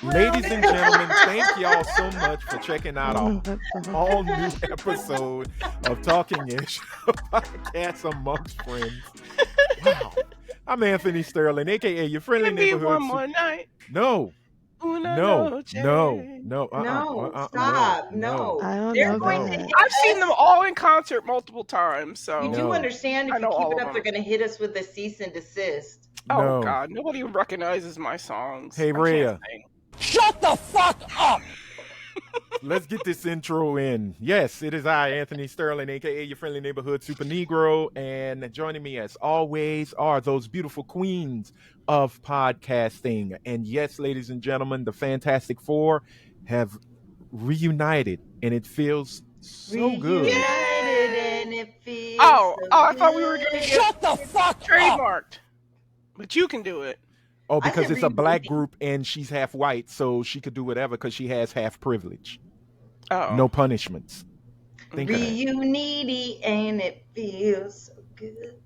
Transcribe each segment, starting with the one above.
Ladies and gentlemen, thank y'all so much for checking out Oh, our that's so all new episode of Talking Ish, a podcast amongst friends. Wow. I'm Anthony Sterling, aka your friendly Give me neighborhood one more night. No, Una no, noche. no, No, no, stop. no, I don't They're know going no, to that. hit I've seen them us. all in concert multiple times, so You do No. understand I if you know keep all it of up, they're them. going to hit us with a cease and desist. Oh no. God, nobody even recognizes my songs. Hey, I can't Rhea. sing. Shut the fuck up! Let's get this intro in. Yes, it is I, Anthony Sterling, aka your friendly neighborhood super Negro, and joining me as always are those beautiful queens of podcasting. And yes, ladies and gentlemen, the Fantastic Four have reunited, and it feels so good. Reunited and it feels Oh, so I thought we were good. gonna get Shut the fuck up! trademarked, but you can do it. Oh, I because said it's a black reuniting. group and she's half white, so she could do whatever because she has half privilege. Oh, No punishments. Think of that. Reunity and it feels so good.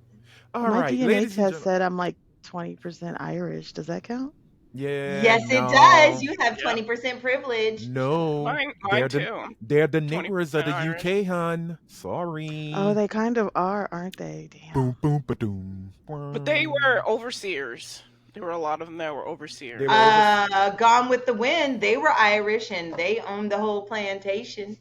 All My right, DNA ladies and test said I'm like 20% Irish. Does that count? Yeah. Yes, no, it does. You have Yeah. 20% privilege. No. mine they're too. they're the niggers of the 20% UK, hun. Sorry. Oh, they kind of are, aren't they? Damn. Boom, boom, ba-doom. But they were overseers. There were a lot of them that were overseers. They were Gone with the Wind, they were Irish and they owned the whole plantation.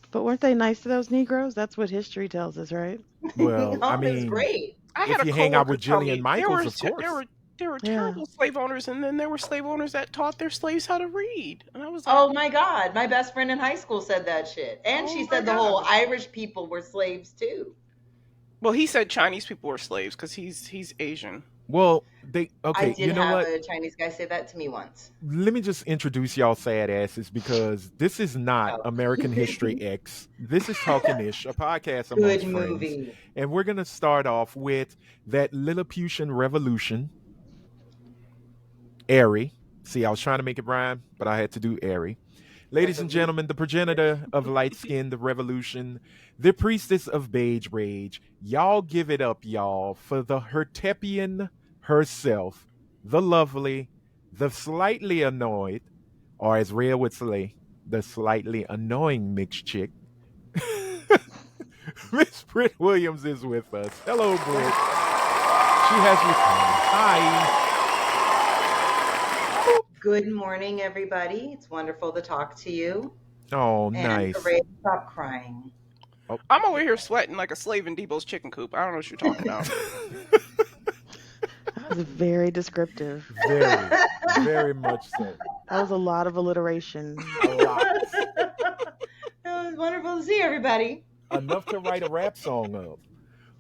But weren't they nice to those Negroes? That's what history tells us, right? Well, No, I it was mean, great. I if had a you hang out with coworker tell Jillian me Michaels, of course. There were Yeah. terrible slave owners, and then there were slave owners that taught their slaves how to read. And I was like, Oh my God, my best friend in high school said that shit. And Oh she my said the whole God. Irish people were slaves too. well, he said Chinese people were slaves because he's Asian. Well, I okay, did you know have what? a Chinese guy say that to me once. Let me just introduce y'all sad asses because this is not Oh. American History X. This is Talking Ish, a podcast amongst Good friends. movie. And we're going to start off with that Lilliputian revolution. Airy. See, I was trying to make it rhyme, but I had to do airy. Ladies and gentlemen, the progenitor of light skin, the revolution, the priestess of beige rage. Y'all give it up, y'all, for the Hertepian herself, the lovely, the slightly annoyed, or as Rhea would say, the slightly annoying mixed chick. Miss Britt Williams is with us. Hello, Britt. She has returned. Hi. Good morning, everybody. It's wonderful to talk to you. Oh, And nice. Hooray, stop crying. I'm over here sweating like a slave in Debo's chicken coop. I don't know what you're talking about. That was very descriptive. Very, very much so. That was a lot of alliteration. A lot. It was wonderful to see everybody. Enough to write a rap song of.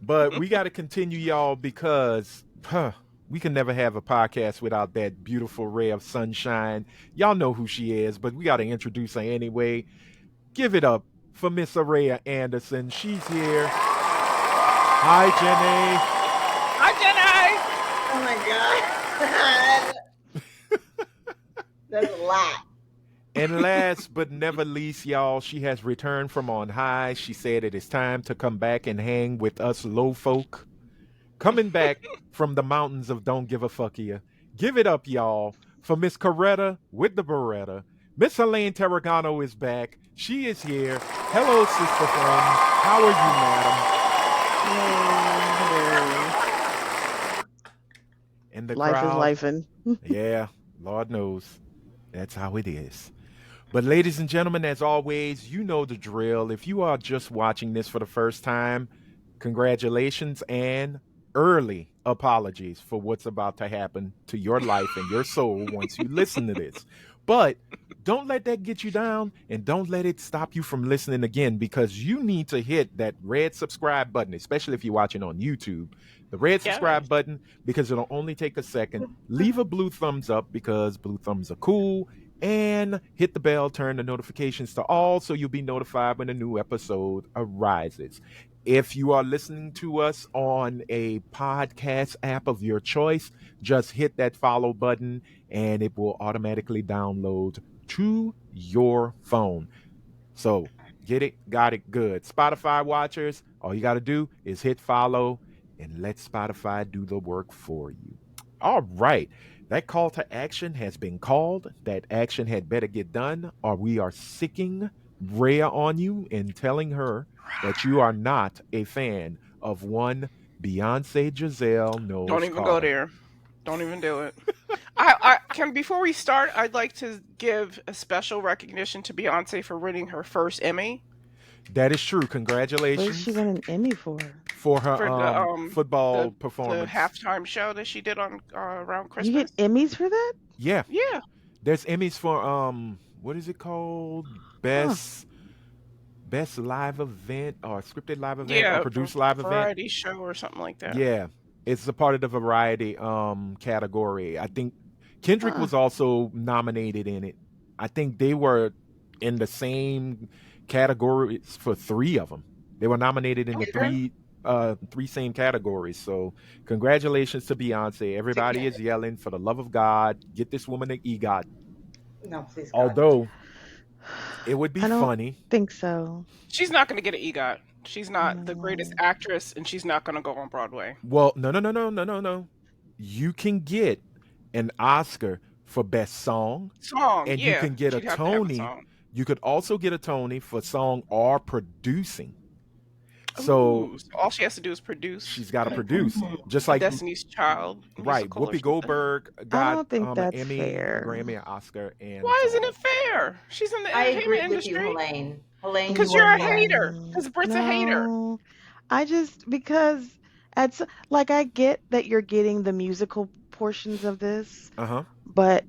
But we got to continue, y'all, because we can never have a podcast without that beautiful ray of sunshine. Y'all know who she is, but we got to introduce her anyway. Give it up for Miss Araya Anderson. She's here. Hi, Jenny. Hi, Oh my God. That's a lot. And last but never least, y'all, she has returned from on high. She said it is time to come back and hang with us low folk. Coming back from the mountains of Don't Give a Fuck Ya. Give it up, y'all, for Miss Coretta with the Beretta. Miss Helene Tarragano is back. She is here. Hello, sister friend. How are you, madam? And the Life crowd, is lifing. yeah, Lord knows. That's how it is. But ladies and gentlemen, as always, you know the drill. If you are just watching this for the first time, congratulations and early apologies for what's about to happen to your life and your soul once you listen to this. But don't let that get you down, and don't let it stop you from listening again, because you need to hit that red subscribe button, especially if you're watching on YouTube. The red subscribe button, because it'll only take a second. Leave a blue thumbs up because blue thumbs are cool. And hit the bell, turn the notifications to all so you'll be notified when a new episode arises. If you are listening to us on a podcast app of your choice, just hit that follow button and it will automatically download to your phone. So get it, got it, good. Spotify watchers, all you got to do is hit follow and let Spotify do the work for you. All right. That call to action has been called. That action had better get done, or we are sicking Rhea on you and telling her that you are not a fan of one Beyonce Giselle Don't Knowles even go Carter. there. Don't even do it. I can before we start, I'd like to give a special recognition to Beyonce for winning her first Emmy That is true. What did she Congratulations win an Emmy for? for her for football the performance. halftime show that she did on around You get Christmas. Emmys for that? Yeah, Yeah. there's Emmys for what is it called? Huh. Best live event or scripted live event or Yeah, produced live event. variety show or something like that. Yeah, it's a part of the variety category. I think Kendrick Huh. was also nominated in it. I think they were in the same categories for three of them. They were nominated in the Okay. three same categories. So congratulations to Beyonce. Everybody is yelling for the love of God, get this woman an EGOT. No, please, God. Although it would be I don't funny. think so. She's not going to get an EGOT. She's not the greatest No. actress, and she's not going to go on Broadway. Well, no. You can get an Oscar for best song, Song, and you yeah, can get a she'd have to have a Tony. song. You could also get a Tony for song or producing. So Ooh, so all she has to do is produce. she's got to produce, just A like Destiny's Child right. musical or Whoopi something. Goldberg I got don't think an that's Emmy, a fair. Grammy, an Oscar, and a Why isn't Tony. it fair? She's in the I agree entertainment with you, industry. Helene. Helene, Because you you're are a correct. hater. Because Brit's a hater. No. I just because it's like I get that you're getting the musical portions of this, but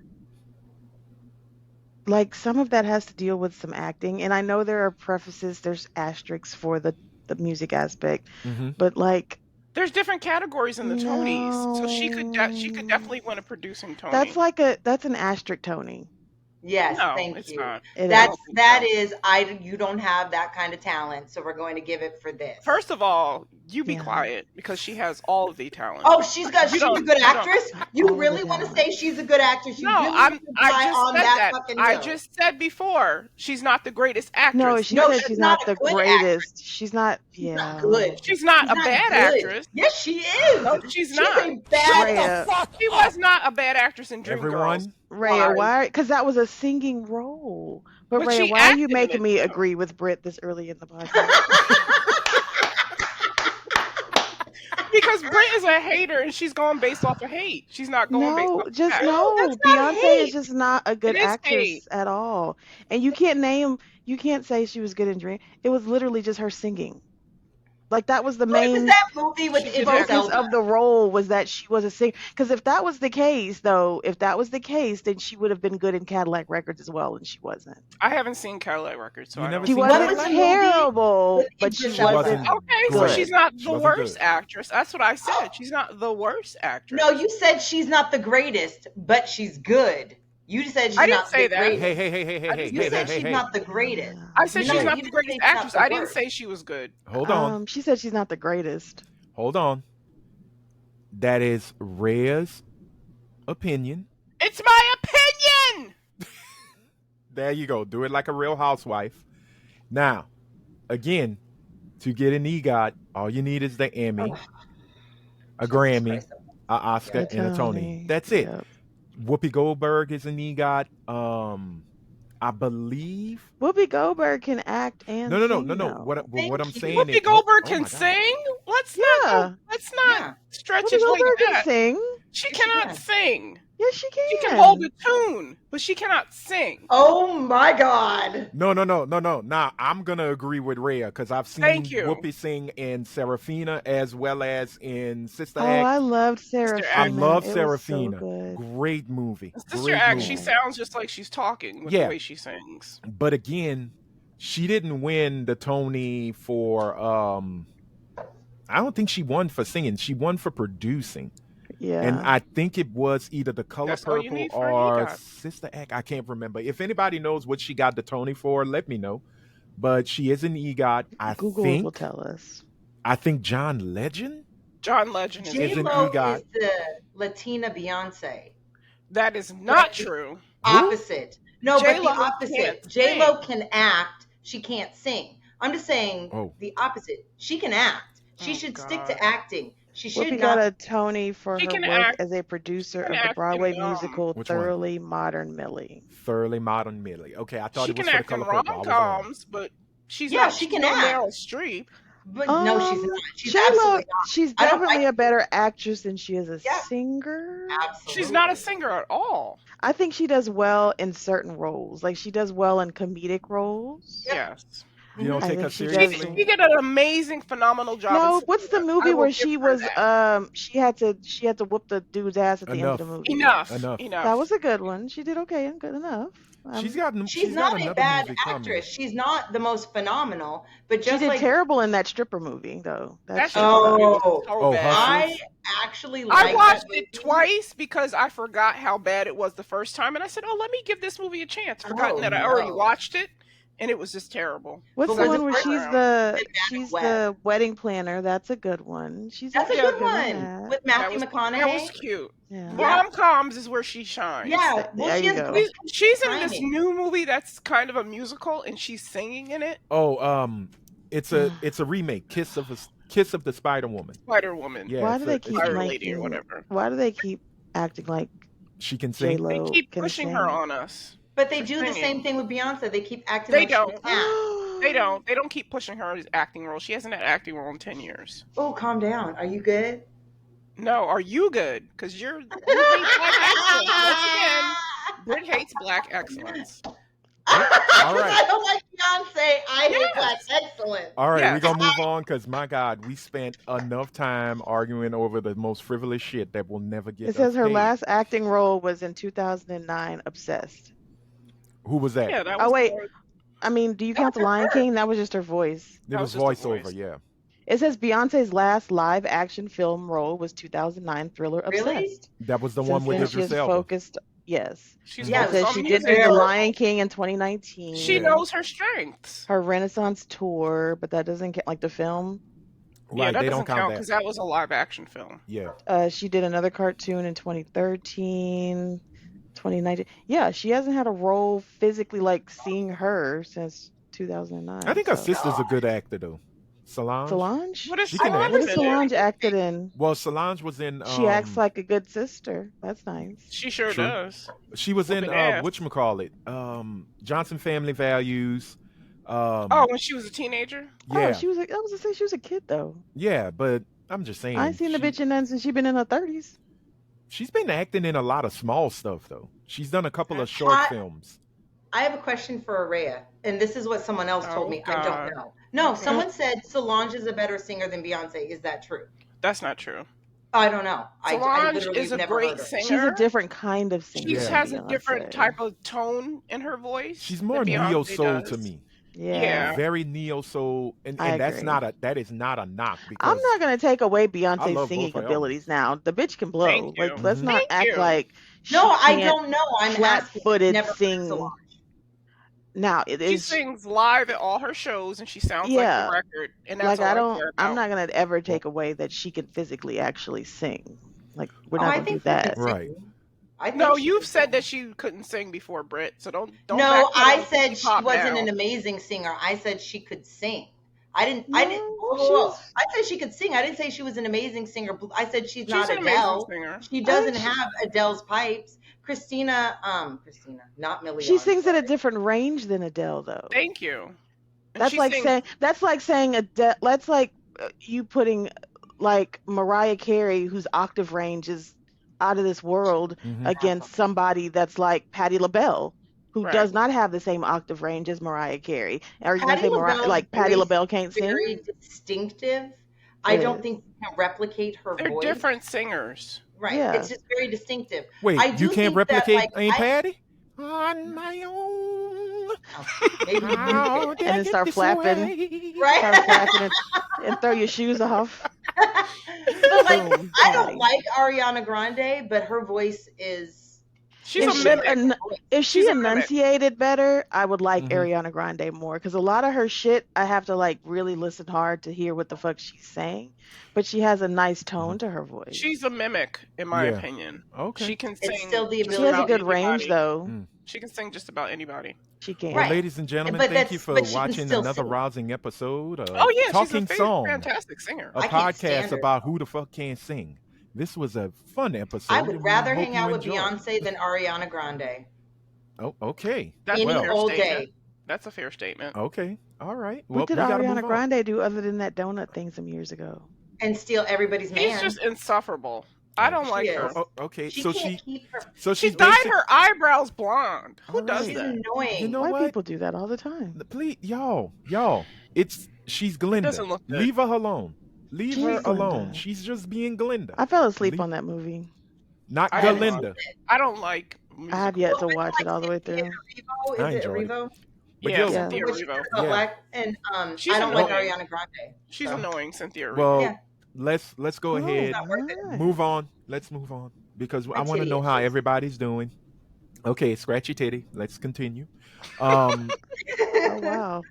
like some of that has to deal with some acting, and I know there are prefaces, there's asterisks for the music aspect, Mm-hmm. but like There's different categories in the Tonys, so she could no, definitely win a producing Tony. that's like that's an asterisk Tony. Yes, No, thank it's you. not. It I is. don't think That so. is, you don't have that kind of talent, so we're going to give it for this. First of all, you be Yeah. quiet because she has all of the talent. Oh, she's a You don't- good you don't- actress. You All really the want to talent. say she's a good actress? You No, really want to die I just on said that that. fucking I hill? just said before she's not the greatest actress. No, she No, said she's she's not not a the good greatest. She's not. She's Yeah. not good. She's not She's a not bad good. actress. Yes, she is. No, she's She's not. a bad. Rhea, She was not a bad actress in Dreamgirls. Everyone, Rhea, Why? why? Because that was a singing role. But But Rhea, she why are you acted in making it, me though. agree with Britt this early in the podcast? Because Brit is a hater and she's going based off of hate. She's not going based No, off of just fact. No, no. that's not Beyonce hate. is just not a good It is actress hate. at all. And you can't say she was good in Dream. It was literally just her singing. Like that was the What was main that movie with She did Idris have focus Elba? of the role was that she was a singer. Because if that was the case, though, then she would have been good in Cadillac Records as well, and she wasn't. I haven't seen Cadillac Records, so You I never don't She seen know. What wasn't was the movie terrible, with but she Idris she Elba? wasn't wasn't Okay, so great. she's not She the wasn't worst good. actress. That's what I said. She's not the worst actress. No, you said she's not the greatest, but she's good. You said she's I didn't not say the that. greatest. Hey, You said she's not the greatest. I said You she's know, not you the didn't say greatest she's not actress. the I didn't worst. say she was good. Hold on. She said she's not the greatest. Hold on. That is Rhea's opinion. It's my opinion. There you go. Do it like a real housewife. Now, again, to get an EGOT, all you need is the Emmy, a Grammy, Christ. an Oscar, The and a Tony. Tony. That's it. Yep. Whoopi Goldberg is an EGOT. I believe. Whoopi Goldberg can act and No. sing, though. What I'm Thank you. saying Whoopi is, Goldberg oh can my God. sing. Let's Yeah. not. Let's not Yeah. stretch Whoopi it like Goldberg can that. sing. She Yes, she cannot can. sing. Yes, she can. She can hold a tune, but she cannot sing. Oh my God. No. Now I'm gonna agree with Rhea because I've seen Thank you. Whoopi sing in Serafina as well as in Sister Oh, Act. I loved Sister Serafina. Act. I love It was Serafina. so good. Great movie. Sister Great Act, movie. she sounds just like she's talking with Yeah. the way she sings. But again, she didn't win the Tony for I don't think she won for singing. She won for producing. Yeah. And I think it was either The Color That's all you Purple need for an or EGOT. Sister Act. I can't remember. If anybody knows what she got the Tony for, let me know. But she is an EGOT. Google will tell us. I think John Legend. John Legend is Is an J-Lo EGOT. is the Latina Beyonce. That is not true. Opposite. No, but the J-Lo opposite. can't J-Lo sing. can act. She can't sing. I'm just saying Oh. the opposite. She can act. She Oh, should stick God. to acting. She should Whoopi not. got a Tony for She her can work act. as a She producer can of the act Broadway in musical Which one? Thoroughly Modern Millie. Thoroughly Modern Millie. Okay, I thought she it was can for the act in color purple. I was wrong. rom-coms, but she's Yeah, not. she She's can no act. Meryl Streep. But no, she's not. She's J-Lo, absolutely not. she's I don't definitely like a better actress than she is a Yeah, singer. She's not a absolutely. singer at all. I think she does well in certain roles. Like she does well in comedic roles. Yep. Yes. You don't I take her think she She does. seriously? she did an amazing, phenomenal job in No, what's the Selena. I movie will where give she her was that. she had to whoop the dude's ass at the end of the Enough. movie. Enough. Enough. That Enough. was a good one. She did okay and good enough. She's got She's got not a another bad movie coming. actress. She's not the most phenomenal, but She just did like terrible in that stripper movie though. That Shit stripper movie sucked. was so Oh, bad. Hustlers? I actually I like that watched movie. it twice because I forgot how bad it was the first time, and I said, "Oh, let me give this movie a chance." Forgotten that I already no. watched it, and it was just terrible. What's But the was one it where first she's round? the She's the wedding planner? That's a good one. She's That's a she's good in one that. with That Matthew was McConaughey. cute. Yeah. Yeah. Rom-coms is where she shines. Yeah, well, There she you has go. great She's in this timing. new movie that's kind of a musical, and she's singing in it. Oh, it's a remake. Kiss of the Spider Woman. Spider Woman, Yeah. Why it's do a- they it's keep a- Spider Lady, or making? whatever. Why do they keep acting like She can J sing. They Lo keep can pushing sing? her on us. But they for do the singing. same thing with Beyonce. They keep acting They like don't. she can't. They don't. They don't keep pushing her as acting role. She hasn't had acting role in 10 years. Oh, calm down. Are you good? No, are you good? Because you hate black excellence. Once again, Brit hates black excellence. All right. I don't like Beyonce. I hate Yes. black excellence. All right, we're Yes. gonna move on because my God, we spent enough time arguing over the most frivolous shit that will never get. It says us her paid. last acting role was in 2009, Obsessed. Who was that? Yeah, that was Oh wait, more- I mean, do you count The Lion King? That was just her voice. It that was was just a voiceover. voice. Yeah. It says Beyonce's last live action film role was 2009 thriller Really? Obsessed. That was the Since one with then, she Idris has Elba. focused. Yes. She's Yeah, It focused says on she music. did do The Very- Lion King in 2019. She Yeah. knows her strengths. Her Renaissance tour, but that doesn't count, like the film. Yeah, Right, that they doesn't don't count count because that. that was a live action film. Yeah. She did another cartoon in 2013, 2019. Yeah, she hasn't had a role physically like seeing her since 2009. I think her so. sister's a good actor though. Solange. Solange? What is She can Solange act. What has in? Solange acted in? Well, Solange was in. She acts like a good sister. That's nice. She sure True. does. She was in whooping ass. whatchamacallit? Johnson Family Values. Oh, when she was a teenager? Yeah. Oh, she was. I was gonna say she was a kid though. Yeah, but I'm just saying. I ain't seen the bitch in none since she been in her 30s. She's been acting in a lot of small stuff though. She's done a couple of Okay. short films. I have a question for Araya, and this is what someone else Oh, told me. I God. don't know. No, Okay. someone said Solange is a better singer than Beyonce. Is that true? That's not true. I don't know. I Solange literally is a never great heard her. singer. She's a different kind of singer. She Yeah. than has a different Beyonce. type of tone in her voice. She's more than Beyonce neo soul to does. me. Yeah. Very neo soul, and I that's agree. that is not a knock because I'm not gonna take away I Beyonce's love singing both her abilities now. The bitch can blow. Thank you. Like, let's not Thank act you. like she No, I can't don't know. I'm asking. flat-footed Never heard sing. Solange. Now it She is sings live at all her shows, and she sounds Yeah. like the record. And that's like I all don't. care I'm about. not gonna ever take away that she can physically actually sing. Like we're Oh, not I gonna do think that. Right. I think No, she you've can said sing. that she couldn't sing before, Britt. So don't. No, backpedal I and said she pop wasn't now. an amazing singer. I said she could sing. I didn't. No, Whoa. she's- I said she could sing. I didn't say she was an amazing singer. I said she's She's not an amazing Adele. singer. She doesn't she- have Adele's pipes. Christina, not Millie. She sings at a different range than Adele, though. Thank you. And That's she like sings- saying Adele. That's like you putting like Mariah Carey, whose octave range is out of this world, Mhm. against somebody that's like Patti LaBelle, who Right. does not have the same octave range as Mariah Carey. Are you Patti gonna say LaBelle's Patti voice LaBelle can't very sing? distinctive. I It don't is. think you can replicate her They're voice. different singers. Right. Yeah. It's just very distinctive. Wait, I do you can't think that, replicate like, Aunt I- Patty on my own. Maybe you How can. did And I then get start this flapping. way? Right. Start flapping and throw your shoes off. But like, Boom, I Patty. don't like Ariana Grande, but her voice is She's If a she mimic. if she She's a mimic. enunciated better, I would like Mhm. Ariana Grande more because a lot of her shit I have to like really listen hard to hear what the fuck she's saying. But she has a nice tone to her voice. She's a mimic, in my Yeah. opinion. Okay. She can It's still sing the just She has a about good range anybody. though. Mm. She can sing just about anybody. She can. Well, Right. ladies and gentlemen, But thank you that's for but she can watching still another sing. rousing episode of Oh yeah, Talking she's a Song, fantastic singer. a I can't stand podcast her. about who the fuck can't sing. This was a fun episode. I would and we rather hope hang you out with enjoyed. Beyonce than Ariana Grande Oh, okay. That's a any Well, fair old statement. day. That's a fair statement. okay. All right. Well, What did we got to move Ariana on. Grande do other than that donut thing some years ago? And steal everybody's She's man. just insufferable. I don't She like is. her. Oh, okay. She So can't keep her. so She she's dyed basic. her eyebrows blonde. Who All does right. She's that? annoying. You know White what? people do that all the time. Please, y'all. She's Glinda. Doesn't look good. Leave her alone. Leave She's her alone. Glinda. She's just being Glinda. I fell asleep Leave- on that movie. Not I didn't Galinda. I don't like I have musicals. yet to watch it all the way through. Revo, I is it enjoyed it. Revo? But Yeah, yo, Yeah. Cynthia Which Erivo. about Yeah. black and She's I don't like annoying. Ariana Grande. She's so. annoying, Cynthia Erivo. well, Yeah. let's go ahead. not worth it. alright. Move on. Let's move on because I My want to titty know how itches. everybody's doing. Okay, scratchy titty. Let's continue. Um, Oh wow.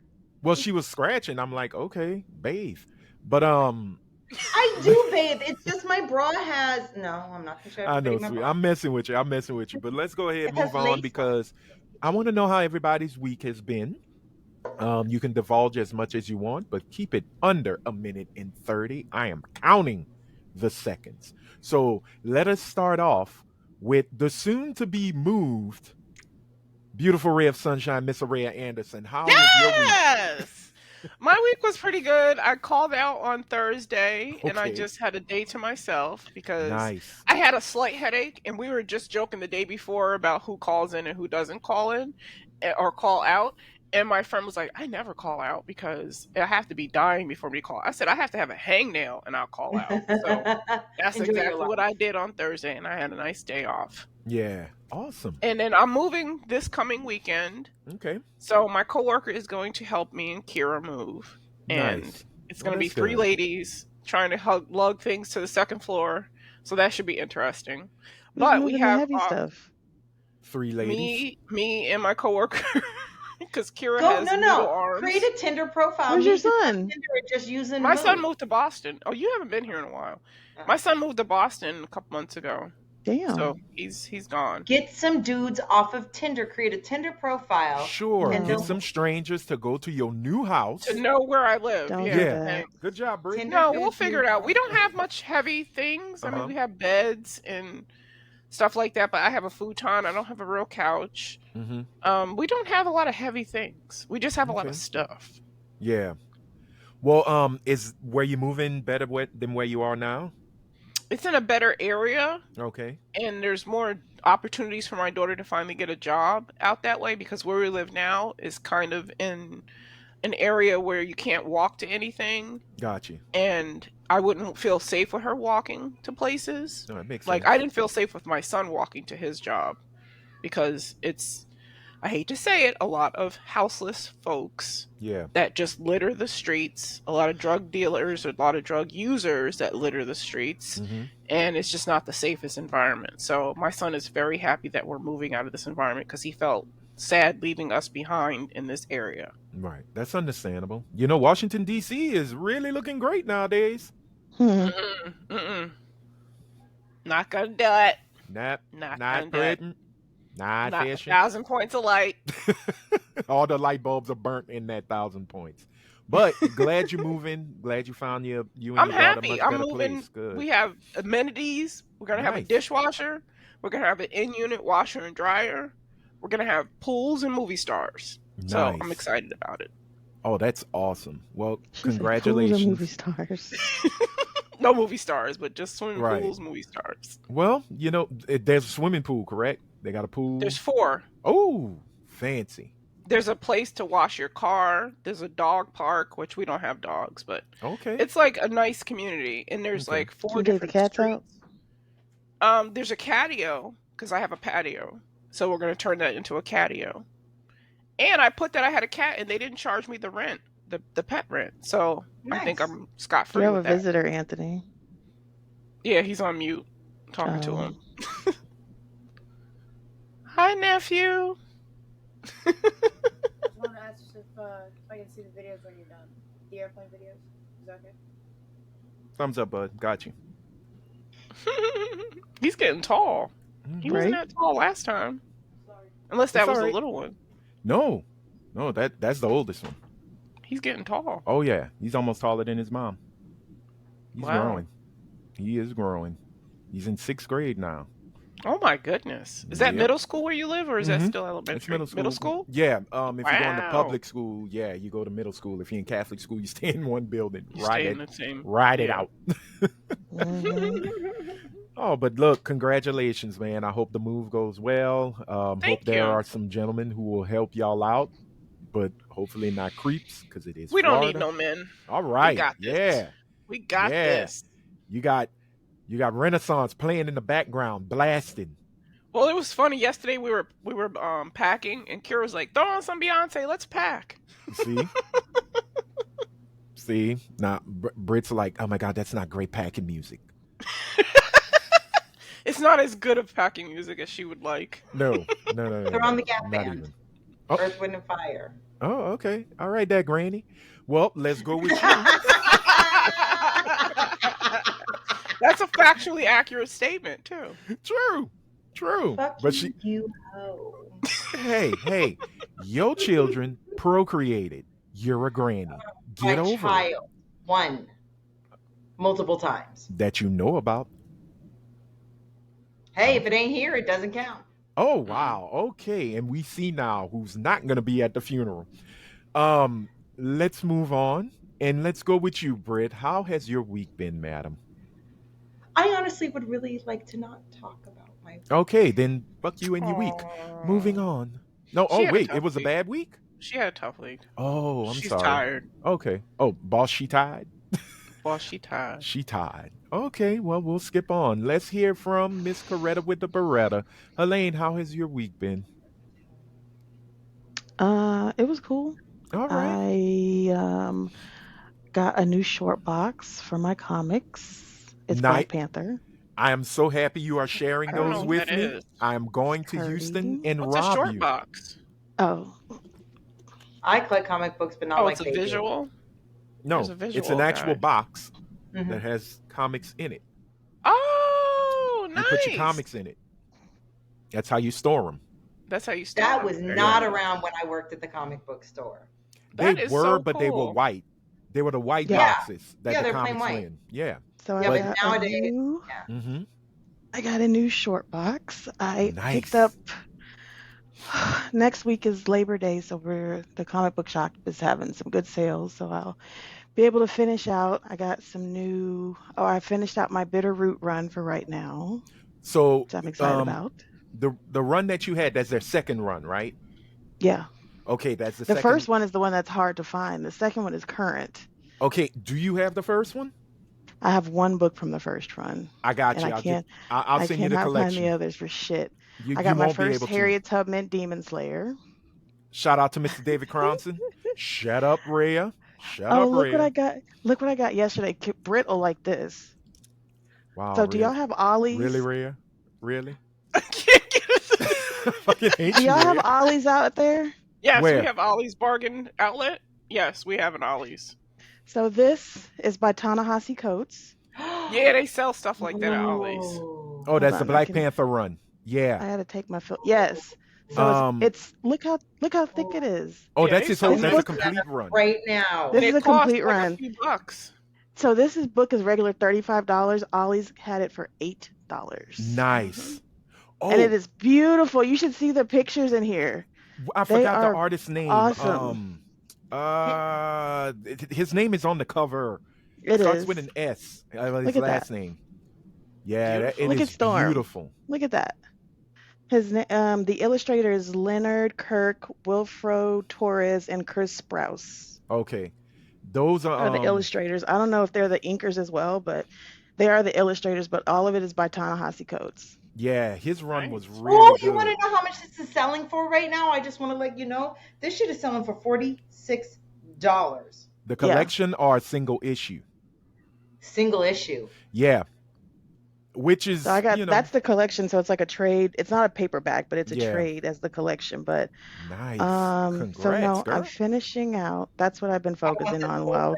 well, she was scratching. I'm like, okay, bathe. But I do bathe. It's just my bra has. No, I'm not gonna show I know, everybody my sweet. bra. I'm messing with you. I'm messing with you. But let's go ahead It and has move lace on on. because I want to know how everybody's week has been. You can divulge as much as you want, but keep it under a minute and 30. I am counting the seconds. So let us start off with the soon to be moved beautiful ray of sunshine, Miss Araya Anderson. How was your week? Yes. My week was pretty good. I called out on Thursday and I Okay. just had a day to myself because Nice. I had a slight headache and we were just joking the day before about who calls in and who doesn't call in or call out. And my friend was like, I never call out because I have to be dying before we call. I said, I have to have a hangnail and I'll call out. So that's Enjoy your exactly life. what I did on Thursday and I had a nice day off. Yeah. Awesome. And then I'm moving this coming weekend. Okay. So my coworker is going to help me and Kira move. And Nice. it's Well, going to be that's three good. ladies trying to lug things to the second floor. So that should be interesting. Who's But we moving the have heavy stuff. 3 ladies. me and my coworker because Kira Go, has no, noodle no. arms. Create a Tinder profile. Where's your Meet the son? Tinder and just using My son Move. moved to Boston. Oh, you haven't been here in a while. Oh. My son moved to Boston a couple months ago. Damn. So he's gone. Get some dudes off of Tinder. Create a Tinder profile. Sure. And Get they'll- some strangers to go to your new house. To know where I live. Don't yeah. do Yeah. that. thanks. Good job, Brittany. Tinder No, feels we'll figure it out. We beautiful. don't have much heavy things. I Uh-huh. mean, we have beds and stuff like that, but I have a futon. I don't have a real couch. Mm-hmm. We don't have a lot of heavy things. We just have a lot Okay. of stuff. Yeah. Well, is where you moving better than where you are now? It's in a better area, Okay. and there's more opportunities for my daughter to finally get a job out that way because where we live now is kind of in an area where you can't walk to anything, Got you. and I wouldn't feel safe with her walking to places. No, it makes Like sense. I didn't feel safe with my son walking to his job because it's, I hate to say it, a lot of houseless folks Yeah. that just litter the streets, a lot of drug dealers, a lot of drug users that litter the streets, Mm-hmm. and it's just not the safest environment. So my son is very happy that we're moving out of this environment because he felt sad leaving us behind in this area. Right. That's understandable. You know, Washington D.C. is really looking great nowadays. Hmm. Mm-mm. Not gonna do it. Not Not not gonna do it. pretty. Not Not fishing. 1,000 points of light. All the light bulbs are burnt in that 1,000 points. But glad you're moving. Glad you found you and I'm your daughter happy. much I'm better moving. place. Good. We have amenities. We're gonna have a Nice. dishwasher. We're gonna have an in-unit washer and dryer. We're gonna have pools and movie stars. So I'm Nice. excited about it. Oh, that's awesome. Well, She said pools and congratulations. movie stars. No movie stars, but just swimming Right. pools, movie stars. Well, you know, there's a swimming pool, correct? They got a pool. There's 4. Oh, fancy. There's a place to wash your car. There's a dog park, which we don't have dogs, but Okay. it's like a nice community. And there's Okay. like 4 Can you take the different cats streets. out? There's a catio because I have a patio, so we're gonna turn that into a catio. And I put that I had a cat, and they didn't charge me the rent, the pet rent. So I think Nice. I'm scot You free have a with that. visitor, Anthony. Yeah, he's on mute, talking to Oh. him. Hi, nephew. I just want to ask if I can see the videos when you're done. The airplane videos. Is that okay? Thumbs up, bud. Got you. He's getting tall. He wasn't Right? that tall last time. Sorry. Unless that It's was all the right. little one. No, that's the oldest one. He's getting tall. Oh yeah, he's almost taller than his mom. He's Wow. growing. He is growing. He's in 6th grade now. Oh my goodness. Is that Yep. middle school where you live, or is that Mhm. still elementary? It's middle school. Middle school? Yeah. If you go into Wow. public school, yeah, you go to middle school. If you're in Catholic school, you stay in one building. You Ride stay it. in the same. Ride it yeah. out. Mhm. Oh, but look, congratulations, man. I hope the move goes well. Thank Hope there you. are some gentlemen who will help y'all out, but hopefully not creeps because it is We don't need Florida. no men. All We right. got this. Yeah. We got Yeah. this. You got Renaissance playing in the background, blasting. Well, it was funny. Yesterday we were packing, and Kira was like, "Throw on some Beyonce. Let's pack." See? See? Now, Brit's like, oh my God, that's not great packing music. It's not as good of packing music as she would like. No. They're on the Gap Not Band. even. Oh. Earth, Wind, and Fire. Oh, okay. All right, there, Granny. Well, let's go with you. That's a factually accurate statement too. True. Fuck But she, you, hoe. hey, your children procreated. You're a granny. Get My over child. One. Multiple times. it. That you know about. Hey, if it ain't here, it doesn't count. Oh, wow. Okay. And we see now who's not going to be at the funeral. Let's move on. And let's go with you, Britt. How has your week been, madam? I honestly would really like to not talk about my. Okay, then fuck you and your week. Moving on. No, She had a wait. tough It was a week. bad week? She had a tough week. Oh, I'm She's sorry. tired. Okay. Oh, boss, she tied? Well, she tired. She tied. Okay, well, we'll skip on. Let's hear from Miss Coretta with the Beretta. Helene, how has your week been? It was cool. All right. I got a new short box for my comics. It's Nice. Black Panther. I am so happy you are sharing I don't know those what with that me. is. I am going to Curdy. Houston and What's a rob short you. box? Oh, I collect comic books, but not Oh, like it's a they do. visual. No, There's a it's visual an actual guide. box Mhm. that has comics in it. Oh, You nice. put your comics in it. That's how you store them. That's how you start. That was Very not good. around when I worked at the comic book store. That They is were, so but they were cool. white. They were the white Yeah. boxes that Yeah, the they're plain comics were white. in. Yeah. so Yeah, I but got nowadays- Mm-hmm. I got a new short box. I Nice. picked up. Next week is Labor Day, so the comic book shop is having some good sales, so I'll be able to finish out. I got some new. Oh, I finished out my Bitterroot run for right now, So which I'm excited about. the run that you had, that's their second run, right? Yeah, Okay, that's the the second. first one is the one that's hard to find. The second one is current. Okay, do you have the first one? I have one book from the first run, I got and you. I can't. I'll I send you the cannot find collection. the others for shit. You, I got you my won't be first able to. Harriet Tubman Demon Slayer. Shout out to Mr. David Cronson. Shut up, Rhea. Shut Oh, up, look Rhea. what I got! Look what I got yesterday. Britt will like this. Wow. So, do y'all have ollies? Really, Rhea? Really? I can't get it. Fucking hate Do you, y'all have Rhea. ollies out there? Yes, Where? we have Ollie's Bargain Outlet. Yes, we have an Ollie's. So this is by Ta-Nehisi Coates. Yeah, they sell stuff like that at Ollie's. Ooh. Oh, that's on, the I Black can- Panther run. I Yeah. had to take my yes. So it's look how thick it is. Oh, Yeah, that's they his sell whole. this That's a book- complete run. Right now. This And is it a costs complete like run. a few bucks. So this book is regular $35. Ollie's had it for $8. Nice. Oh, And it is beautiful. You should see the pictures in here. I they forgot the are artist's name. awesome. His name is on the cover. It Starts is. with an S. His Look at last that. name. Yeah, that, it Look at is Storm. beautiful. Look at that. The illustrator is Leonard Kirk, Wilfro Torres, and Chris Sprouse. Okay, those Are the illustrators. I don't know if they're the inkers as well, but they are the illustrators. But all of it is by Ta-Nehisi Coates. Yeah, his run Nice. was really Oh, good. you want to know how much this is selling for right now? I just want to let you know. This shit is selling for $46. The collection or a single issue? Single issue. Yeah. which So I is, got that's the collection. So it's like a trade. It's not a paperback, but it's a yeah, trade as the collection. But nice. so Congrats, no, I'm girl. finishing out. That's what I've been I want focusing this on whole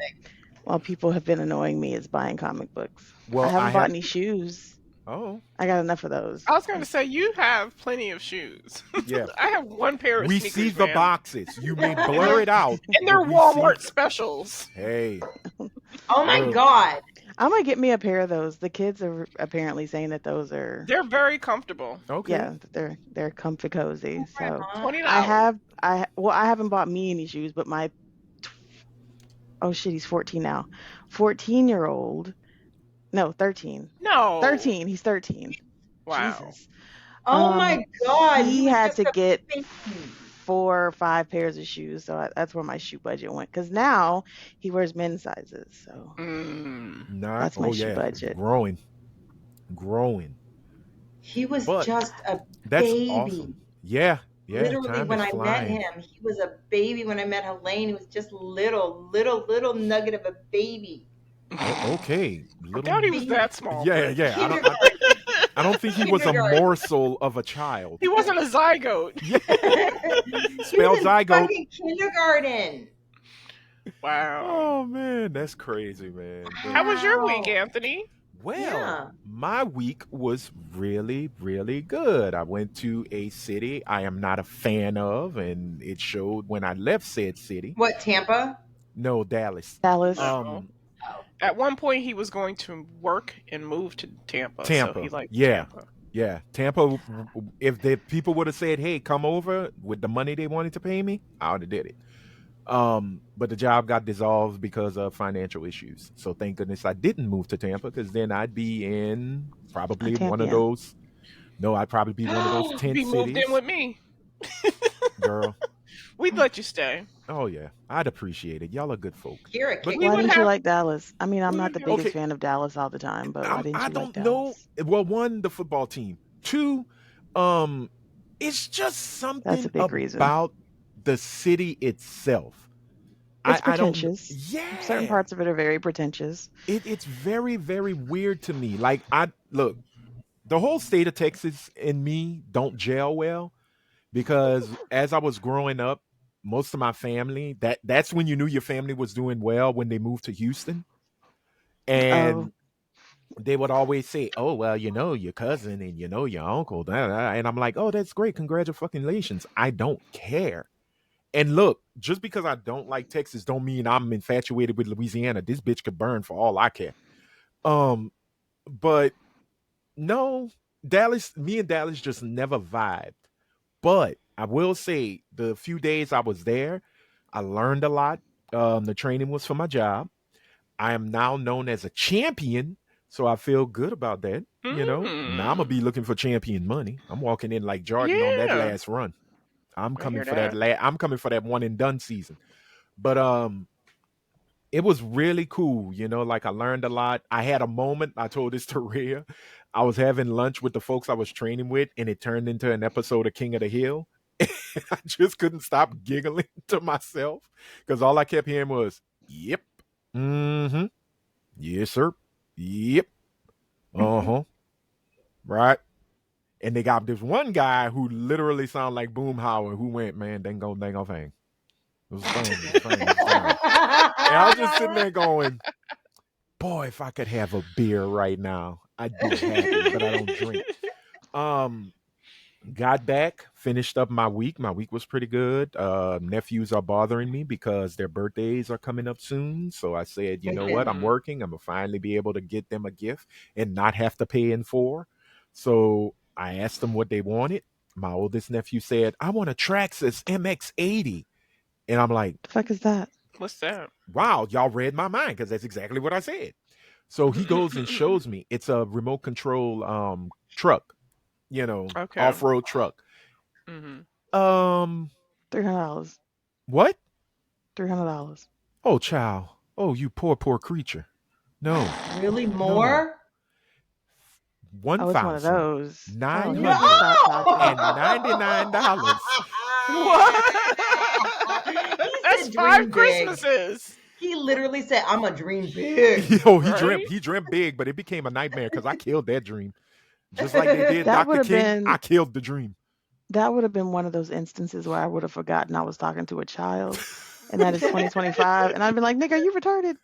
while people have been annoying me is buying comic books. I Well, I haven't bought have. any shoes. Oh, I got enough of those. I was going to say you have plenty of shoes. yeah. I have one pair of We see sneakers, the man, boxes. You may and blur it out, they're but we see. Walmart specials. Hey, Oh my look. God. I'm gonna get me a pair of those. The kids are apparently saying that those are They're very comfortable. Okay. yeah, they're comfy cozy. So $20. I haven't bought me any shoes, but my oh shit, he's 14 now. 14-year-old. No, 13. No. 13. He's 13. Wow. Jesus. Oh my God. He was had just to a get baby. 4 or 5 pairs of shoes, so that's where my shoe budget went. Because now he wears men's sizes, so Not. that's my Oh shoe yeah. budget. Growing. He was But just a that's baby. awesome. Yeah. Yeah. Literally, Time when is I met flying. him, he was a baby. When I met Helene, he was just little nugget of a baby. Okay. I Little. doubt he was that small. Yeah. but Yeah. Kindergarten. I don't think he was a Kindergarten. morsel of a child. He wasn't a zygote. Yeah. He Spell was in zygote. fucking kindergarten. Wow. Oh man, that's crazy, man. But- How was your week, Wow. Anthony? Well, Yeah. my week was really, really good. I went to a city I am not a fan of, and it showed when I left said city. What, Tampa? No, Dallas. Dallas. At one point, he was going to work and move to Tampa. Tampa, So he liked yeah. Tampa. Yeah, Tampa. If the people would have said, "Hey, come over," with the money they wanted to pay me, I would have did it. But the job got dissolved because of financial issues. So thank goodness I didn't move to Tampa, because then I'd be in probably one of Tampian. those. No, I'd probably be one of those tent He moved cities, in with me. girl. We'd let you stay. Oh yeah, I'd appreciate it. Y'all are good folk. You're a But kid. we Why would didn't you have- like Dallas? I mean, I'm we not the would- biggest Okay. fan of Dallas all the time, but why didn't I you don't like know. Dallas? Well, one, the football team. Two, it's just something That's a big reason. about the city itself. It's I don't. pretentious. Yeah, Certain parts of it are very pretentious. it's very, very weird to me. Like, look, the whole state of Texas and me don't gel well, because as I was growing up, most of my family, that's when you knew your family was doing well, when they moved to Houston. And they would always say, "Oh, well, your cousin and your uncle." Da, da, da." And I'm like, "Oh, that's great. Congratulations." I don't care. And look, just because I don't like Texas don't mean I'm infatuated with Louisiana. This bitch could burn for all I care. But no, me and Dallas just never vibed. But I will say, the few days I was there, I learned a lot. The training was for my job. I am now known as a champion, so I feel good about that. Now I'm gonna be looking for champion money. I'm walking in like Jordan on that Yeah. last run. I'm I coming hear for that. that. I'm coming for that one and done season. But it was really cool. Like, I learned a lot. I had a moment. I told this to Rhea. I was having lunch with the folks I was training with, and it turned into an episode of King of the Hill. I just couldn't stop giggling to myself, because all I kept hearing was, "Yep, mm-hmm, yes, sir, yep, uh-huh, right." And they got this one guy who literally sounded like Boomhauer, who went, "Man, they go hang." It was fun. And I was just sitting there going, "Boy, if I could have a beer right now, I'd be happy," but I don't drink. Got back, finished up my week. My week was pretty good. Nephews are bothering me because their birthdays are coming up soon. So I said, you know what? I'm working. I'm going to finally be able to get them a gift and not have to pay in full. So I asked them what they wanted. My oldest nephew said, "I want a Traxxas MX-80. And I'm like, The fuck is that? What's that? wow, y'all read my mind, because that's exactly what I said. So he goes and shows me. It's a remote control truck, Okay. off-road truck. Mm-hmm. $300. What? $300. Oh, child. Oh, you poor creature. No. Really? More? Oh, it's one of those. Oh, $1,999. stop talking. What? He That's said 5 dream big. Christmases. He literally said, "I'm a dream big." Yo, Right? he dreamt big, but it became a nightmare because I killed that dream. Just like they did That would Dr. have King, I been killed the dream. one of those instances where I would have forgotten I was talking to a child, and that is 2025, and I'd been like, "Nigga, are you retarded?"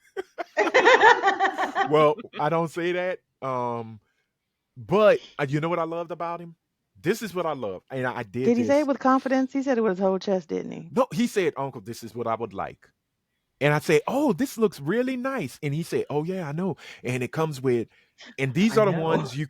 Well, I don't say that. But you know what I loved about him? This is what I love, and I did Did he say it this. with confidence? He said it with his whole chest, didn't he? No, he said, "Uncle, this is what I would like." And I say, "Oh, this looks really nice." And he said, "Oh yeah, I know." And it comes with, and these I are the know. ones you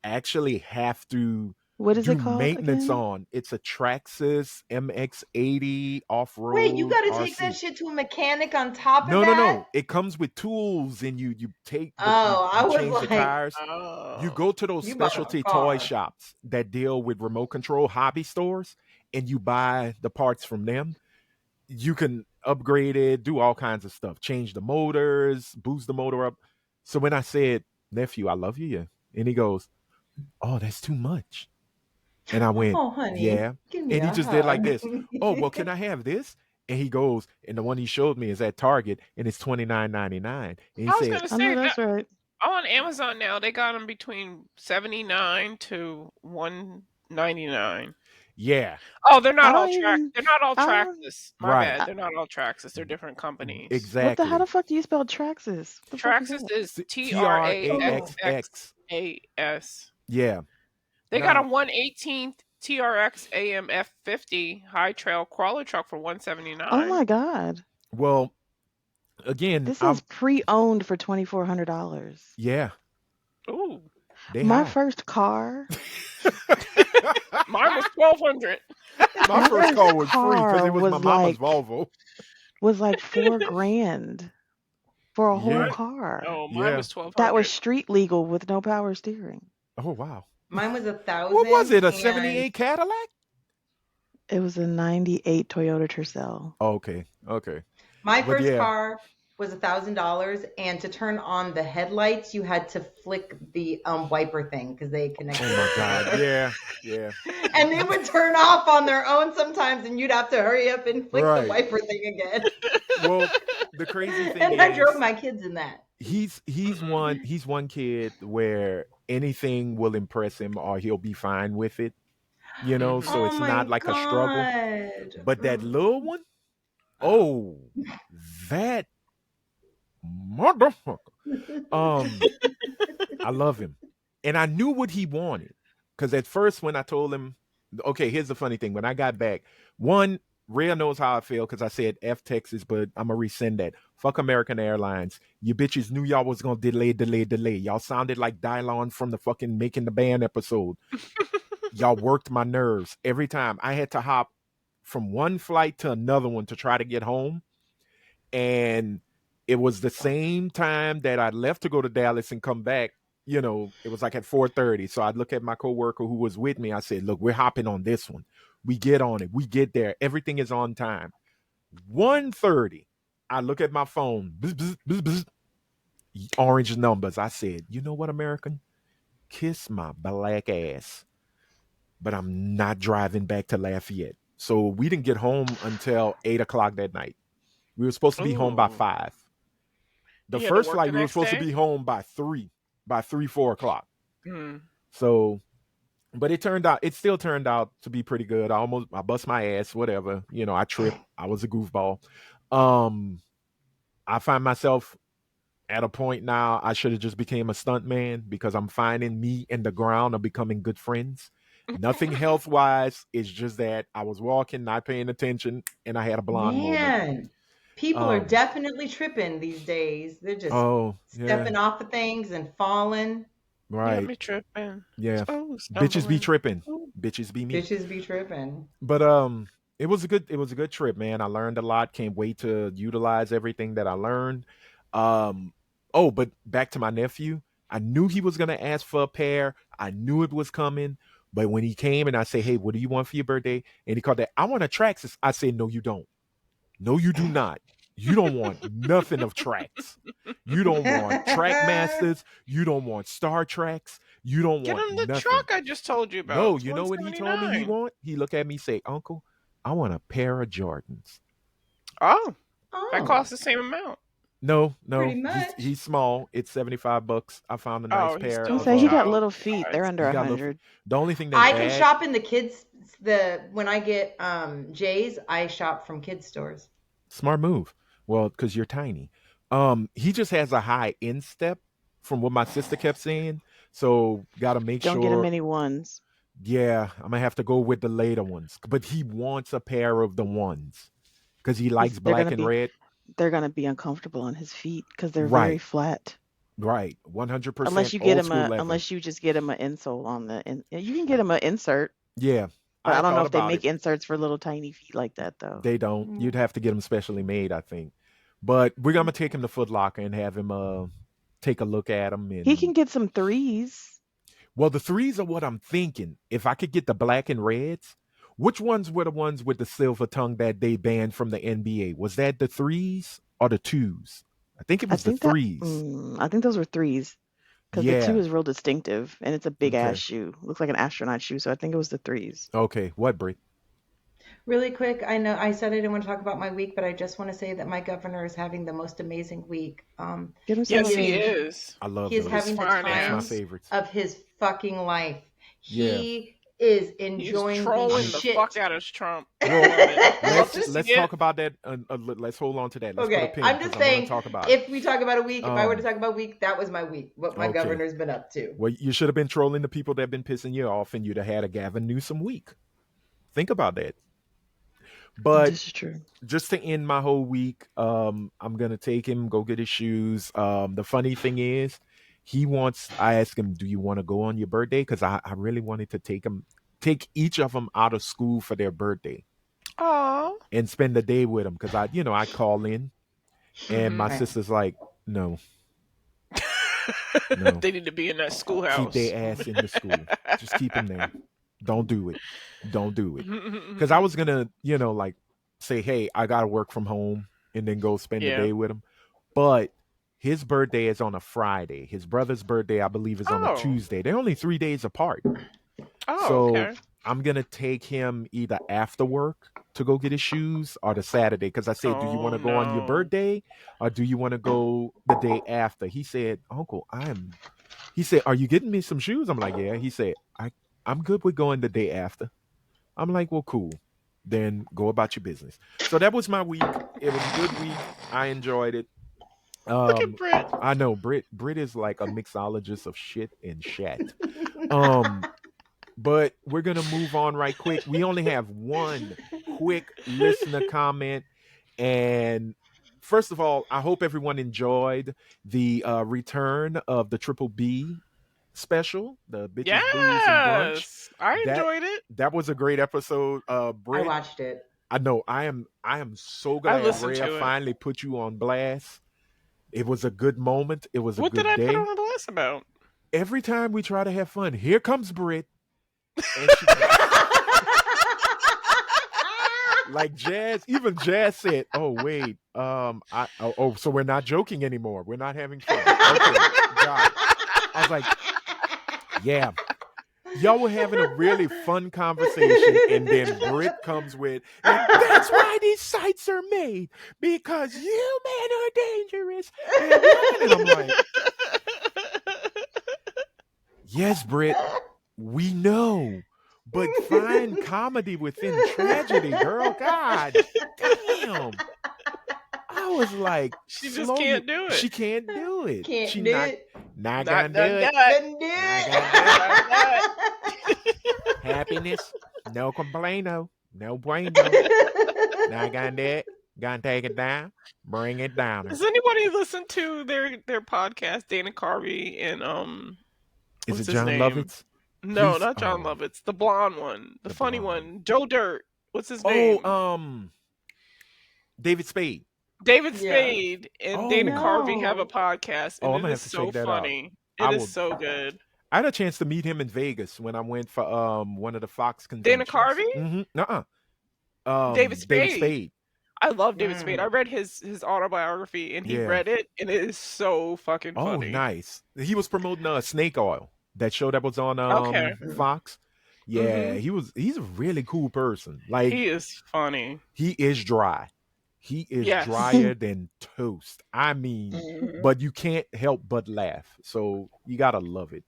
actually have to What is do it called maintenance again? on. It's a Traxxas MX-80 Wait, you off-road got to take that RC. shit to a mechanic on top of No, no, that? no. It comes with tools, and you take the Oh, I you was change the like, tires. You Oh. go to those you bought a specialty toy car. shops that deal with remote control hobby stores, and you buy the parts from them. You can upgrade it, do all kinds of stuff, change the motors, boost the motor up. So when I said, "Nephew, I love you," yeah, and he goes, "Oh, that's too much." And I went, Oh, honey, "Yeah." give me And he a just did like hug. this. "Oh, well, can I have this?" And he goes, and the one he showed me is at Target, and it's $29.99. And he I was said, gonna I know say that's that right. on Amazon now they got them between 79 to 199. "Yeah, Oh, they're I not all don't track. even. They're not all I don't. Traxxas. My right, bad. I, They're not all Traxxas. They're different companies. How the exactly." fuck do you spell Traxxas? What the fuck is Traxxas that? is T T R R A A X Oh, X X X. A S. Yeah. They got a Now, 118th TRX AMF 50 high trail crawler truck for Oh 179. my god, well, again, this is pre-owned for $2,400. yeah, Ooh, they My high. first car, mine was 1200. My my first first car was free because car it was my mama's Volvo. was like 4 grand for a whole Yeah, Mine, car. oh, mine yeah. was That was 1200. street legal with no power steering. Oh wow. mine was a What was thousand, it? A and '78 Cadillac? It was a 98 Toyota Tercel. Oh, okay, okay. my But first yeah. car was $1,000. And to turn on the headlights, you had to flick the wiper thing because they connected Oh it my to God. the. Yeah, yeah. And they would turn off on their own sometimes, and you'd have to hurry up and flick the Right. wiper thing again. Well, the crazy thing And I drove is, my kids in that. Mm-mm. he's one kid where anything will impress him or he'll be fine with it. So Mhm. Oh it's my not like a struggle. god. But that little one, oh, that motherfucker. Um, I love him. And I knew what he wanted. Because at first, when I told him, okay, here's the funny thing. When I got back, one, Rhea knows how I feel because I said F Texas, but I'm going to resend that. Fuck American Airlines. You bitches knew y'all was going to delay. Y'all sounded like Dylon from the fucking Making the Band episode. Y'all worked my nerves every time. I had to hop from one flight to another one to try to get home. And it was the same time that I left to go to Dallas and come back. It was like at 4:30. So I'd look at my coworker who was with me. I said, "Look, we're hopping on this one. We get on it. We get there. Everything is on time." 1:30. I look at my phone. Bzz, bzz, bzz, bzz, orange numbers. I said, "You know what, American? Kiss my black ass." But I'm not driving back to Lafayette. So we didn't get home until 8 o'clock that night. We were supposed to be home by Ooh. 5. The You had to first work flight the we were next supposed to day? be home by 3, 4 o'clock. Mm. So, but it still turned out to be pretty good. I bust my ass, whatever. I tripped. I was a goofball. Um, I find myself at a point now. I should have just became a stunt man because I'm finding me and the ground are becoming good friends. Nothing health wise. It's just that I was walking, not paying attention, and I had a blonde moment. Man, people are Um. definitely tripping these days. They're just Oh yeah. stepping off of things and falling. You got Right. me tripping. Yeah. Oh, Bitches be stumbling. tripping. Ooh. Bitches be me. Bitches be tripping. But it was a good trip, man. I learned a lot. Can't wait to utilize everything that I learned. Um but back to my nephew. I knew he was gonna ask for a pair. I knew it was coming. But when he came and I say, "Hey, what do you want for your birthday?" And he called that, "I want a Traxxas." I said, "No, you don't. No, you do not. You don't want nothing of tracks. You don't want track masters. You don't want Star Treks. You don't Get want him the nothing." truck I just told you about. No, It's you know what he told me he 179. want? He looked at me say, "Uncle, I want a pair of Jordans." Oh, that Oh, costs the same amount. No, Pretty no, much. he's small. It's $75. I found a nice Oh, he's pair I still was a of say he got child little feet. They're size. under he's a got little. hundred. The only thing that's I can bad, shop in the kids when I get J's, I shop from kids stores. smart move. Well, because you're tiny. He just has a high instep, from what my sister kept saying. So gotta make Don't get him sure. any ones. Yeah, I'm gonna have to go with the later ones. But he wants a pair of the ones because he likes Because black and red. they're gonna be uncomfortable on his feet because they're very Right, flat. right. 100% old school leather. Unless you just get him an insole on you can get him an insert, Yeah, but I I don't know thought if they about it. make inserts for little tiny feet like that though. They don't. You'd Mm. have to get them specially made, I think. But we're gonna take him to Foot Locker and have him take a look at them. He can And get some threes. well, the threes are what I'm thinking. If I could get the black and reds, which ones were the ones with the silver tongue that they banned from the NBA? Was that the threes or the twos? I think it I was the think that threes. I think those were threes because the two Yeah. is real distinctive and it's a big ass Okay. shoe. Looks like an astronaut shoe, so I think it was the threes. Okay. What, Brit? Really quick, I know I said I didn't want to talk about my week, but I just want to say that my governor is having the most amazing week. Get him some Yes, of he He is me. is. I love he is those. having the fine That's my ass. times favorites. of his fucking life. Yeah. He is He's enjoying the trolling the fuck shit. out of Trump. Well, I love it. I love let's to see let's it. talk about that. Let's hold on to that. Let's put a Okay, pin I'm because just I want to saying, talk about it. if we talk about a week, if I were to Um. talk about a week, that was my week, what my Okay. governor's been up to. Well, you should have been trolling the people that have been pissing you off, and you'd have had a Gavin Newsom week. Think about that. But This is true. just to end my whole week, I'm gonna take him, go get his shoes. The funny thing is, I asked him, do you want to go on your birthday? Because I really wanted to take each of them out of school for their birthday Aw. and spend the day with them. Because I call in, and my Mhm. Right. sister's like, no, no, They need to be in that keep schoolhouse. their ass in the school. Just keep them there. Don't do it. Don't do it. Because I was gonna, like say, hey, I gotta work from home and then go spend the Yeah. day with him. But his birthday is on a Friday. His brother's birthday, I believe, is on a Oh. Tuesday. They're only 3 days apart. Oh, So okay. I'm gonna take him either after work to go get his shoes or the Saturday. Because I said, do you want Oh to go on your no. birthday or do you want to go the day after? He said, Uncle, he said, are you getting me some shoes? I'm like, yeah. He said, I'm good with going the day after. I'm like, well, cool. Then go about your business. So that was my week. It was a good week. I enjoyed it. Look at Brit. I know Brit is like a mixologist of shit and shat. But we're gonna move on right quick. We only have one quick listener comment, and first of all, I hope everyone enjoyed the return of the Triple B special, the bitches, booze, and brunch. Yes, I That enjoyed it. that was a great episode. I Brit, watched it. I know I am so I glad listened Rhea to it. finally put you on blast. It was a good moment. It was a What did good I put day. on the blast about? Every time we try to have fun, here comes Brit. And she, like Jazz, even Jazz said, "Oh wait, so we're not joking anymore. We're not having fun." Okay, got it. I was like, "Yeah, y'all were having a really fun conversation," and then Brit comes with, "And that's why these sites are made because you men are dangerous." And I'm like, "Yes, Brit, we know." But find comedy within tragedy, girl. God damn. I was like, She just can't do it. She can't do it. Can't She do not, it. not Not gonna do done it. that. Couldn't do it. Happiness, no complaino, no bueno. Not gonna do it. Gonna take it down, bring it down. Does anybody listen to their podcast, Dana Carvey and Is what's it his John name? Lovitz? No, Please- not John oh. Lovitz. The blonde one, the The funny blonde. one, Joe Dirt. What's his name? David Spade. David Yeah. Spade and Dana Oh. Carvey have a No. podcast, Oh, and I'm it gonna is have to so check that out. funny. I It is will- so good. I had a chance to meet him in Vegas when I went for one of the Fox Dana conventions. Carvey? Mm-hmm. David Spade. Spade. I love David Mm. Spade. I read his autobiography, and he Yeah. read it, and it is so fucking Oh, funny. nice. He was promoting Snake Oil, that show that was on Okay. Fox. Yeah, Mhm. he's a really cool person. Like He is funny. he is dry. He is Yes. drier than toast. I mean, Mhm. but you can't help but laugh. So you gotta love it.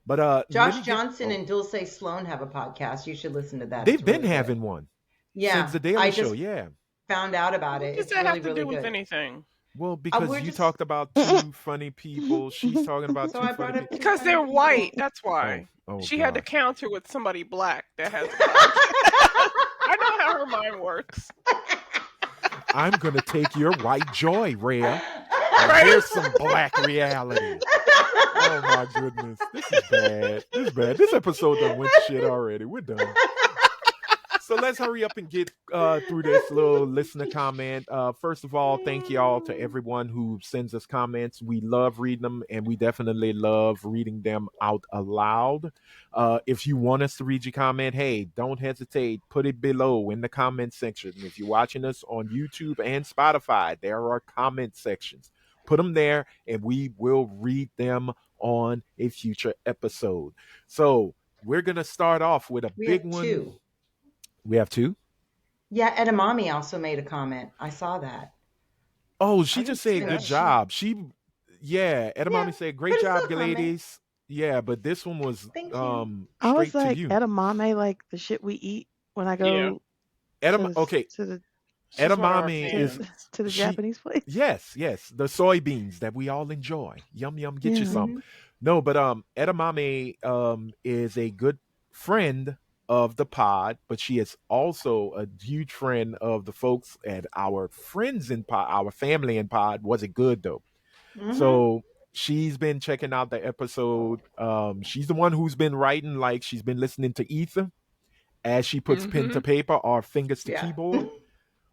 But let Josh me get. Johnson Oh, and Dulce Sloan have a podcast. You should listen to that. they've It's been really good. having one since Yeah, the Daily I Show. just Yeah. found out about What it. does It's that really, have to really do with good. anything? Well, because We're you just talked about two funny people. She's talking about so two I funny brought up people. two Because funny they're white. people. That's Oh, why. oh She had to gosh. counter with somebody black that has a podcast. I know how her mind works. I'm gonna take your white joy, Rhea. And Right? here's some black reality. Oh my goodness. This is bad. This is bad. This episode done went to shit already. We're done. So let's hurry up and get through this little listener comment. First of all, thank y'all to everyone who sends us comments. We love reading them, and we definitely love reading them out aloud. If you want us to read your comment, hey, don't hesitate. Put it below in the comment section. If you're watching us on YouTube and Spotify, there are comment sections. Put them there, and we will read them on a future episode. So we're gonna start off with a We big have one. two. We have two. Yeah, Edamame also made a comment. I saw that. Oh, I she didn't just see said good And that. she, job. Yeah, yeah, Edamame said but great it's job, still a comment. ladies. Yeah, but this one was Thank you. I was straight to like you. edamame, like the shit we eat when I Yeah. go to Edam the okay, to the She's one of our edamame to, is fans. to the she Japanese place. yes, the soybeans that we all enjoy. Yum yum, get you Yeah. some. Hmm. No, but edamame is a good friend of the pod, but she is also a huge friend of the folks at our friends in pod, our family in pod. Was it good though? Hmm. So she's been checking out the episode. She's the one who's been writing, like she's been listening to Ether as she puts pen Hmm. to paper or fingers to Yeah. keyboard.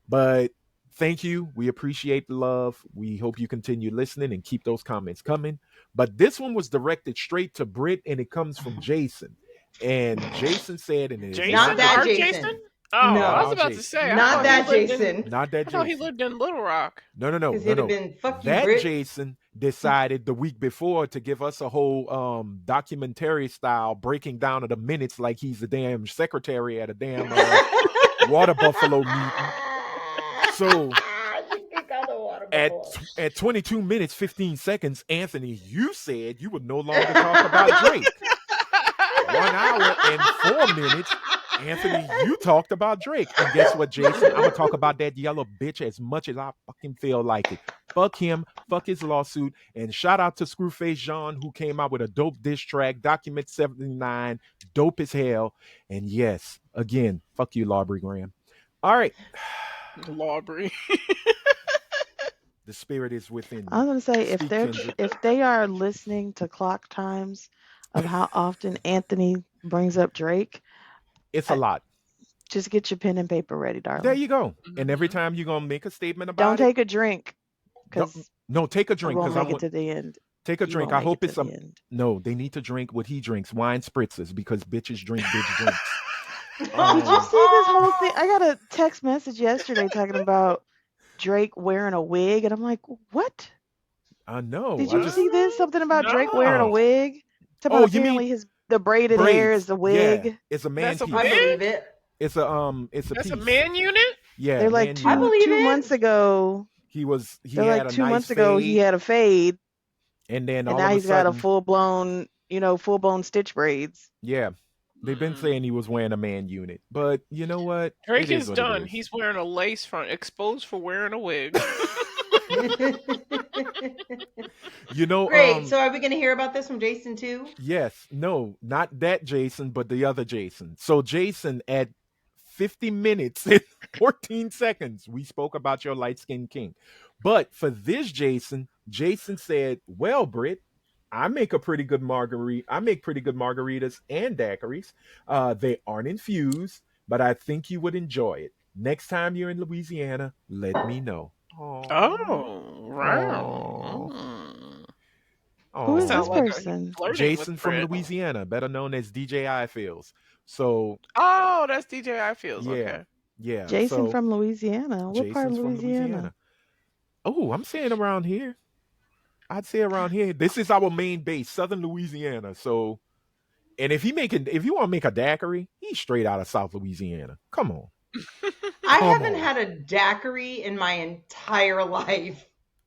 But thank you. We appreciate the love. We hope you continue listening and keep those comments coming. But this one was directed straight to Britt and it comes from Jason. And Jason said, and it is Not Jason? not the that Our J- Jason? Jason. Oh, I not was No, our about to Jason. say. not that Jason. Not that I thought he Jason. lived in Little Rock. No, no, no, Because no, he'd have no. been, fuck you, That Brit. Jason decided the week before to give us a whole documentary style breaking down of the minutes like he's the damn secretary at a damn water buffalo meeting. So You can call the water at buffalo. at 22 minutes 15 seconds, Anthony, you said you would no longer talk about Drake. 1 hour and 4 minutes, Anthony, you talked about Drake. And guess what, Jason? I'm gonna talk about that yellow bitch as much as I fucking feel like it. Fuck him, fuck his lawsuit, and shout out to Screwface Jean who came out with a dope diss track, Document 79, dope as hell. And yes, again, fuck you, Lawbury Graham. All right, Lawbury. the spirit is within I you. was gonna say Speak, Kendrick. if they are listening to clock times of how often Anthony brings up Drake, It's a lot. just get your pen and paper ready, There darling. you go. And every Mhm. time you're gonna make a statement Don't about it, take a drink don't, because no, take a I drink won't because I make it want to the end. take a You drink. won't I make it hope to it's the some. end. No, they need to drink what he drinks, wine spritzers, because bitches drink bitch drinks. Did you Um, see this whole thing? I got a text message yesterday talking about Drake wearing a wig, and I'm like, what? I know. Did I you just see this? Something about Drake wearing a No. wig? It's about Oh, you mean apparently the braided hair is braids? the Yeah, wig. it's a man That's a piece. I wig? believe it. It's a That's a piece. man unit? Yeah, They're like man. I Unit. believe two it. months ago. He They're had like a two nice months ago he fade, had a fade, and then and all now of a he's got a sudden, full blown stitch braids. yeah, they've been Mm. saying he was wearing a man unit. But you know what? Drake It is is what it done. is. He's wearing a lace front, exposed for wearing a wig. You know, Great. So are we going to hear about this from Jason too? yes, no, not that Jason, but the other Jason. So Jason, at 50 minutes and 14 seconds, we spoke about your light skinned king. But for this Jason, Jason said, well, Britt, I make a pretty good margarita. I make pretty good margaritas and daiquiris. They aren't infused, but I think you would enjoy it. Next time you're in Louisiana, let me know. Aww. Oh, Aww. wow. Mm. Who is Aww. this Sounds like he's person? flirting Jason with from Brit. Louisiana, better known as DJ Ifields. So Oh, that's DJ Ifields. yeah, Okay. yeah. Jason So from Louisiana. What part of Jason's from Louisiana? Louisiana. Oh, I'm saying around here. I'd say around here. This is our main base, Southern Louisiana. So, and if you want to make a daiquiri, he's straight out of South Louisiana. Come on. I Come haven't on. had a daiquiri in my entire life.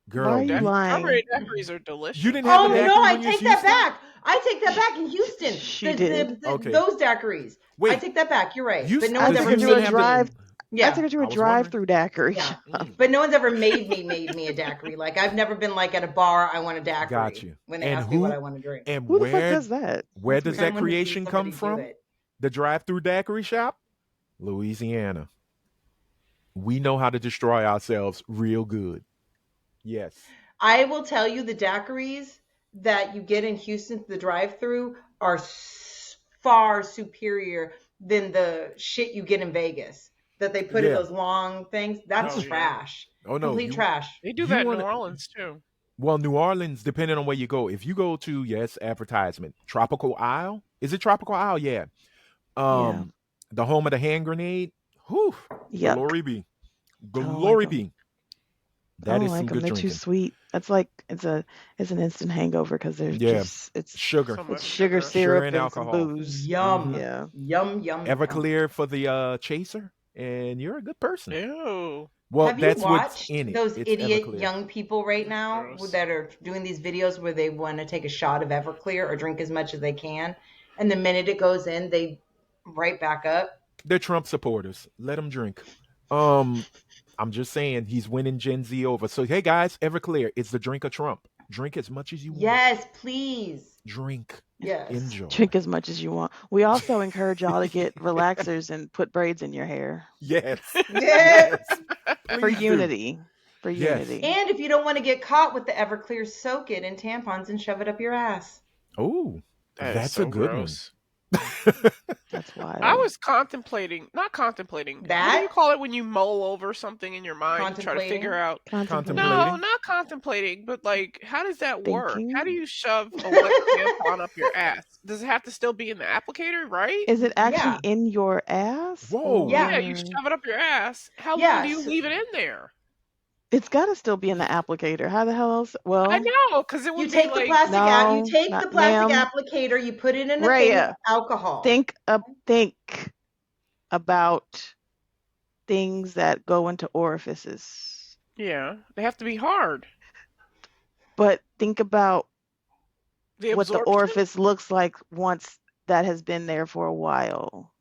Girl, Why are you lying? Strawberry daiquiris are delicious. You didn't have a Oh no, daiquiri I when you was take that Houston? back. I take that back in Houston. She did. Okay. Those daiquiris. I Wait, take that back. You're right. But Houston, no I one's does took ever her to Houston a made have me. drive. I Yeah. took her to I a was drive-through daiquiri Yeah. shop. But no one's ever made me a daiquiri. Like I've never been like at a bar, I want a daiquiri Got you. when they And ask me what who I want to drink. and Who the fuck where does that? where That's does weird. that Someone to see creation come somebody do from? it. The drive-through daiquiri shop? Louisiana. We know how to destroy ourselves real good. Yes. I will tell you the daiquiris that you get in Houston, the drive-through, are far superior than the shit you get in Vegas. That they put in Yeah. those long things. That's Oh, yeah. trash. Oh no, Complete trash. They do you that in wanna- New Orleans too. Well, New Orleans, depending on where you go. If you go to, yes, advertisement, Tropical Isle. Is it Tropical Isle? Yeah. Yeah. The home of the hand grenade. Whew. Yuck. Glory be. don't like Glory 'em. be. I That don't is some like them. good They're too drinking. sweet. That's like it's an instant hangover because there's Yeah. just it's Sugar. So it's much sugar sugar. syrup and and some alcohol. booze. Yum. Yeah. Yum, yum. Everclear for the chaser, and you're a good person. Ew. Well, Have that's you what's watched in it. those It's idiot Everclear. young people right now Gross. that are doing these videos where they want to take a shot of Everclear or drink as much as they can, and the minute it goes in, they right back up? They're Trump supporters. Let them drink. I'm just saying he's winning Gen Z over. So hey guys, Everclear, it's the drink of Trump. Drink as much as you want. Yes, please. Drink. Yes. Enjoy. Drink as much as you want. We also encourage y'all to get relaxers and put braids in your hair Yes. Yes. for Please do. unity. For Yes. unity. And if you don't want to get caught with the Everclear, soak it in tampons and shove it up your ass. Oh, That is that's so a good gross. one. That's wild. I was not contemplating. What That? do you call it when you mull over something in your mind to try to figure Contemplating? out? contemplating. No, Contemplating? not contemplating, but like, how does that work? Thinking. How do you shove a wet tampon up your ass? Does it have to still be in the applicator, right? Is it actually Yeah. in your ass? Whoa. Yeah. Yeah, you shove it up your ass. How long Yeah, do you so- leave it in there? It's got to still be in the applicator. How the hell else? Well, I know, because it would You be take the like, plastic out. You No, take not- the plastic ma'am. applicator. You put it in a thing Rhea, with alcohol. think about things that go into orifices. yeah, they have to be hard. But think about The what the absorption? orifice looks like once that has been there for a while.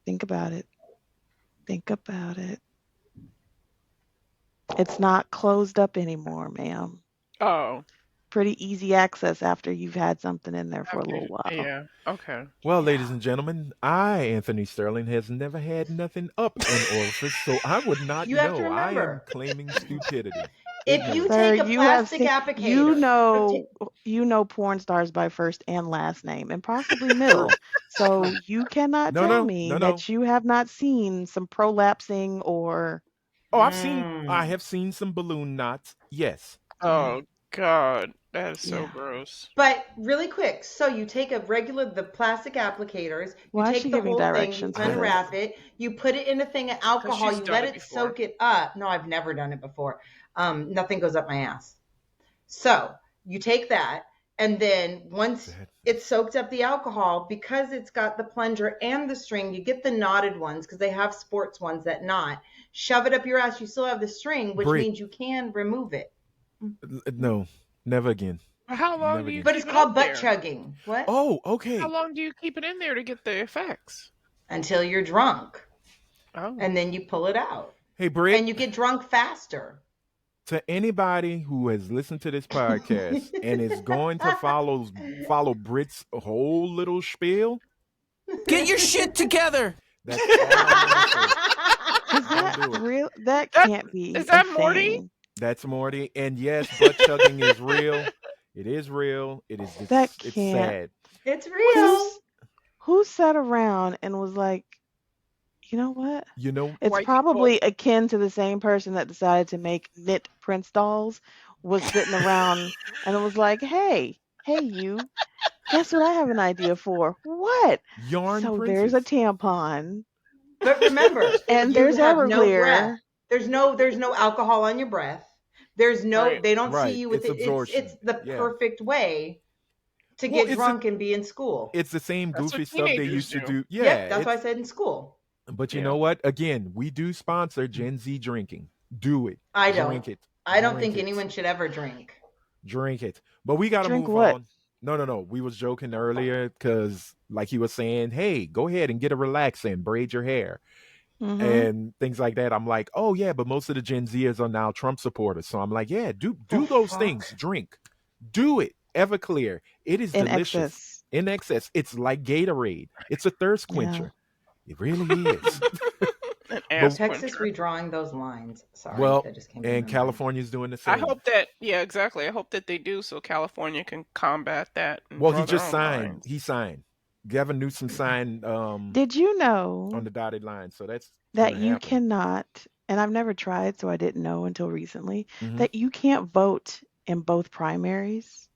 Think about it. Think about it. It's not closed up anymore, ma'am. Oh, Pretty easy access after you've had something in there for a little while. yeah, okay. Well, ladies and gentlemen, Anthony Sterling, has never had nothing up an orifice, so I would not You have to know. I am remember. claiming stupidity. If you Ignorance. Sir, take a you have plastic seen, applicator, you know porn stars by first and last name, and possibly middle. So you cannot No, tell no, me no, no. that you have not seen some prolapsing or Oh, I Mm. have seen some balloon knots. Yes. Oh, God. That is so Yeah. gross. but really quick. So you take the plastic applicators, you Why is take she the giving whole thing, you directions for this? unwrap it, you put it in a thing of alcohol, she's you done let it it before. soak it up. No, I've never done it before. Nothing goes up my ass. So you take that, and then once it's soaked up the alcohol, because it's got the plunger and the string, you get the knotted ones because they have sports ones that knot. Shove it up your ass. You still have the string, which Brie. means you can remove it. No, never again. How long Never do you again. But it's keep it called up butt there? chugging. What? Oh, okay. How long do you keep it in there to get the effects? Until you're drunk, Oh. and then you pull it out, Hey, Britt, and you get drunk faster. to anybody who has listened to this podcast and is going to follow Britt's whole little spiel, Get your shit together. that's all I'm gonna say. Is that Don't do it. real? That That- can't be. is that a Morty? thing. That's Morty. And yes, butt chugging is real. It is real. It's That it's can't- sad. It's real. Who sat around and was like, you know what? You know, It's White probably akin to the same person that decided to make knit Prince dolls, was sitting around and it was like, hey, you, guess what I have an idea for? What? yarn So princess. there's a tampon But remember, and you there's have no Everclear. breath. There's no alcohol on your breath. There's no. Right. They don't Right. see you with It's it. absorption. It's the Yeah. perfect way to Well, get it's drunk and be in school. It's the same That's goofy what stuff they teenagers used to do. do. Yeah, Yep, that's why I it's- said in school. But you Yeah. know what? Again, we do sponsor Gen Z drinking. Do it. I Drink don't. it. I don't Drink think it. anyone should ever drink. Drink it. But we got to Drink move what? on. No, no, no. We was joking earlier because, like he was saying, hey, go ahead and get a relax in, braid your hair Mm-hmm. and things like that. I'm like, oh yeah, but most of the Gen Zers are now Trump supporters. So I'm like, yeah, do The those fuck? things. Drink. Do it. Everclear. It is In delicious. excess. In excess. It's like Gatorade. It's a thirst Yeah. quencher. It really is. An But ass Texas quencher. redrawing those lines. Sorry, well, that just came to and my mind. California's doing the I same. hope that, yeah, exactly. I hope that they do so California can combat that and Well, draw he their just own signed. lines. He signed. Gavin Newsom signed Did you on know the dotted line. So that's that gonna you happen. cannot, and I've never tried, so I didn't know until recently, Mhm. that you can't vote in both primaries?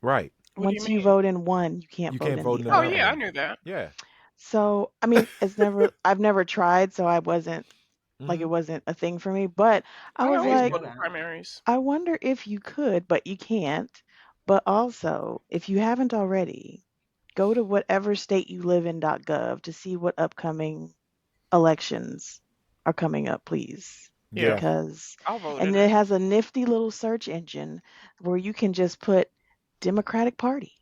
Right. What do you Once you mean? vote in one, you can't You vote can't in vote the in Oh, another other. yeah, I one. knew that. Yeah. So, I mean, I've never tried, so I wasn't, like, it Mhm. wasn't a thing for me. But I I was I always didn't like, know vote in that. primaries. I wonder if you could, but you can't. But also, if you haven't already, go to whatever state you live in.gov to see what upcoming elections are coming up, please. Yeah, Yeah. Because, I'll vote and in it it. has a nifty little search engine where you can just put Democratic Party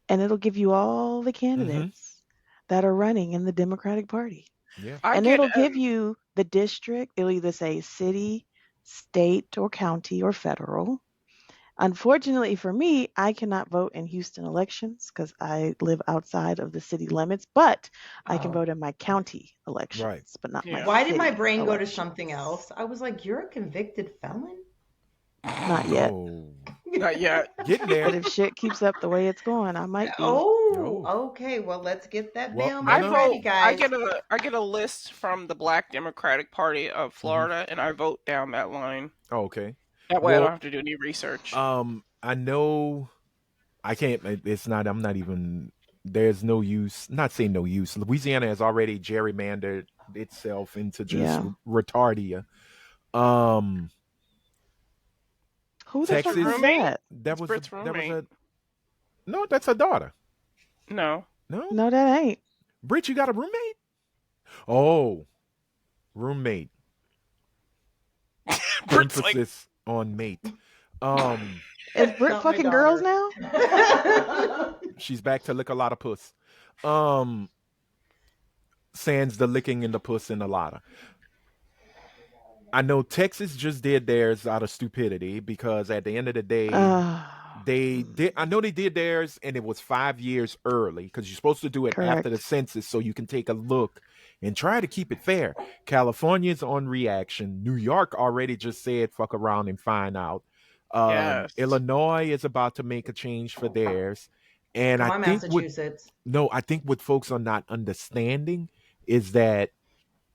and it'll give you all the Mhm. candidates that are running in the Democratic Party. Yeah. I And get it'll give you the district. It'll either say city, state, or county, or federal. Unfortunately for me, I cannot vote in Houston elections because I live outside of the city limits, but I can Oh. vote in my county Right. elections, but not my Yeah. Why did my city brain go to something elections. else? I was like, you're a convicted felon? Not yet. Oh. not yet. Getting there. But if shit keeps up the way it's going, I might be. Oh, Oh. okay. Well, let's get that Well, no, I mailman no. ready, vote. I guys. get a list from the Black Democratic Party of Florida, and I vote down that line. Oh, okay. That way, I don't Well, have to do any research. I know I can't. It's not. I'm not even. There's no use. Not saying no use. Louisiana has already gerrymandered itself into just Yeah. retardia. Um, Who the fuck Texas. is Roommate? that? That It's was Britt's that was roommate. a no. That's a daughter. No. No, No, that ain't. Britt, you got a roommate? Oh, roommate. Britt's like, Emphasis on mate. Is Brit Not my fucking girls daughter. now? She's back to lick a lot of puss. Sans the licking in the puss and a lot of. I know Texas just did theirs out of stupidity because at the end of the day, they did. I know they did theirs, and it was 5 years early because you're supposed to do it after the Correct. census, so you can take a look and try to keep it fair. California's on reaction. New York already just said "fuck around and find out." yes. Illinois is about to make a change for theirs, and Come I on, think Massachusetts. I think what folks are not understanding is that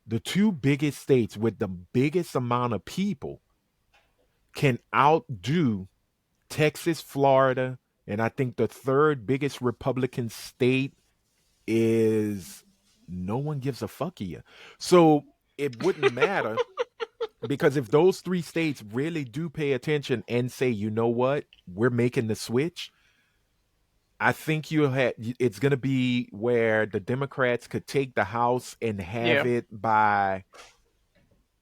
the two biggest states with the biggest amount of people can outdo Texas, Florida, and I think the third biggest Republican state is no one gives a fuck here. So it wouldn't matter because if those three states really do pay attention and say, you know what, we're making the switch, I think it's going to be where the Democrats could take the House and have Yeah. it by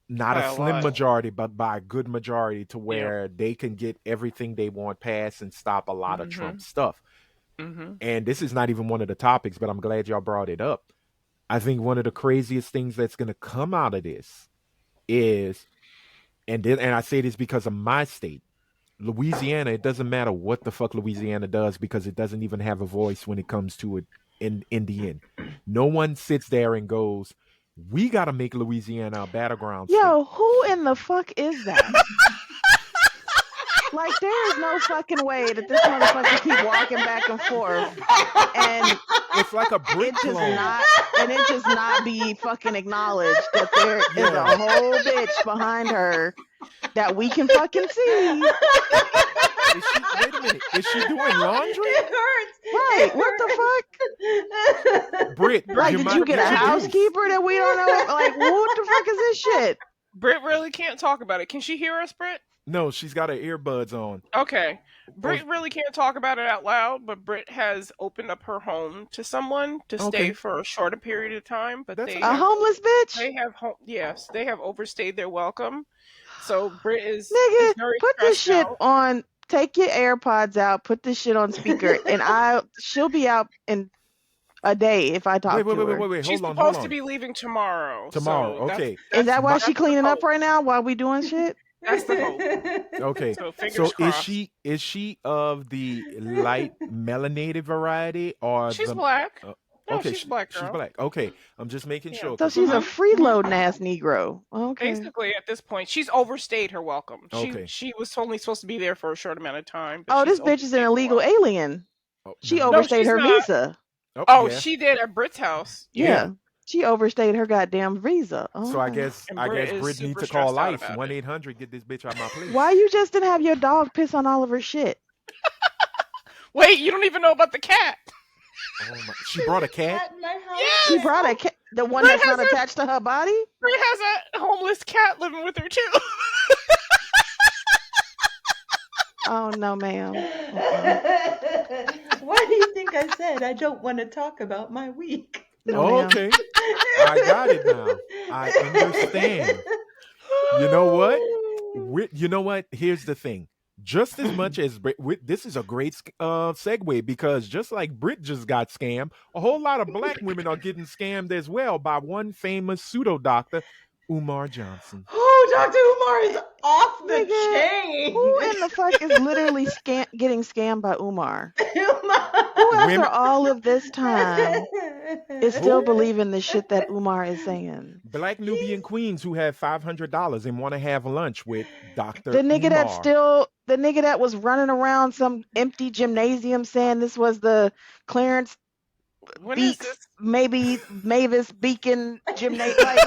not By a a slim lot. majority, but by a good majority to Yeah. where they can get everything they want passed and stop a lot of Trump stuff. Mm-hmm. And this is not even one of the topics, but I'm glad y'all brought it up. I think one of the craziest things that's going to come out of this is, and I say this because of my state, Louisiana. It doesn't matter what the fuck Louisiana does because it doesn't even have a voice when it comes to it. In the end, no one sits there and goes, "We got to make Louisiana a battleground state." Yo, who in the fuck is that? Like, there is no fucking way that this motherfucker keep walking back and forth and It's like a brick clone. it just not be fucking acknowledged that there is Yeah. a whole bitch behind her that we can fucking see. Wait a minute. Is she doing laundry? It hurts. Right, It what the hurts. Britt, Like, did you get a housekeeper that we don't know? Like, what the fuck is this shit? Britt really can't talk about it. Can she hear us, Britt? No, she's got her earbuds on. Okay. Oh, Britt really can't talk about it out loud, but Britt has opened up her home to someone to stay okay. for a shorter period of time, but That's A okay. homeless bitch? they have yes, they have overstayed their welcome. So Britt is Nigga, very put this stressed shit out. on. Take your AirPods out. Put this shit on speaker, and she'll be out in a day if I Wait, talk wait, to wait, wait, her. wait, wait. She's Hold supposed to on. be leaving tomorrow, Tomorrow. so Okay. Is that why But she that's the cleaning up hope. right now while we doing shit? That's the hope. okay. So fingers So crossed. is she of the light melanated variety or She's the black. uh, No, okay, she's a black she's girl. black. Okay. I'm just making Yeah. sure So cuz she's a hmm freeloading ass Negro. Okay. Basically, at this point, she's overstayed her welcome. She okay. she was only supposed to be there for a short amount of time, but Oh, she's this bitch is an overstayed her illegal welcome. alien. Oh, She no. No, overstayed she's her not. visa. Oh, Oh, yeah. she did at Britt's house. Yeah. Yeah. Yeah. She overstayed her goddamn visa. So I Okay. guess And I Britt guess is Brit need super to call stressed out ICE about it. 1-800 get this bitch out my place. Why you just didn't have your dog piss on all of her shit? Wait, you don't even know about the cat. Oh my! She brought a cat. in my house. Yes! She brought a cat, the one Britt that's has not attached to her body? Britt has a homeless cat living with her too. Oh no, ma'am. Why do you think I said I don't want to talk about my week? No, Oh, ma'am. okay. I got it now. I understand. You know what? You know what? Here's the thing. Just as much as this is a great segue because just like Brit just got scammed, a whole lot of black women are getting scammed as well by one famous pseudo doctor, Umar Johnson. Oh, Dr. Umar is off the Nigga, chain. who in the fuck is literally getting scammed by Umar? Umar. Who after Women, all of this time is still Who? believing the shit that Umar is saying? Black Nubian queens who have $500 and want to have lunch with The Dr. nigga Umar. the nigga that was running around some empty gymnasium saying this was the Clarence When is Beeks, this? maybe Mavis Beacon gymnasium. Like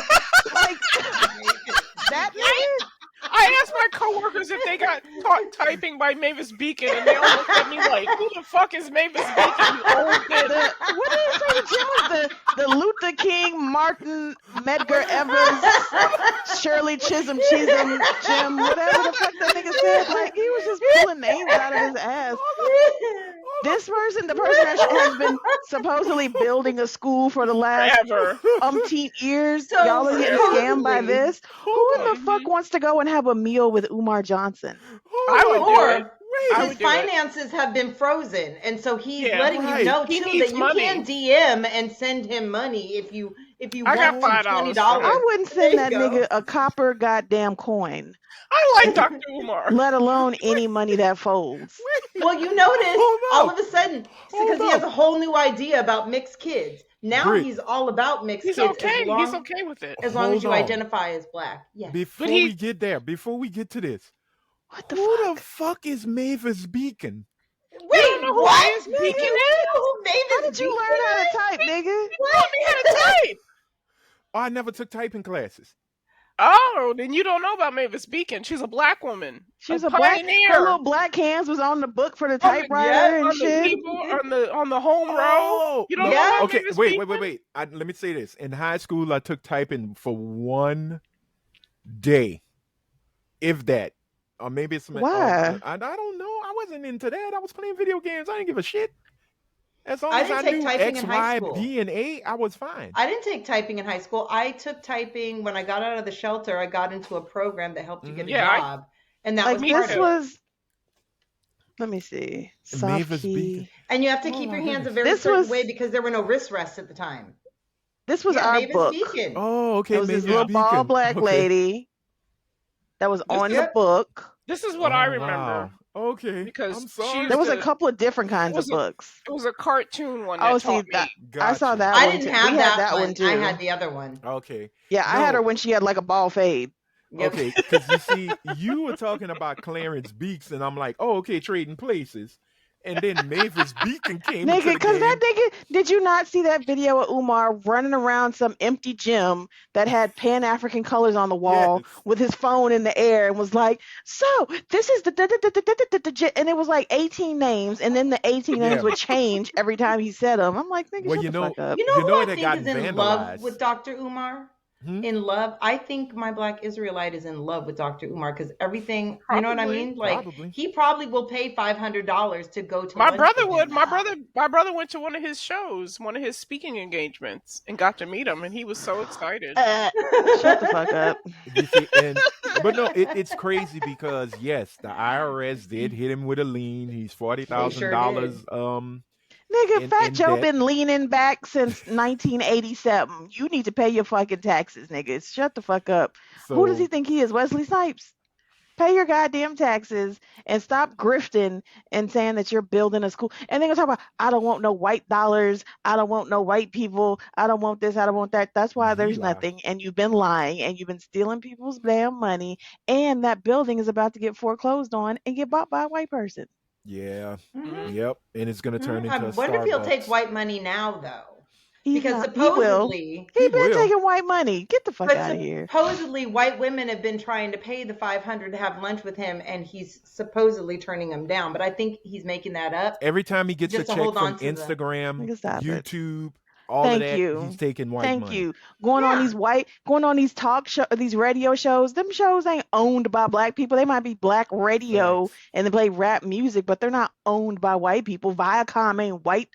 that nigga? I asked my coworkers if they got caught typing by Mavis Beacon, and they all looked at me like, "Who the fuck is Mavis Beacon? You old bitch." What did he say the gym was? The Luther King, Martin, Medgar Evers, Shirley Chisholm gym, whatever the fuck that nigga said. Like he was just pulling names out of his ass. This person, the person that has been supposedly building a school for the last Forever. umpteen years, So y'all are getting scammed by supposedly. this. Who in the Mhm. fuck wants to go and have a meal with Umar Johnson? I would do it. Or I his would do it. finances have been frozen, and so he's Yeah. letting Right. you know He too needs that you money. can DM and send him money if you I got want some $5 $20. for I him. wouldn't There send you that go. nigga a copper goddamn coin, I like Dr. Umar. let alone any money that folds. Well, you notice Hold all up. of a sudden, Hold because he has up. a whole new idea about mixed kids. Now Brit, he's all about mixed He's kids okay. He's okay with it. as long as hold you on. identify as black. Yes. Before But he- we get there, before we get to this, What the who fuck? the fuck is Mavis Beacon? Wait, don't know who what? Mavis Beacon You is? know who Mavis How did you Beacon learn how is? to type, nigga? He taught me how to type. Oh, I never took typing classes. Oh, then you don't know about Mavis Beacon. She's a black woman. She's a a black. pioneer. Her little black hands was on the book for the On the- typewriter yeah, and on the shit. keyboard, on the home row. Oh, You don't no, know about okay. Mavis Wait, Beacon? wait. Let me say this. In high school, I took typing for one day, if that, or maybe it's Why? I don't know. I wasn't into that. I was playing video games. I didn't give a shit. As long I as didn't I take knew typing X, in high Y, school. B, and A, I was fine. I didn't take typing in high school. I took typing when I got out of the shelter. I got into a program that helped you get a Yeah, job, and that Like was part this of it. was. Let me see. Soft Mavis key. Beacon. And you have to Oh keep my your hands a goodness. very This certain was- way because there were no wrist rests at the time. This was Yeah, our Mavis book. Beacon. Oh, okay. It was Mavis this little Beacon. bald black Okay. lady that was on the Yep. book. This is what I Oh, remember. wow. Okay. Because I'm she sorry. There was a the- couple of different kinds of was a- books. It was a cartoon one that Oh, see taught me. that I saw Gotcha. that I one didn't too. have We that, had that one too. I had the other one. Okay. Yeah, I had No. her when she had like a ball fade. Yep. Okay, because you see, you were talking about Clarence Beeks, and I'm like, oh, okay, trading places. And then Mavis Beacon came into Nigga, the cause game. that nigga, did you not see that video of Umar running around some empty gym that had Pan African colors on the wall Yes. with his phone in the air and was like, so this is the and it was like 18 names, and then the 18 names Yeah. would change every time he said them. I'm like, nigga, Well, shut you the know, fuck up. You know who know I that think got is in love vandalized. with Dr. Umar? Hmm? in love. I think my Black Israelite is in love with Dr. Umar because everything, you know what I Probably. mean? Like Probably. he probably will pay $500 to go to My lunch brother with him would. now. My brother went to one of his shows, one of his speaking engagements, and got to meet him, and he was so excited. Shut the fuck up. You see, but no, it's crazy because yes, the IRS did hit him with a lien. He's forty They thousand sure dollars did. Nigga, Fat in Joe debt. been leaning back since 1987. You need to pay your fucking taxes, nigga. Shut the fuck up. Who does he So think he is, Wesley Snipes? Pay your goddamn taxes and stop grifting and saying that you're building a school. And then gonna talk about, I don't want no white dollars. I don't want no white people. I don't want this. I don't want that. That's why he there's lied. nothing. And you've been lying and you've been stealing people's damn money. And that building is about to get foreclosed on and get bought by a white person. Yeah. Mhm. Yep. And it's gonna turn into I a wonder if he'll take Starbucks. white money now, though, He's because not. He will. supposedly, He He been will. taking white money. Get the fuck but out of here. supposedly white women have been trying to pay the 500 to have lunch with him, and he's supposedly turning them down. But I think he's making that up Every time he gets a just to check hold from on to the. Instagram, Nigga, stop it. YouTube, all of Thank that, he's you. taking white Thank money. you. Going on Yeah. these talk show, these radio shows. Them shows ain't owned by black people. They might be black radio Facts. and they play rap music, but they're not owned by white people. Viacom ain't white.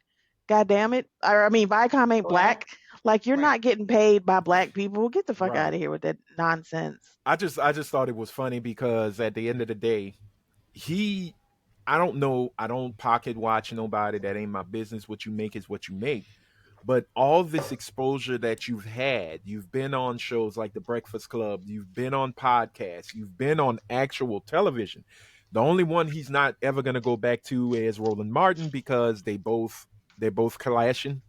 God damn it. Or I mean, Viacom ain't Well, black. Like you're right. not getting paid by black people. Get the fuck Right. out of here with that nonsense. I just thought it was funny because at the end of the day, he I don't know, I don't pocket watch nobody. That ain't my business. What you make is what you make. But all this exposure that you've been on shows like The Breakfast Club, you've been on podcasts, you've been on actual television. The only one he's not ever gonna go back to is Roland Martin because they're both clashing.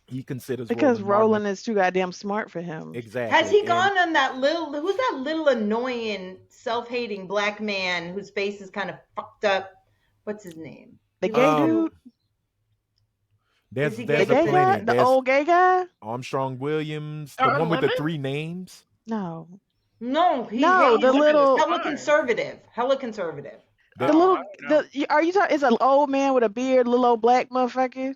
He considers Because Roland Martin Roland is too goddamn smart for him. Has exactly. he And gone on that little? Who's that little annoying, self-hating black man whose face is kind of fucked up? What's his name? The He gay was um so- dude, there's Is he the there's gay a gay too? guy, plenty. the There's old gay guy. Armstrong Williams, the Don one with the Lemon? three names. No, No, he no, he's the Lemon is little hella fine. conservative. Hella conservative. The, The Oh, little, I don't know. are you talking? It's an old man with a beard, little old black motherfucker.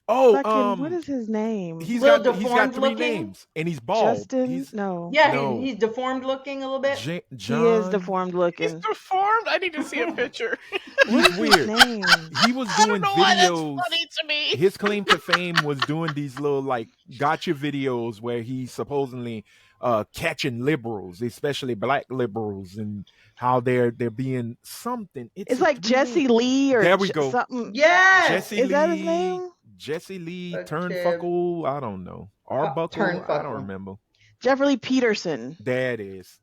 oh, Fucking, what is his name? Little he's got deformed three looking. names and he's bald. Justin? He's No, Yeah, no he's deformed looking a little bit. he is John. deformed He's looking. deformed. I need to see a picture. What He's is his weird. name? He was I don't doing know why that's videos. funny to me. His claim to fame was doing these little like gotcha videos where he's supposedly catching liberals, especially black liberals, and how they're being something. It's a like three Jesse name- Lee or There we go. something. Yes. Jesse Is that his Lee, name? Jesse Lee Okay. Turnfuckle. I don't know. Arbuckle. I don't Turnfuckle. remember. Jeffrey Lee Peterson. That is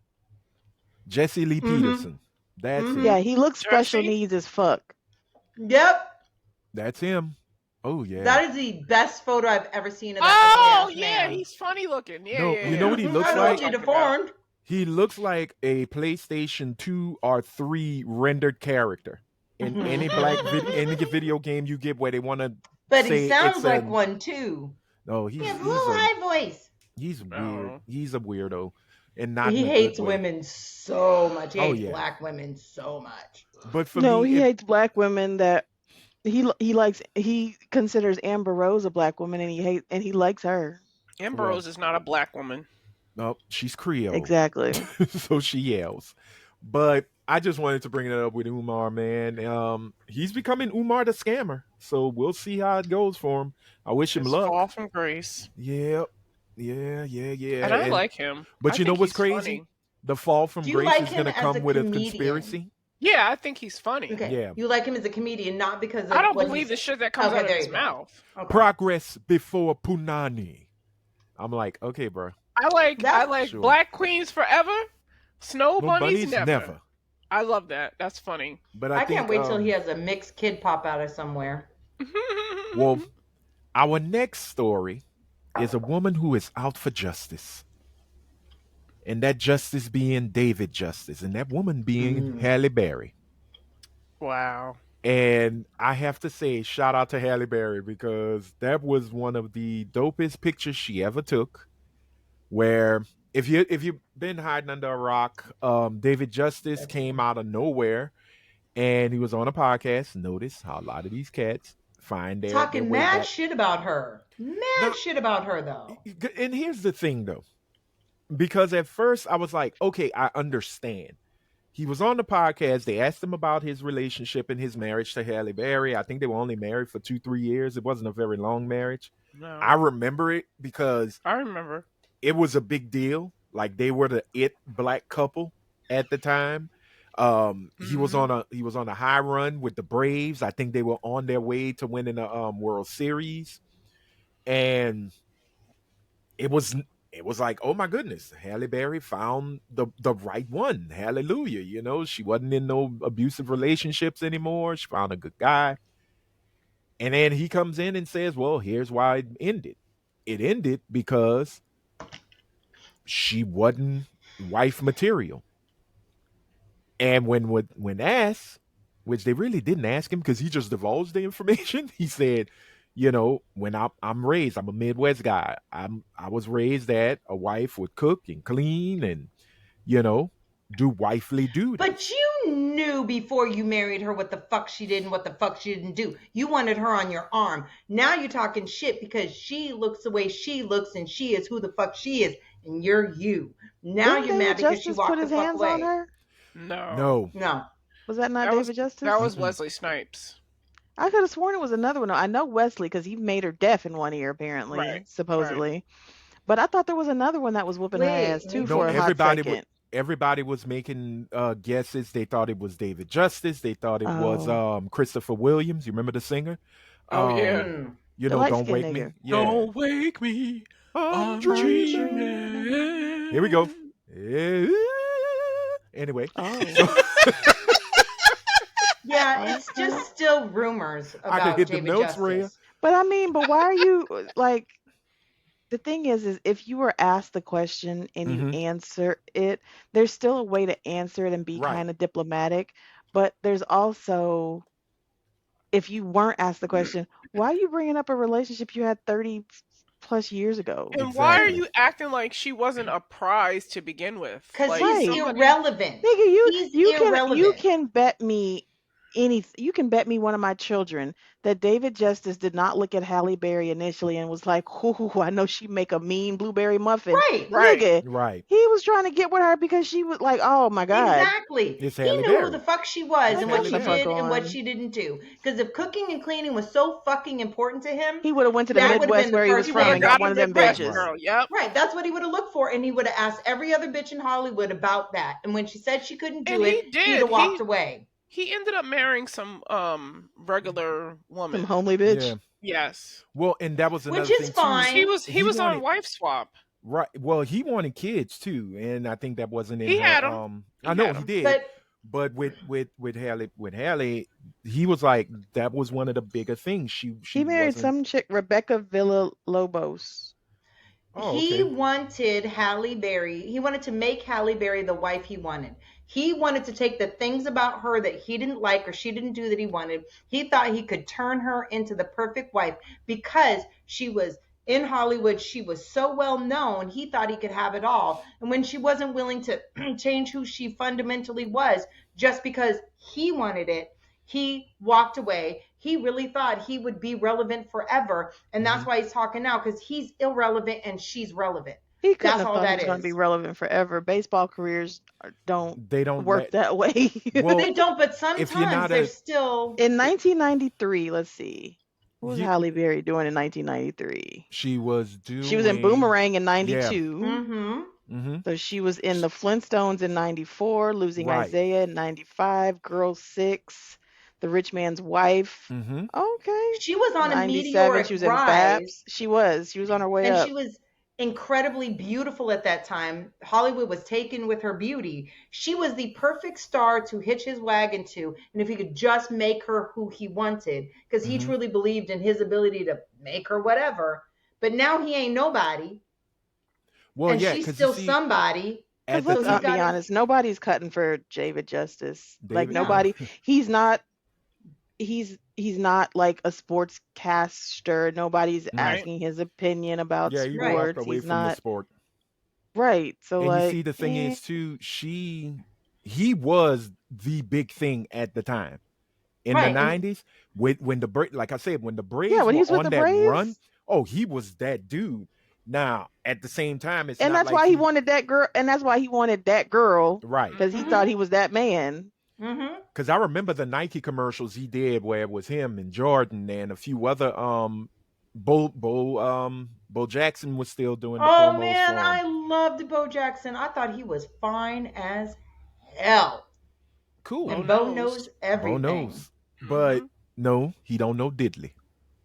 Jesse Lee Mhm. Peterson. That's Mhm. it. Yeah, he looks special Jesse? needs as fuck. Yep. That's him. Oh yeah. That is the best photo I've ever seen of that Oh ugly-ass yeah, man. he's funny looking. Yeah, No, yeah. you know what he yeah. looks I know like? what you deformed. He looks like a PlayStation 2 or 3 rendered character in Mhm. any video game you get where they want to But say he sounds it's like an- one too. No, He has a little a high voice. he's weird. Oh. He's a weirdo, and not He in a hates good way. women so much. He Oh, hates yeah. black women so much. But for No, me, he hates black women that he considers Amber Rose a black woman and he likes her. Amber Well. Rose is not a black woman. no, she's Creole, Exactly. so she yells. But I just wanted to bring it up with Umar, man. He's becoming Umar the scammer, so we'll see how it goes for him. I wish him His luck. fall from grace. Yeah. And I like him. But I you know think what's he's crazy? funny. The fall from Do you grace like is him going to as come a with a comedian? conspiracy. Yeah, I think he's funny. Okay. Yeah. You like him as a comedian, not because of I don't what believe the he's... shit that comes Okay, out of there his you go. mouth. Okay. Progress before Punani. I'm like, okay, bro. I like That's- Sure. Black Queens Forever. Snow No Bunnies, bunnies, never. I love that. That's funny. But I I can't think, wait till he has a mixed kid pop out of somewhere. Well, our next story is a woman who is out for justice. And that justice being David Justice, and that woman being Halle Berry. Wow. And I have to say, shout out to Halle Berry because that was one of the dopest pictures she ever took. Where if you've been hiding under a rock, David Justice came out of nowhere and he was on a podcast. Notice how a lot of these cats fine. They're Talking way mad back. shit about her. Mad Now, shit about her though. and here's the thing though, because at first I was like, okay, I understand. He was on the podcast. They asked him about his relationship and his marriage to Halle Berry. I think they were only married for 2-3 years. It wasn't a very long marriage. I No, remember it because I remember. it was a big deal. Like they were the it black couple at the time. Hmm. He was on a high run with the Braves. I think they were on their way to winning the World Series, and it was it was like, oh my goodness, Halle Berry found the right one. Hallelujah. She wasn't in no abusive relationships anymore. She found a good guy. And then he comes in and says, well, here's why it ended. It ended because she wasn't wife material. And when asked, which they really didn't ask him because he just divulged the information, he said, when I'm raised, I'm a Midwest guy. I was raised that a wife would cook and clean and you know do wifely But duties. you knew before you married her what the fuck she did and what the fuck she didn't do. You wanted her on your arm. Now you're talking shit because she looks the way she looks and she is who the fuck she is. And you're you. Now Didn't you're David mad because she Justice put walked the his fuck hands on away. her? No, No. No. Was that not that was David Justice? that was Mm-mm. Wesley Snipes. I could have sworn it was another one. I know Wesley because he made her deaf in one ear, apparently, Right, right. supposedly. But I thought there was another one that was whooping her Wait, ass too No, for a hot second. everybody was making guesses. They thought it was David Justice. They thought it was Oh, Christopher Williams. You remember the singer? Oh yeah. um Mm. the light Don't skinned wake me. nigga. Yeah. Don't wake me. I'm I'm I'm dreaming. dreaming. Here we go. dreaming. Yeah. Anyway, Oh, so Yeah, it's okay. just still rumors I could about hit them David notes, Rhea. Justice. But why are you like? The thing is if you were asked the question and you Hmm. answer it, there's still a way to answer it and be Right. kind of diplomatic. But there's also, if you weren't asked the question, why are you bringing up a relationship you had 30 plus years ago? And why are Exactly. you acting like she wasn't a prize to begin with? Because Like he's Right. somebody. irrelevant. Nigga, you He's you can you irrelevant. can bet me anything. You can bet me one of my children that David Justice did not look at Halle Berry initially and was like, "Ooh, I know she make a mean blueberry muffin." Right. Right. Nigga, Right. he was trying to get with her because she was like, "Oh my God, Exactly. It's He Halle knew who the Berry. fuck she was It's and what Halle get she the fuck Berry. did and what on." she didn't do. Because if cooking and cleaning was so fucking important to him, He would have went to the that would have Midwest been the where he was He first would from have and got got thing. a one of them Midwest bitches. Right. girl. Yep. Right. That's what he would have looked for. And he would have asked every other bitch in Hollywood about that. And when she said she couldn't And do it, he he'd did. have walked away. He ended up marrying some regular Some woman. homely Yeah. bitch. Yes. Well, and that was Which another is thing too. He fine. was he He was on wanted wife swap. right. Well, he wanted kids too, and I think that wasn't in He her. had him. I He know had he him. did, But but with Hallie, he was like that was one of the bigger things. She He married wasn't. some chick, Rebecca Villalobos. Oh, he okay. wanted Halle Berry. He wanted to make Halle Berry the wife he wanted. He wanted to take the things about her that he didn't like or she didn't do that he wanted. He thought he could turn her into the perfect wife because she was in Hollywood. She was so well known. He thought he could have it all. And when she wasn't willing to change who she fundamentally was just because he wanted it, he walked away. He really thought he would be relevant forever. And Hmm. that's why he's talking now because he's irrelevant and she's relevant. He couldn't That's have all thought he that was going to be is. relevant forever. Baseball careers don't They don't work let. that way. Well, They don't, but if you're sometimes not they're a still. In 1993, let's see. What was you, Halle Berry doing in 1993? she was She was in doing. Boomerang in Yeah. 92. Mm-hmm. Hmm. So she was in The Flintstones in 94, Losing Right. Isaiah in 95, Girl 6, The Rich Man's Wife. Hmm. Okay. She was on a 97, she meteoric was in rise, Baps. She was on her way and up. she was incredibly beautiful at that time. Hollywood was taken with her beauty. She was the perfect star to hitch his wagon to, and if he could just make her who he wanted, because he Hmm. truly believed in his ability to make her whatever. But now he ain't nobody, Well, and yeah, she's because you still see, somebody. at Because the So let's he's time, be got his honest, nobody's cutting for David Justice. Like David. no. nobody. He's not. He's not like a sportscaster. Nobody's Hmm. Right. asking his opinion about Yeah, he Right. walked sports. away He's from the not sport. right. So And you see, like, the thing is too, he was the big thing at the time. in the Right. And 90s. When the like I said, when the Yeah, Braves when were he's with on the that run, Braves. oh, he was that dude. Now, at the same time, it's And not that's like why he he wanted that girl. And that's why he wanted that girl right. because he thought he was that man. mm-hmm. Because I remember the Nike commercials he did where it was him and Jordan and a few other Bo Jackson was still doing the Oh promos man, for him. I loved Bo Jackson. I thought he was fine as hell. Cool. Bo And Bo knows. knows Bo everything. knows. But Hmm. no, he don't know diddly.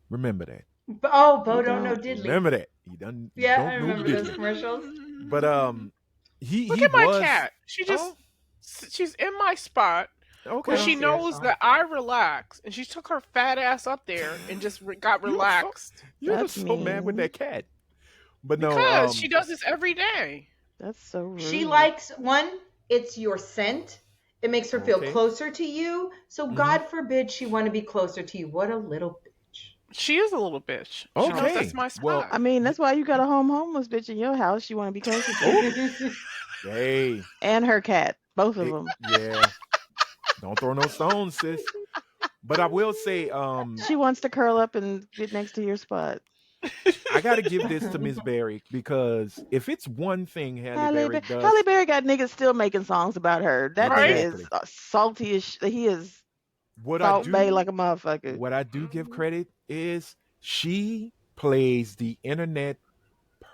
Remember that. Oh, He Bo don't know don't. diddly. Remember that. He Yeah, I don't know remember those diddly. commercials. But Look he at my was cat. oh, She's in my spot I where okay. don't she see her knows song. that I relax, and she took her fat ass up there and just got You're so relaxed you're That's just so mad with mean. that cat. But no, because she does this every day. That's so She rude. likes one, it's your scent. It makes her feel okay. closer to you. So Hmm. God forbid she want to be closer to you. What a little bitch. She is a little bitch. She knows Okay. that's my Well, spot. I mean, y- that's why you got a homeless bitch in your house. You want to be closer oh, to, hey, and her cat, both of them. yeah. Don't throw no stones, sis. But I will say, She wants to curl up and get next to your spot. I got to give this to Miss Berry because if it's one thing Halle Halle Berry Berry. Halle does, Berry got niggas still making songs about her. That nigga Right? is exactly. salty as he is What I Salt Bay do, like a motherfucker. what I do give Hmm. credit is she plays the internet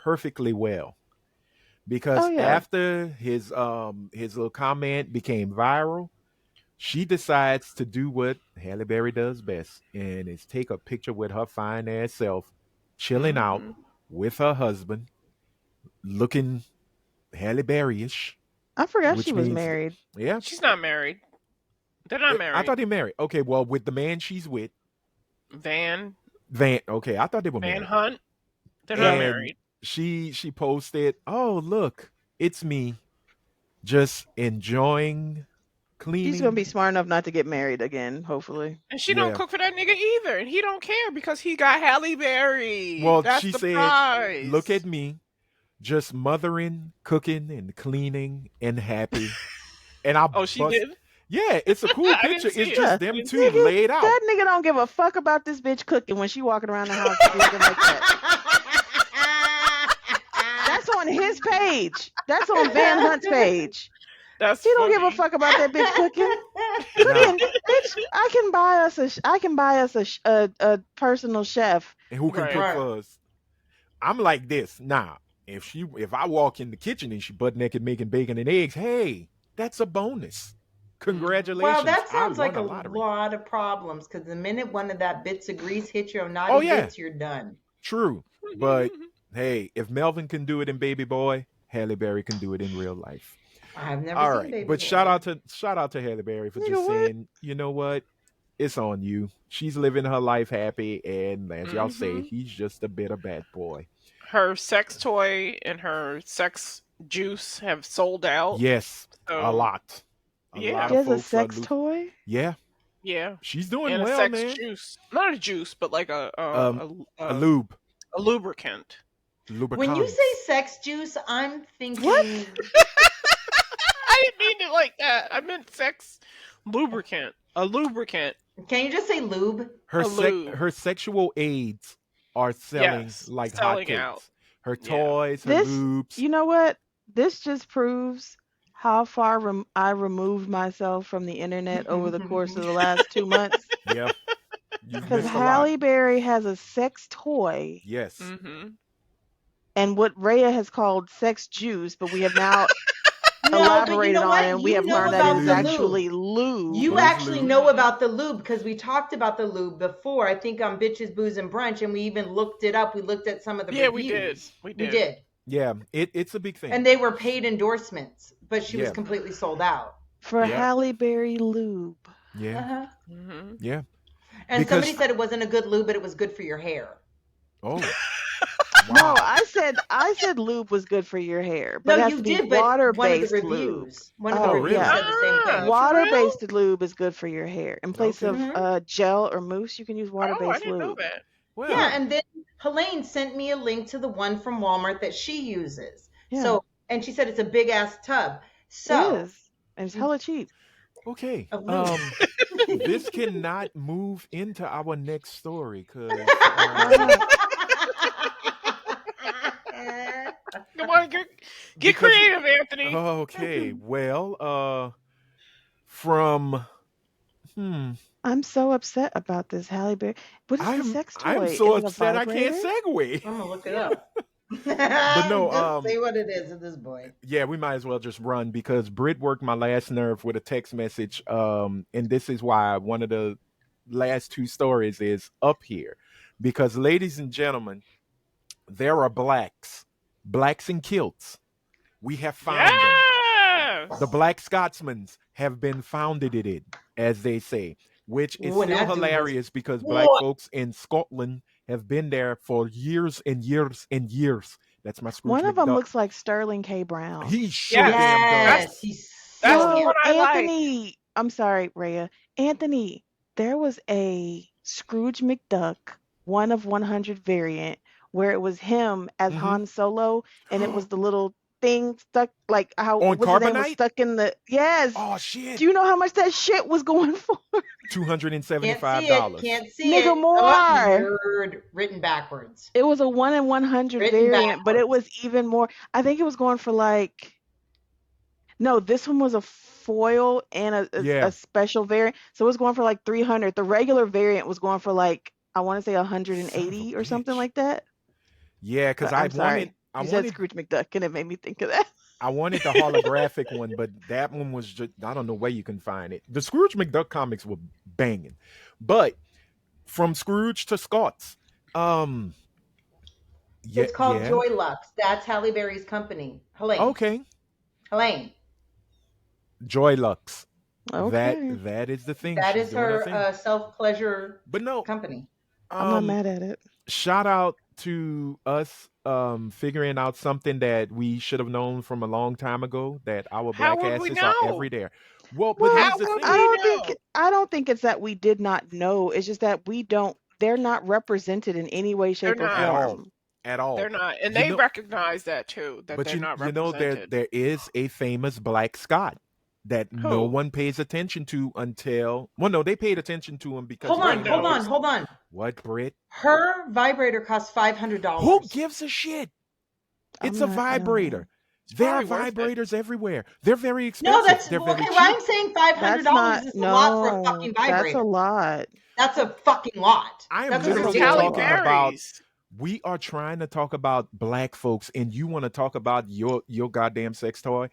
perfectly well Oh because yeah. after his little comment became viral, she decides to do what Halle Berry does best, and is take a picture with her fine ass self, chilling out Hmm. with her husband, looking Halle Berry-ish, I forgot she which was means, married. yeah, She's not married. They're not I married. thought they married. Okay, well, with the man she's with, Van Van. Okay, I thought they were Van married, Hunt. They're not Yeah. and married. she posted, "Oh look, it's me, just enjoying She's gonna be cleaning." smart enough not to get married again, hopefully. And she don't Yeah. cook for that nigga either, and he don't care because he got Halle Berry. Well, That's she the said, "Look prize. at me, just mothering, cooking, and cleaning, and happy." And I Oh, she bust. did. Yeah, it's a cool I picture. didn't see It's it. just Yeah, I them didn't see two it. nigga, laid out. that nigga don't give a fuck about this bitch cooking when she walking around the house looking like that. That's on his page. That's on Van Hunt's page. That's He don't give a funny. fuck about that bitch cooking. Nah, Cooking, bitch. I can buy us a personal chef. and who can Right. cook Right. for us? I'm like this. Nah, if I walk in the kitchen and she butt naked making bacon and eggs, hey, that's a bonus. Well, Congratulations, that I sounds like won a a lottery. lot of problems because the minute one of that bits of grease hits your Oh naughty yeah, bits, you're done. true. But hey, if Melvin can do it in Baby Boy, Halle Berry can do it in real life. I've never All seen right, Baby but Boy. shout out to Halle Berry for just Nigga, what? saying, you know what, it's on you. She's living her life happy, and as y'all say, Hmm. he's just a bitter bad boy. Her sex toy and her sex juice have sold out. Yes, a So lot, a lot yeah, of There's a folks are sex losing. toy? Yeah, yeah, she's doing and a well, sex man. juice, not a juice, but like Um, a lube, a lubricant. When you say lubricants. sex juice, I'm What? thinking I didn't mean it like that. I meant sex lubricant. A lubricant. can you just say lube? A lube. Her sexual aids are selling Yes. like Selling out. hotcakes. Her Yeah. toys, her This, lubes. you know what? This just proves how far I removed myself from the internet over the course of the last 2 months. Yeah, you've Because missed a lot. Halle Berry has a sex toy Yes. Mm-hmm. and what Rhea has called sex juice, but we have now No, but you elaborated know on what? it and we You have know learned that it about is the Lube. actually lube. lube. You It is actually lube. know about the lube because we talked about the lube before. I think on Bitches, Booze, and Brunch, and we even looked it up. We looked at some of the Yeah, reviews. we did. We We did. did. Yeah, it's a big thing. And they were paid endorsements, but she was Yeah. completely sold out. For Yeah. Halle Berry lube. Yeah, Uh-huh. Mm-hmm. yeah. And Because somebody said it wasn't a good lube, but it was good for your hair. oh No, wow, I said lube was good for your hair, but it No, has you to be did, but one of the water-based lube. reviews, one of the Oh, reviews yeah. said the same Ah, thing. for real? Water-based lube is good for your hair. In place Okay. of gel or mousse, you can use Oh, I water-based didn't know lube. that. well, Yeah, and then Helene sent me a link to the one from Walmart that she uses. Yeah, So, and she said it's a big ass tub. it So, is. And it's hella cheap. okay. a lube. this cannot move into our next story because Why not? Come on, get because creative, Anthony. okay, well, from hmm, I'm so upset about this Halle Berry. What is the sex I'm toy? so Is it a upset I can't vibrator? segue. I'm gonna look it up. But no, Just say what it is at this point. yeah, we might as well just run because Britt worked my last nerve with a text message. And this is why one of the last two stories is up here. Because, ladies and gentlemen, there are blacks in kilts. We have found them. The Yes. Black Scotsmen have been founded in it, as they say, which is Ooh, and still that dude was hilarious because black what? folks in Scotland have been there for years and years and years. That's my Scrooge One of them McDuck. looks like Sterling K. Brown. He sure Yes. damn does. Yes, he's That's so the Yo, one I like. Anthony. I'm sorry, Rhea. Anthony, there was a Scrooge McDuck 1 of 100 variant where it was him as Mhm. Han Solo and it was the little thing stuck like how On what's his name was Carbonite? stuck in the yes. Oh Do shit! you know how much that shit was going for? $275. Can't see Nigga it. more. Oh, nerd, written backwards. It was a 1 in 100 Written variant, but it backwards. was even more. I think it was going for like no, this one was a foil and Yeah, a special variant. So it was going for like 300. The regular variant was going for like I want to say son of a 180 or something bitch. like that. Yeah, because I'm sorry. I You said wanted, Scrooge McDuck and it made me think of that. I wanted the holographic one, but that one was just, I don't know where you can find it. The Scrooge McDuck comics were banging, but from Scrooge to Scots, um, yeah, It's called yeah, Joy Lux. That's Halle Berry's company. Helene. okay, Helene. Joy Lux. Okay. That is the thing. That She's is doing her her thing. self-pleasure But no, company. I'm not um, mad at it. shout out to us figuring out something that we should have known from a long time ago that our How black would we asses are know? every day. Well, but Well, here's How the would I thing. we don't think know? I don't think it's that we did not know. It's just that we don't they're not represented in any way, They're shape, or At not. all. form. At They're all. not. And You they know, recognize that too, that but they're not you know represented. there is a famous black Scot that no Who? one pays attention to until well no, they paid attention to him because Hold he on, came in Brendo. hold with on, hold on. what, Brit? Her vibrator costs $500. Who gives a shit? I'm It's a not no. vibrator. It's There are probably worth it. vibrators everywhere. They're very No, expensive. that's They're very okay. Why cheap. I'm saying $500 That's not is a lot for a no. fucking That's a vibrator. lot. That's a fucking lot. I am That's Because it's literally lot. Halle talking ridiculous. about Berry's. we are trying to talk about black folks and you want to talk about your goddamn sex toy.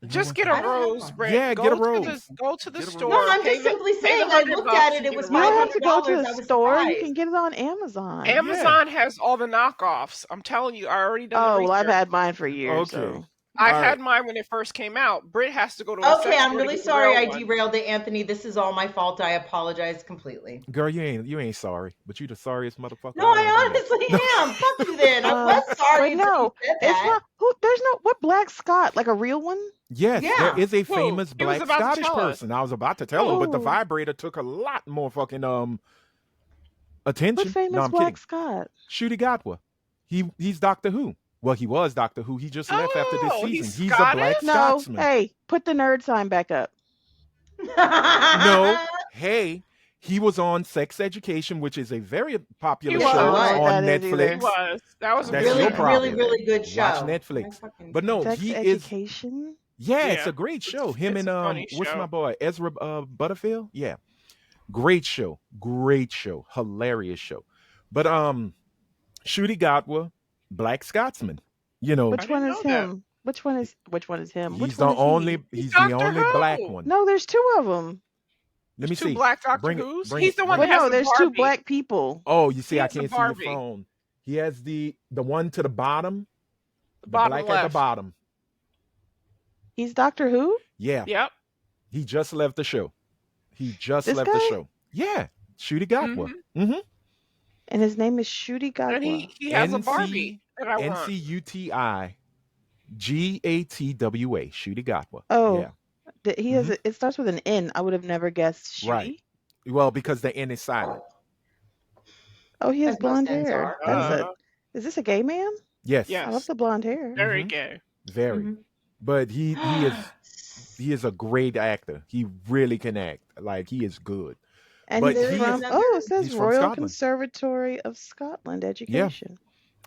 You Just want get to a I don't have rose, one. Brent. yeah, get a rose. Go to the Get a No, rose. store. I'm just simply Pay the saying I looked at $100 it. and It get a was You don't have rose. to go $500. to I a was store. You surprised. can get it on Amazon. Yeah. Amazon has all the knockoffs. I'm telling you, I already done the Oh, well, I've research. had mine for years, Okay. so I've All had right. mine when it first came out. Brit has to go to a Okay, sex I'm store to really get the sorry real I one. derailed it, Anthony. This is all my fault. I apologize completely. Girl, you ain't sorry, but you the sorriest motherfucker No, I ever I met. honestly No. am. Fuck you then. I was but sorry until you no, said it's that. not who there's no what Black Scott, like a real one? Yes, there Yeah. is a Who? famous He was black about to Scottish tell us. person. I was about to tell him, but the Who? vibrator took a lot more fucking What attention. No, famous I'm Black kidding. Scott? Shooty Gatwa. He's Doctor Who. Well, he was Doctor Who. He just left after this Oh, season. he's He's a black Scottish? No, Scotsman. hey, put the nerd sign back up. No, hey, he was on Sex Education, which is a very popular He Yes, he I show don't know was. what on that is He either. Netflix. was. That was a That's good your Really, show. problem. really good show. Watch I Netflix. fucking But no, Sex he is. education? Yeah, it's Yeah. a great show. Him It's and a funny what's my show. boy Ezra Butterfield? Yeah, great show, hilarious show. But Shooty Gatwa, Black Scotsman. You know, I Which one didn't is know that. him? Which one is him? Which he's one the is he? He's he's the Doctor only black Who. one. No, there's two of them. Let There's me two see. black Doctor Bring it, Who's. bring He's it, the one bring Well, that it. has no, the there's two Barbie. black people. Oh, you see, He I has the can't see your Barbie. phone. He has the one to the bottom, The the bottom black at the left. bottom. He's Doctor Who? Yeah, Yep. he just left the show. He just This left the guy? show. Yeah, Shooty Gatwa. hmm Mm-hmm. And his name is Shooty And Gatwa. he has a NC Barbie that I want. NCUTI GATWA. Shooty Gatwa. Oh, Yeah. he has it starts with an N. I would have never guessed Right. Shooty. Well, because the N is silent. Oh, he has as most blonde ends hair. are. Uh, Is this a gay man? Yes. I love yes. the blonde hair. Very Mhm. gay. Very. Mhm. But he is He is a great actor. He really can act. Like he is good. And But he's There is from, he's another. oh, it says he's from Royal Scotland. Conservatory of Scotland Yeah, Education.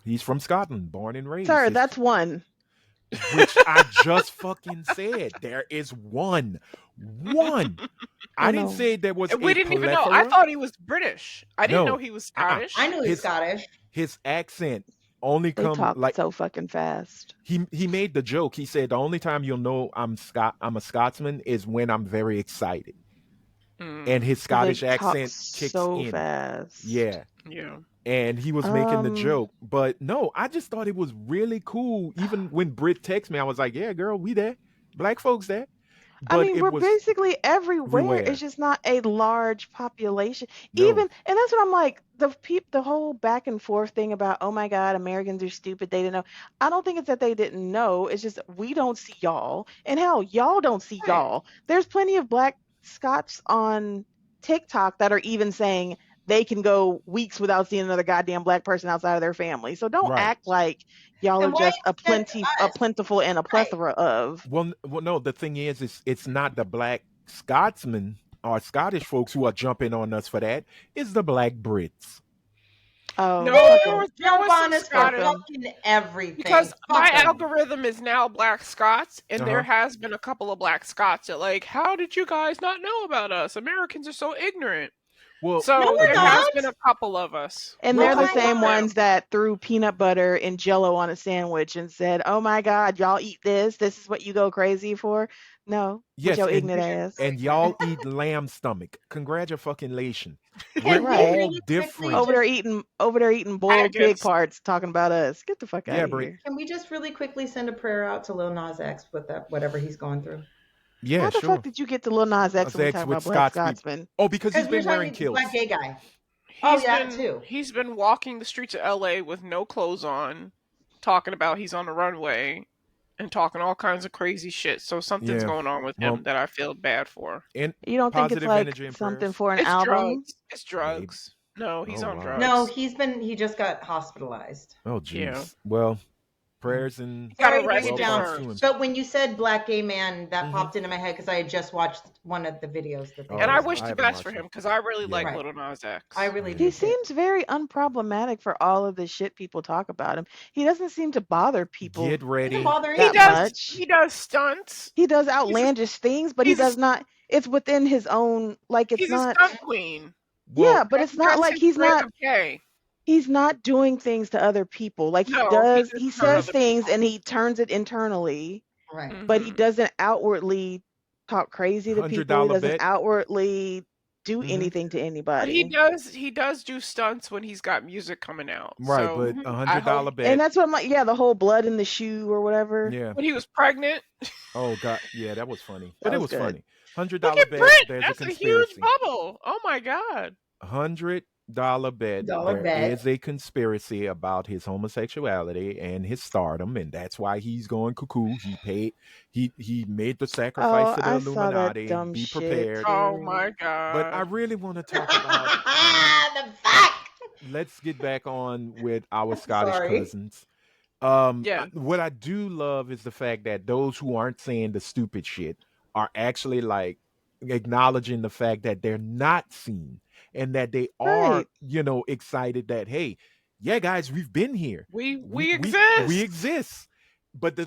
he's from Scotland, born and raised. Sir, that's one. Which I just fucking said. There is one. One. I I didn't know. say there was And a we didn't even know. I plethora. thought he was British. I didn't know No. he was Uh-uh. Scottish. I know he's His Scottish. his accent only They come talk like so fucking fast. he made the joke. He said the only time you'll know I'm a Scotsman is when I'm very excited. And his 'Cause they Scottish talk accent kicks so in. fast. Yeah. Yeah. And he was making the Um, joke. But no, I just thought it was really cool. Even when Brit texted me, I was like, yeah, girl, we there. Black folks there. I But mean, it we're was basically everywhere. everywhere. It's just not a large population. No. Even, and that's what I'm like, the whole back and forth thing about, oh my God, Americans are stupid. They didn't know. I don't think it's that they didn't know. It's just we don't see y'all. And hell, y'all don't see Right. y'all. There's plenty of black Scots on TikTok that are even saying they can go weeks without seeing another goddamn black person outside of their family. So don't Right. act like y'all are And why just a extend to us? plentiful and a Right. plethora of. Well, no. The thing is, it's not the black Scotsmen or Scottish folks who are jumping on us for that. It's the black Brits. Oh, No, fuck there 'em. was Jump some on us for Fuck Scottish 'em. fucking everything. because my Fuck 'em. algorithm is now Black Scots, and there Uh-huh. has been a couple of Black Scots that like, how did you guys not know about us? Americans are so ignorant. Well, No, So we're there again, has not. been a couple of us. And well, they're the Oh my Couple of same God. them. ones that threw peanut butter and jello on a sandwich and said, "Oh my God, y'all eat this? This is what you go crazy for?" No, with yes, your and ignorant ass. and y'all eat lamb stomach. Congratulations. We're Can we Right. all really quickly different. Over there eating boiled pig Haggis. parts, talking about us. Get the fuck out Yeah, of Brit. here. Can we just really quickly send a prayer out to Lil Nas X with that whatever he's going through? Yeah, How the fuck sure. did you get to Lil Nas X when we Sex talking with about black Scots people. Scotsmen? Oh, because he's Because we're been wearing talking black kilts. gay guy. Oh He's yeah, that been too. he's been walking the streets of LA with no clothes on, talking about he's on the runway and talking all kinds of crazy shit. So something's Yeah. going on with Well, him that I feel bad for. and You don't think it's positive like energy and something prayers. for an It's album? drugs. It's Maybe. drugs. No, he's Oh on wow. No, drugs. he just got hospitalized. Oh Yeah. jeez. Well, prayers and He got Sorry to bring well it arrested down, thoughts to him. first. but when you said black gay man, that Mhm. popped into my head because I had just watched one of the videos that they And I Oh, posted. wish I the haven't best for watched him it. because I really Yeah. like Right. Little Nas X. I really Yeah. He do too. seems very unproblematic for all of the shit people talk about him. He doesn't seem to bother people Get Doesn't ready. bother He that anyone. does. much. He does stunts. He does He's a, outlandish things, but he he's a does not. It's within his own. Like it's he's a not. stunt queen. Well, Yeah, but it's not That's like his brand of gay. he's not doing things to other people. Like No, he doesn't he hurt says other things people. and he turns it internally, Right. but he Mhm. doesn't outwardly talk crazy to people. He $100 doesn't bet. outwardly do Mm-hmm. anything to But anybody. he does do stunts when he's got music coming out. Right, So but Mhm. a I $100 hope And bet. that's what I'm like, yeah, the whole blood in the shoe or whatever. Yeah. when he was pregnant. Oh God. Yeah, that was funny. But That it was was good. funny. $100 Look at bet. Brit. There's a That's a huge conspiracy. bubble. Oh my god. $100 bet. Dollar There bet. is a conspiracy about his homosexuality and his stardom, and that's why he's going cuckoo. He paid. He made the sacrifice Oh, to the I saw that Illuminati. dumb Be shit prepared. Oh too. my But I god. really want to talk about. The fuck. Let's get back on with our Scottish Sorry. cousins. Yeah. What I do love is the fact that those who aren't saying the stupid shit are actually like acknowledging the fact that they're not seen and that they are, Right. excited that hey, yeah, guys, we've been here. We We exist. exist. But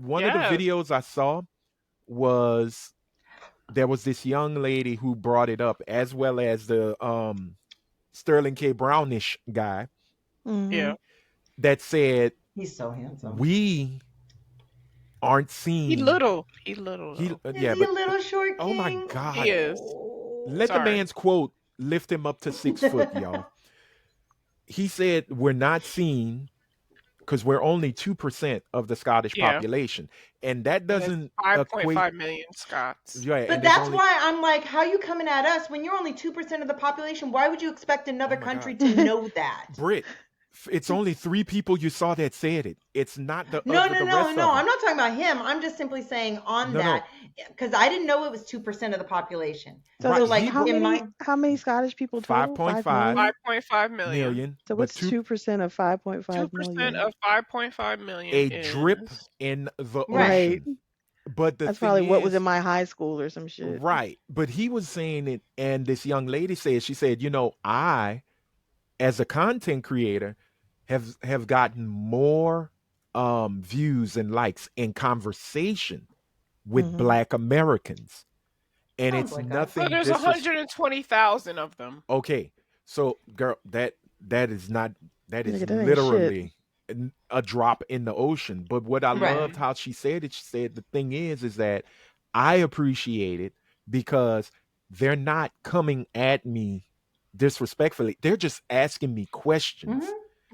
one of the Yes. videos I saw was there was this young lady who brought it up, as well as the Sterling K. Brownish guy Mhm. Yeah. that said He's so handsome. we aren't He seen. little. He little. He though. Is yeah, he but a little short oh my king? God, He is. let the Sorry. man's quote lift him up to 6 foot, y'all. He said we're not seen because we're only 2% of the Scottish Yeah. population, and that And there's doesn't 5.5 equate. million Scots. Yeah, But and there's that's only why I'm like, how you coming at us when you're only 2% of the population? Why would you expect another Oh my country God. to know that? Brit. It's only 3 people you saw that said it. It's not the No, other, no, the no, rest no. of I'm them. not talking about him. I'm just simply saying on No, no. that because I didn't know it was 2% of the population. So Right, there's like he how brought in many my how many Scottish people total? 5 5.5 million? 5.5 million. million, So but what's 2% of 5.5 2% million? of 5.5 million a is drip in the Right. Right. ocean. But the That's thing probably what was in is, my high school or some shit. right. But he was saying it, and this young lady said, she said, I, as a content creator, have gotten more views and likes in conversation with Hmm. Black Americans, and Sounds it's like us. So nothing there's 120,000 of them. Okay, so girl, that is not that is Nigga, that ain't shit. literally a drop in the ocean. But what I Right. loved how she said it, she said the thing is that I appreciate it because they're not coming at me disrespectfully. They're just asking me questions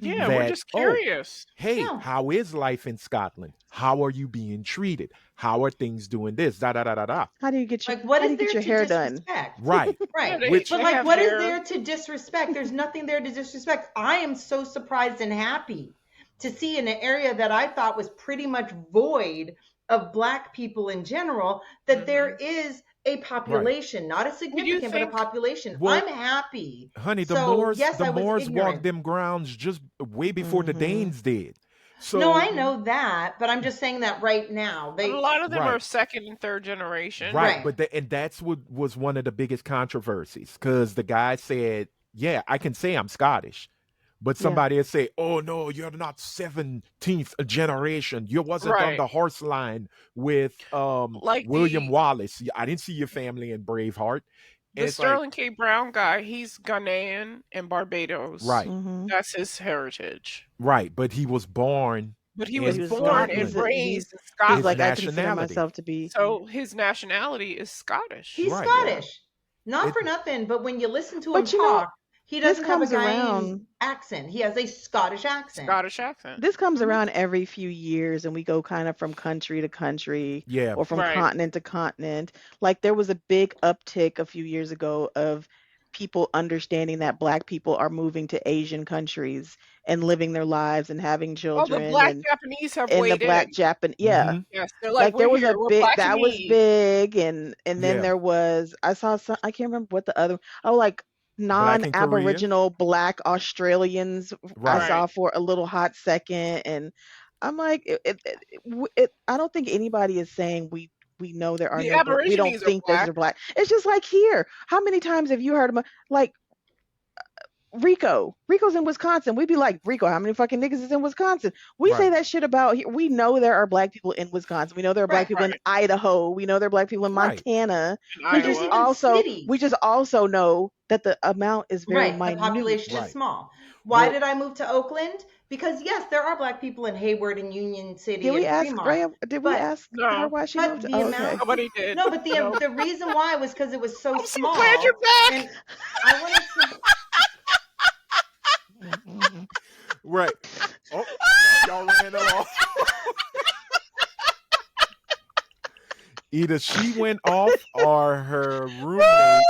Yeah, Hmm. we're that, just oh, curious. hey, Yeah. how is life in Scotland? How are you being treated? How are things doing this? Da da da da da. How do you get your Like, what How do is you get there your to hair done? disrespect? Right. Yeah, Right. they, Which But they like, have what is hair. there to disrespect? There's nothing there to disrespect. I am so surprised and happy to see in an area that I thought was pretty much void of Black people in general, that there is a right. population, not a What do you significant, but a think? population. Well, I'm happy. honey, So, yes, The I was Moors walked ignorant. them grounds just way before the Hmm. Danes did. No, So I know that, but I'm just saying that right now. A They, lot of them are right, second and third generation. right, right. but and that's what was one of the biggest controversies because the guy said, "Yeah, I can say I'm Scottish," but Yeah. somebody would say, "Oh no, you're not 17th generation. You wasn't on Right. the horse line with Like William Wallace. I didn't see your family in Braveheart," and the it's like, Sterling K. Brown guy, he's Ghanaian and Barbados. right, Hmm. That's his heritage. right, but he was born But he But was he in was born not. and Scotland. raised in He's His like, Scotland. I consider nationality. myself to be. So his nationality is Scottish. He's Right. Yeah. Scottish. Not It for nothing, but when you listen to him But you know, talk, he this doesn't have a comes Ghanaian around. accent. He has a Scottish accent. Scottish accent. This comes Mhm. around every few years, and we go kind of from country to country yeah, or from Right. continent to continent. Like there was a big uptick a few years ago of people understanding that Black people are moving to Asian countries and living their lives and having Oh, the children, black and Japanese have in the weighed in. Black Japan, yeah. mm-hmm. Yes, they're like, Like we're there was a here. We're big that was Blackanese. big, and then Yeah, there was, I saw some, I can't remember what the other, oh, like Black in Korea. non-Aboriginal Black Australians I Right. Right. saw for a little hot second, and I'm like I don't think anybody is saying we know there are The no we don't Aborigines are think there's black. a Black. It's just like here, how many times have you heard of like Rico's in Wisconsin. We'd be like, Rico, how many fucking niggas is in Wisconsin? We say Right. that shit about here. We know there are Black people in Wisconsin. We know there are Black Right. people in Right. Idaho. We know there are Black people in Right. Montana. In We But there's just Iowa. even also cities. know that the amount is very Right. The minute. population is Right. small. Why Well, did I move to Oakland? Because yes, there are Black people in Hayward and Union Did City we and ask Fremont, Rhea? Did we but ask her No. why she but moved? the Oh, amount okay. Nobody did. no, but No. the reason why was because it was so I'm so glad small, you're back. and I wanted to. Mhm. right. Oh, y'all ran it off. Either she went off or her roommate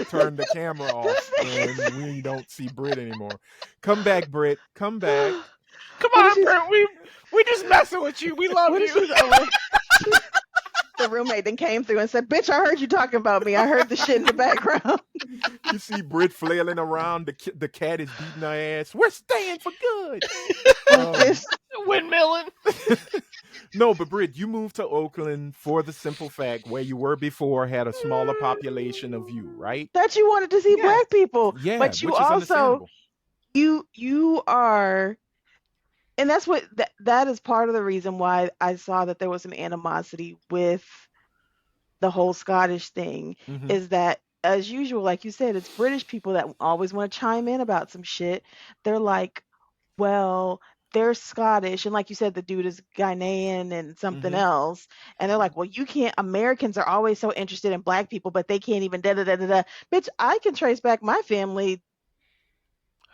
turned the camera off, and we don't see Britt anymore. Come back, Britt. Come back. Come What if on, she's Brent. We just messing with you. We love what if you. she's over? The roommate then came through and said, "Bitch, I heard you talking about me. I heard the shit in the background." You see Britt flailing around. The cat is beating her ass. We're staying for good. With this Windmilling. No, but Britt, you moved to Oakland for the simple fact where you were before had a smaller population of you, right? that you wanted to see Yes. Black people, Yeah, but you which is also understandable. you are, and that's what that is part of the reason why I saw that there was some animosity with the whole Scottish thing, Hmm. is that as usual, like you said, it's British people that always want to chime in about some shit. They're like, well, they're Scottish, and like you said, the dude is Ghanaian and something Hmm. else, and they're like, well, you can't. Americans are always so interested in Black people, but they can't even da da da da da. Bitch, I can trace back my family.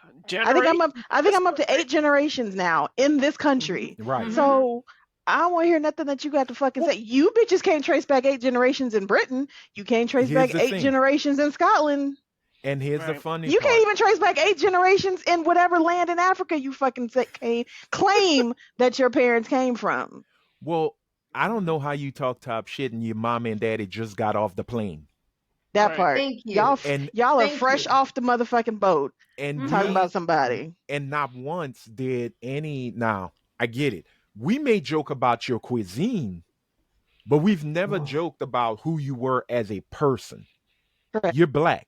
I think Generation. I'm up to 8 generations now in this country. Right. Mhm. So I don't want to hear nothing that you got to fucking say. You bitches can't trace back 8 generations in Britain. You can't trace Here's back the 8 thing. generations in Scotland. And here's the Right. funny You part. can't even trace back 8 generations in whatever land in Africa you fucking claim that your parents came from. Well, I don't know how you talk top shit and your mom and daddy just got off the plane. That Right. part. Thank you. And Y'all are Thank fresh you. off the motherfucking boat and talking Mhm. about we somebody. and not once did any now, I get it. We may joke about your cuisine, But we've never Ugh. joked about who you were as a person. Correct. You're black.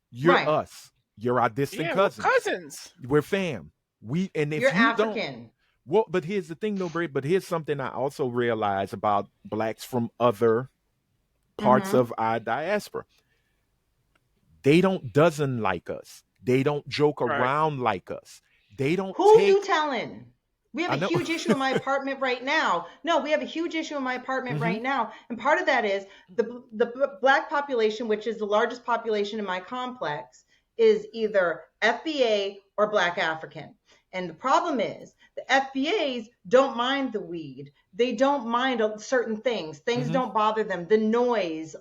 You're Right. us. You're our distant Yeah, we're cousins. cousins. We're fam. And You're if you don't, African. well, but here's the thing, no, Bray. But here's something I also realize about blacks from other parts Mm-hmm. of our diaspora. They don't dozen like us. They don't joke Right. around like us. They don't Who you take. telling? We have I a know. huge issue in my apartment right now. No, we have a huge issue in my apartment Hmm. right now, and part of that is the black population, which is the largest population in my complex, is either FBA or Black African. And the problem is the FBAs don't mind the weed. They don't mind certain things. Things Hmm. don't bother them. The noise,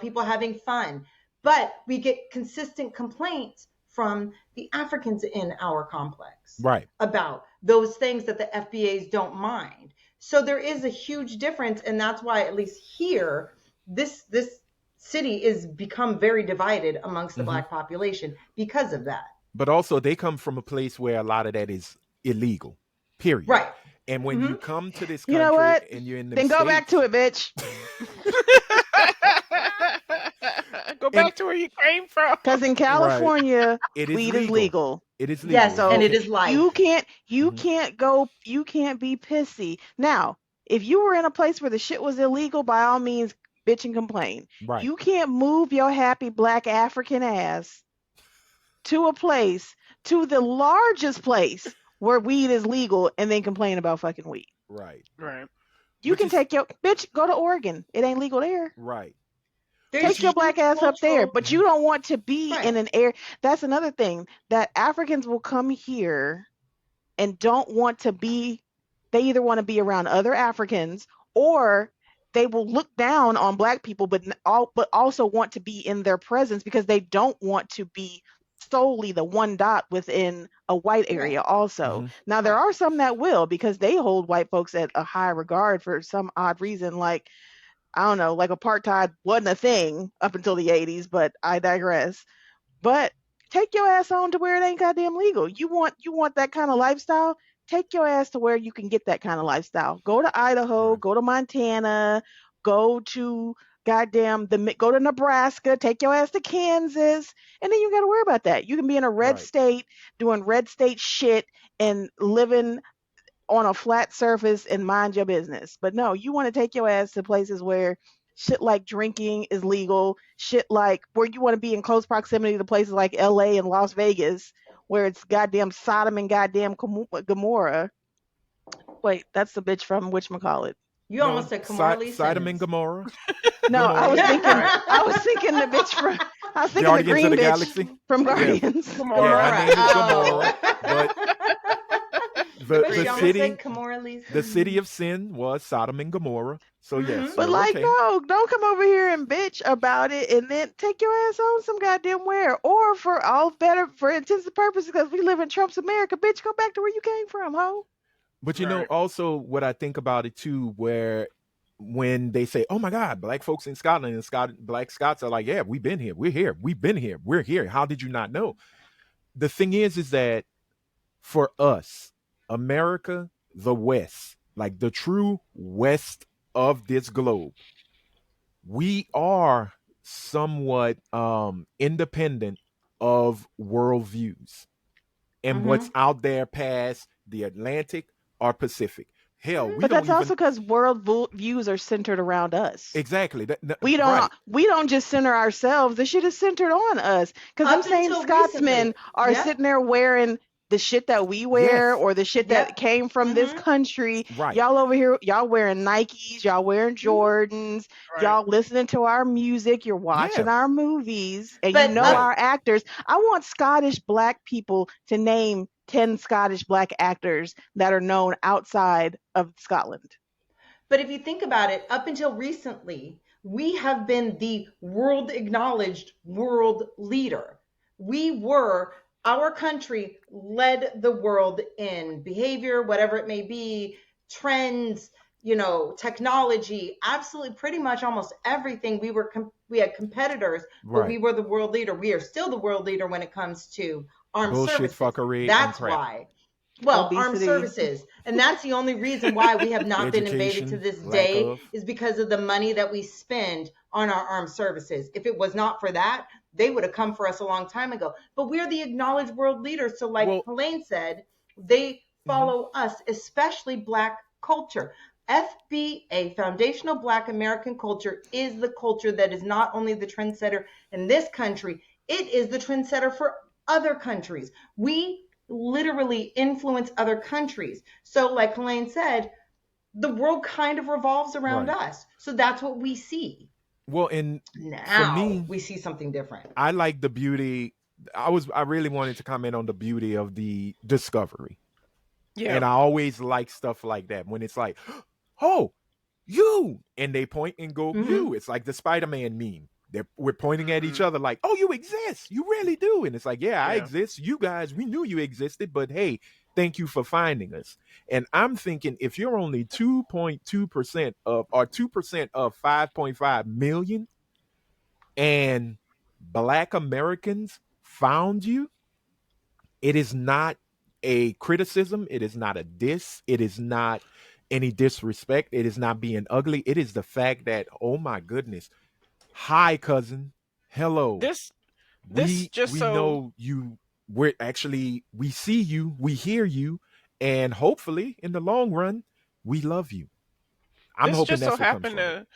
people having fun. But we get consistent complaints from the Africans in our complex Right. about those things that the FBAs don't mind. So there is a huge difference, and that's why, at least here, this city is become very divided amongst the Hmm. black population because of that. But also, they come from a place where a lot of that is illegal. Period. Right. And when Hmm. you come to this You know country what? and you're in them Then go back states, to it, bitch. Go and back to where you came from. Because in right, California, it is weed is legal. legal. It is legal. Yes, and So it is life. you Mhm. can't be pissy. Now, if you were in a place where the shit was illegal, by all means, bitch and complain. Right. You can't move your happy black African ass to a place, to the largest place where weed is legal, and then complain about fucking weed. Right. Right. You Which can is take your bitch, go to Oregon. It ain't legal there. right. There's Take your huge black ass up there, cultural. but you don't want to be in Right. an area. That's another thing that Africans will come here and don't want to be. They either want to be around other Africans or they will look down on black people, but but also want to be in their presence because they don't want to be solely the one dot within a white area. Right. Also, Hmm. now there Right. are some that will because they hold white folks at a high regard for some odd reason, like I don't know, like apartheid wasn't a thing up until the 80s, but I digress. But take your ass on to where it ain't goddamn legal. You want that kind of lifestyle? Take your ass to where you can get that kind of lifestyle. Go to Idaho, Right. go to Montana, go to go to Nebraska, take your ass to Kansas, and then you got to worry about that. You can be in a red Right. state doing red state shit and living on a flat surface and mind your business. But no, you want to take your ass to places where shit like drinking is legal, shit like where you want to be in close proximity to places like LA and Las Vegas, where it's goddamn Sodom and goddamn Gomorrah. Wait, that's the bitch from whatchamacallit. You No, almost said Kamora Lee Sodom and Simmons. Gomorrah. No, Gomorrah. Right. I was thinking the bitch from, I was thinking the Guardians of green the bitch Galaxy. from Yeah. Guardians. Yeah. Her Gamora. name is Oh. Gomorrah. But the But she the almost city said Kamora Lee the Simmons. city of sin was Sodom and Gomorrah. So yes, Mhm. But so like, okay. no, don't come over here and bitch about it, and then take your ass on some goddamn where, or for all better for intents and purposes, because we live in Trump's America, bitch, go back to where you came from, ho. But Right. also what I think about it too, where when they say, "Oh my God, black folks in Scotland and black Scots are like, yeah, we've been here, we're here, we've been here, we're here. How did you not know?" The thing is that for us, America, the West, like the true West of this globe, we are somewhat independent of worldviews and what's Mhm. out there past the Atlantic or Pacific. Hell, we But don't that's even also because views are centered around us. exactly that. We Right. don't just center ourselves. The shit is centered on us. Because them Up same until Scotsmen recently. are Yep. sitting there wearing the shit that we wear Yes. or the shit that Yep. came from this Mhm. country. Right. Y'all over here, y'all wearing Nikes, y'all wearing Mhm. Jordans, Right. y'all listening to our music, you're watching Yeah. our movies, and you But know Right. our actors. I want Scottish black people to name 10 Scottish black actors that are known outside of Scotland. But if you think about it, up until recently, we have been the world acknowledged world leader. Our country led the world in behavior, whatever it may be, trends, technology, absolutely pretty much almost everything. We had competitors, but we Right. were the world leader. We are still the world leader when it comes to armed Bullshit, services. fuckery, and That's crap. why. Well, armed obesity. services. And that's the only reason why we have not been invaded to Education, this lack day of. is because of the money that we spend on our armed services. If it was not for that, they would have come for us a long time ago. But we're the acknowledged world leaders. So, like Well, Helene said, they mhm, follow us, especially Black culture. FBA, Foundational Black American Culture, is the culture that is not only the trendsetter in this country, it is the trendsetter for other countries. We literally influence other countries. So, like Helene said, the world kind of revolves around right. us. So that's what we see. Well, and for Now me, we see something different. I like the beauty. I really wanted to comment on the beauty of the discovery. Yeah. And I always like stuff like that when it's like, oh, you, and they point and go, Mm-hmm. you. It's like the Spider-Man meme. We're pointing at each Mhm. other like, oh, you exist. You really do. And it's like, yeah, I Yeah. exist. You guys, we knew you existed, but hey, thank you for finding us. And I'm thinking if you're only 2.2% of or 2% of 5.5 million and Black Americans found you, it is not a criticism. It is not a diss. It is not any disrespect. It is not being ugly. It is the fact that, oh my goodness, hi cousin, hello. This this just We so know you. We're actually we see you, we hear you, and hopefully in the long run, we love you. I'm this hoping just so that's what comes happened from it. to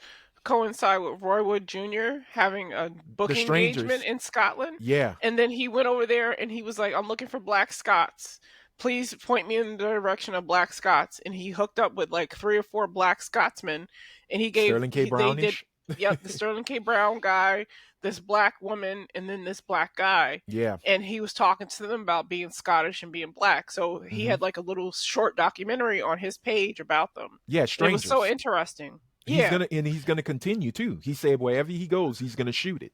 coincide with Roy Wood Jr. having a The booking engagement strangers, in Scotland. yeah, And then he went over there and he was like, I'm looking for Black Scots. Please point me in the direction of Black Scots. And he hooked up with like 3 or 4 Black Scotsmen. And Sterling K. they did, Brownish, yep, the Sterling K. Brown guy, this black woman, and then this black guy. yeah, And he was talking to them about being Scottish and being black. So he hmm had like a little short documentary on his page about them. yeah, And it was so strangers. interesting. Yeah. He's gonna continue too. He said wherever he goes, he's gonna shoot it.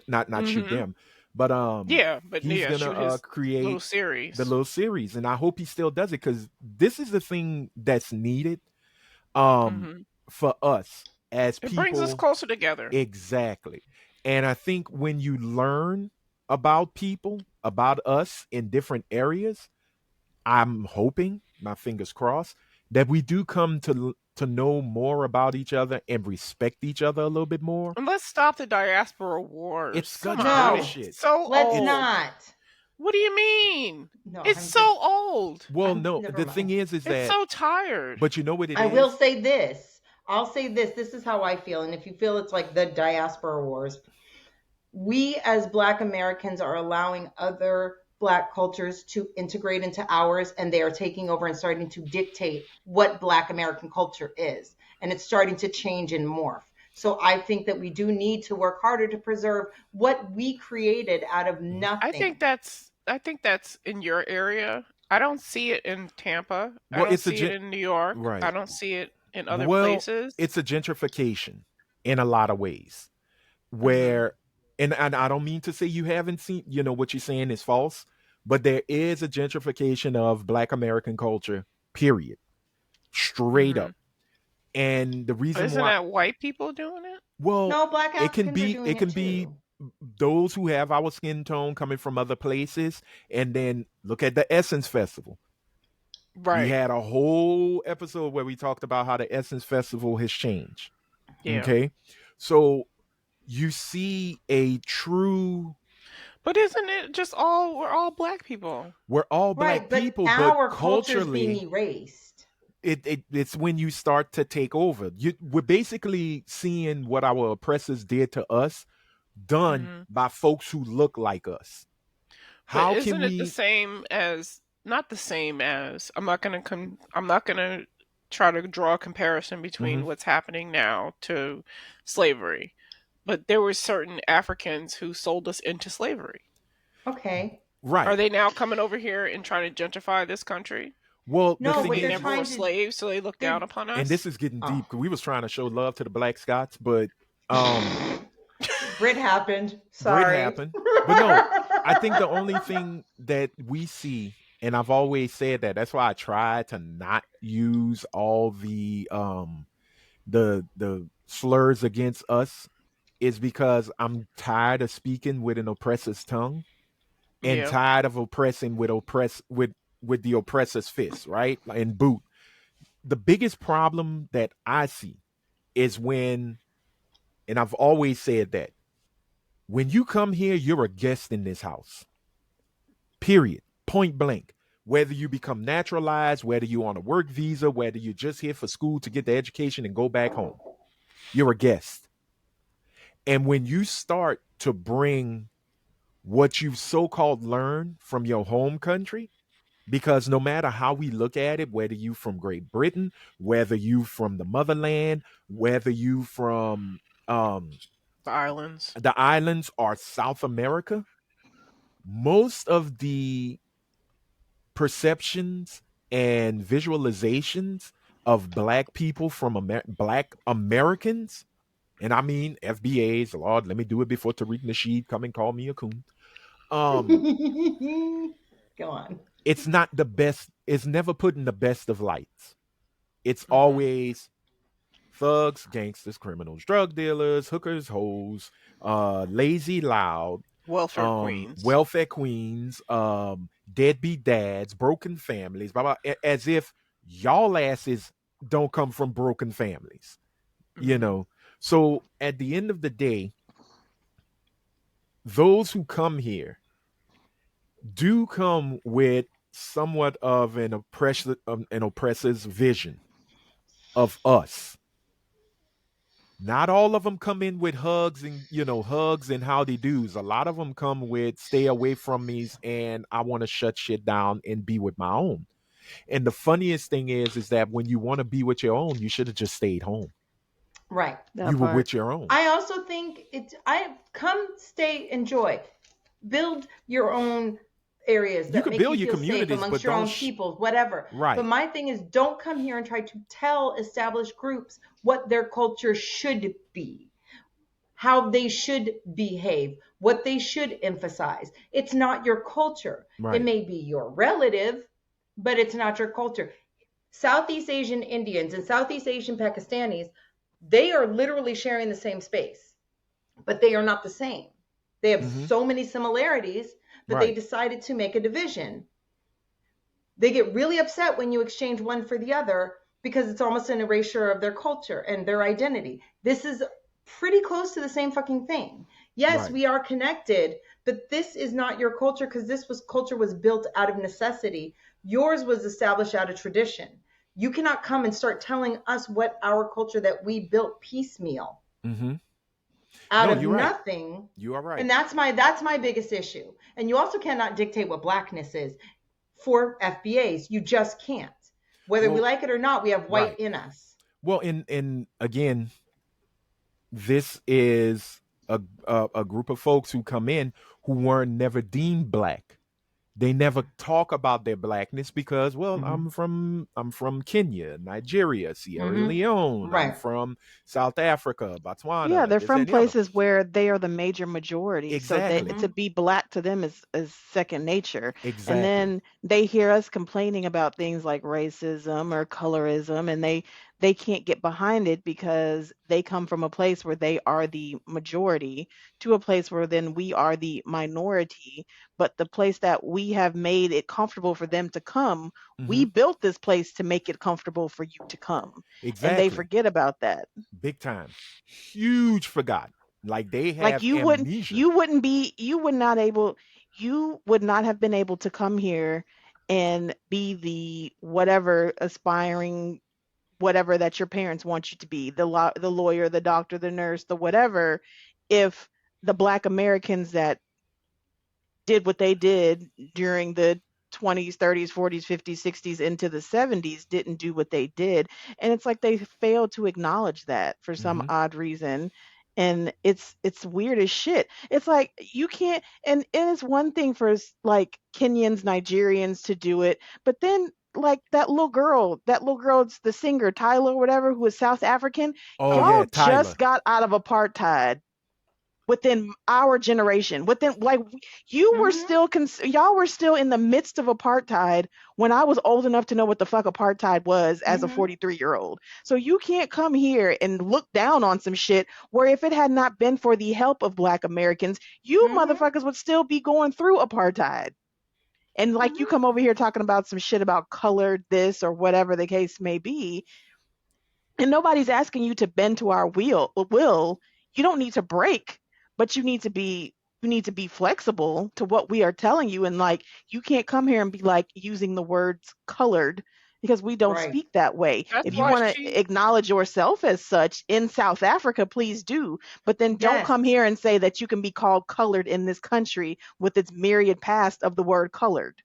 Not shoot Mm-hmm. them, but Yeah, but he's yeah, gonna shoot his little create the series. little series, and I hope he still does it because this is the thing that's needed um Hmm. for us as It brings us people. closer together. Exactly. And I think when you learn about people, about us in different areas, I'm hoping, my fingers crossed, that we do come to know more about each other and respect each other a little bit more. And let's stop the diaspora It's wars. Come such on, No, bullshit. it's so let's It's old. not. What do you mean? No, It's I'm just, so old. well, I'm no, never the thing mind. is It's that, so tired. but you know what it I will is? say this. I'll say this. This is how I feel. And if you feel it's like the diaspora wars, we as Black Americans are allowing other Black cultures to integrate into ours, and they are taking over and starting to dictate what Black American culture is. And it's starting to change and morph. So I think that we do need to work harder to preserve what we created out of Mhm. nothing. I think that's in your area. I don't see it in Tampa. I Well, don't it's a see it in New York. I right. don't see it in other Well, places. it's a gentrification in a lot of ways. Hmm. Where and I don't mean to say you haven't seen, what you're saying is false, but there is a gentrification of Black American culture, period. Straight Hmm. up. And the reason Isn't why, that white people doing it? well, No, Black Africans are doing it it can be too. those who have our skin tone coming from other places, and then look at the Essence Festival. We Right. had a whole episode where we talked about how the Essence Festival has changed. Yeah. Okay. So you see a true, But isn't it just all we're all black people? we're all black Right, but people, but our culture's being culturally, erased. it's when you start to take over. We're basically seeing what our oppressors did to us done Hmm. by folks who look like us. But How can isn't it the we? same as not the same as I'm not gonna try to draw a comparison Mhm. between what's happening now to slavery. But there were certain Africans who sold us into slavery. Okay. Are Right. they now coming over here and trying to gentrify this country Well, the No, because thing what we they're never is, were trying to slaves, so they look down they're upon and this us? is getting oh. deep because we was trying to show love to the Black Scots, but um, Brit happened. Brit Sorry. happened. But no, I think the only thing that we see, and I've always said that, that's why I try to not use all the slurs against us, is because I'm tired of speaking with an oppressor's tongue and Yeah. tired of oppressing with with the oppressor's fist, right? And boot. The biggest problem that I see is when, and I've always said that, when you come here, you're a guest in this house. Period. Point blank. Whether you become naturalized, whether you're on a work visa, whether you're just here for school to get the education and go back home, you're a guest. And when you start to bring what you've so called learned from your home country, because no matter how we look at it, whether you from Great Britain, whether you from the motherland, whether you from The islands. the islands or South America, most of the perceptions and visualizations of black people from black Americans, and I mean FBAs, Lord, let me do it before Tariq Nasheed come and call me a coon. Um, Go on. it's not the best, it's never put in the best of lights. It's Mhm. always thugs, gangsters, criminals, drug dealers, hookers, hoes, lazy loud, Welfare queens. welfare queens, deadbeat dads, broken families, blah, blah, as if y'all asses don't come from broken families, you Mhm. know. So at the end of the day, those who come here do come with somewhat of an oppressor's vision of us. Not all of them come in with hugs and hugs and howdy do's. A lot of them come with stay away from me and I want to shut shit down and be with my own. And the funniest thing is that when you want to be with your own, you should have just stayed home. Right. You That were part. with your own. I also think I come, stay, enjoy, build your own areas You that could make build you your feel safe communities, amongst but your don't own people, whatever. right. But my thing is, don't come here and try to tell established groups what their culture should be, how they should behave, what they should emphasize. It's not your culture. It Right. may be your relative, but it's not your culture. Southeast Asian Indians and Southeast Asian Pakistanis, they are literally sharing the same space, but they are not the same. They have Mm-hmm. so many similarities that they Right. decided to make a division. They get really upset when you exchange one for the other because it's almost an erasure of their culture and their identity. This is pretty close to the same fucking thing. Yes, Right. we are connected, but this is not your culture because culture was built out of necessity. Yours was established out of tradition. You cannot come and start telling us what our culture that we built piecemeal Mm-hmm. out No, of you're right. nothing. You are right. And that's my biggest issue. And you also cannot dictate what blackness is for FBAs. You just can't. Whether we Well, like it or not, we have white right. in us. Well, and again, this is a group of folks who come in who weren't never deemed black. They never talk about their blackness because, well, Mm-hmm. I'm from Kenya, Nigeria, Sierra Mm-hmm. Leone. I'm Right. from South Africa, Yeah, Botswana, they're this that, from and the other. places where they are the major majority. So that Exactly. to Mm-hmm. be black to them is second nature. And Exactly. then they hear us complaining about things like racism or colorism, and they can't get behind it because they come from a place where they are the majority to a place where then we are the minority. But the place that we have made it comfortable for them to come, we Hmm. built this place to make it comfortable for you to come. And they Exactly. forget about that. Big time. Huge forgot. Like they Like have amnesia. you would not have been able to come here and be the whatever aspiring whatever that your parents want you to be, the lawyer, the doctor, the nurse, the whatever, if the black Americans that did what they did during the 20s, 30s, 40s, 50s, 60s into the 70s didn't do what they did. And it's like they failed to acknowledge that for some Hmm. odd reason. And it's weird as shit. It's like you can't, and it is one thing for like Kenyans, Nigerians to do it, but then like that little girl, the singer Tyler or whatever, who was South African, Oh yeah, y'all Tyler. just got out of apartheid within our generation, within like you were Mm-hmm. still y'all were still in the midst of apartheid when I was old enough to know what the fuck apartheid was as a Mm-hmm. 43-year-old. So you can't come here and look down on some shit where if it had not been for the help of black Americans, you Mm-hmm. motherfuckers would still be going through apartheid. And like you Mhm. come over here talking about some shit about colored this or whatever the case may be, and nobody's asking you to bend to our will. You don't need to break, but you need to be flexible to what we are telling you. And like you can't come here and be like using the words colored because we don't Right. speak that way. That's If you why want to she. acknowledge yourself as such in South Africa, please do. But then don't Yes. come here and say that you can be called colored in this country with its myriad past of the word colored.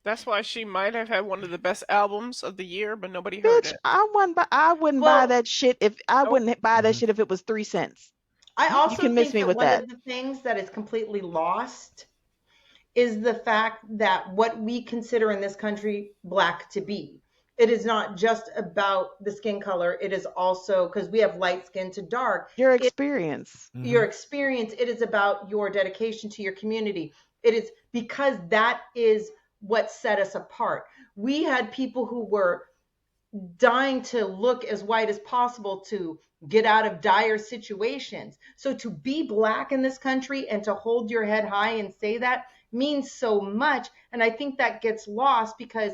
That's why she might have had one of the best albums of the year, but nobody heard Bitch, it. I wouldn't buy Well, that shit if I Nope. wouldn't buy that Mhm. shit if it was 3 cents. I You also can miss think me that with one that. of the things that is completely lost is the fact that what we consider in this country black to be. It is not just about the skin color. It is also because we have light skin to dark. Your It, experience. your Mhm. experience. It is about your dedication to your community. It is because that is what set us apart. We had people who were dying to look as white as possible to get out of dire situations. So to be black in this country and to hold your head high and say that means so much. And I think that gets lost because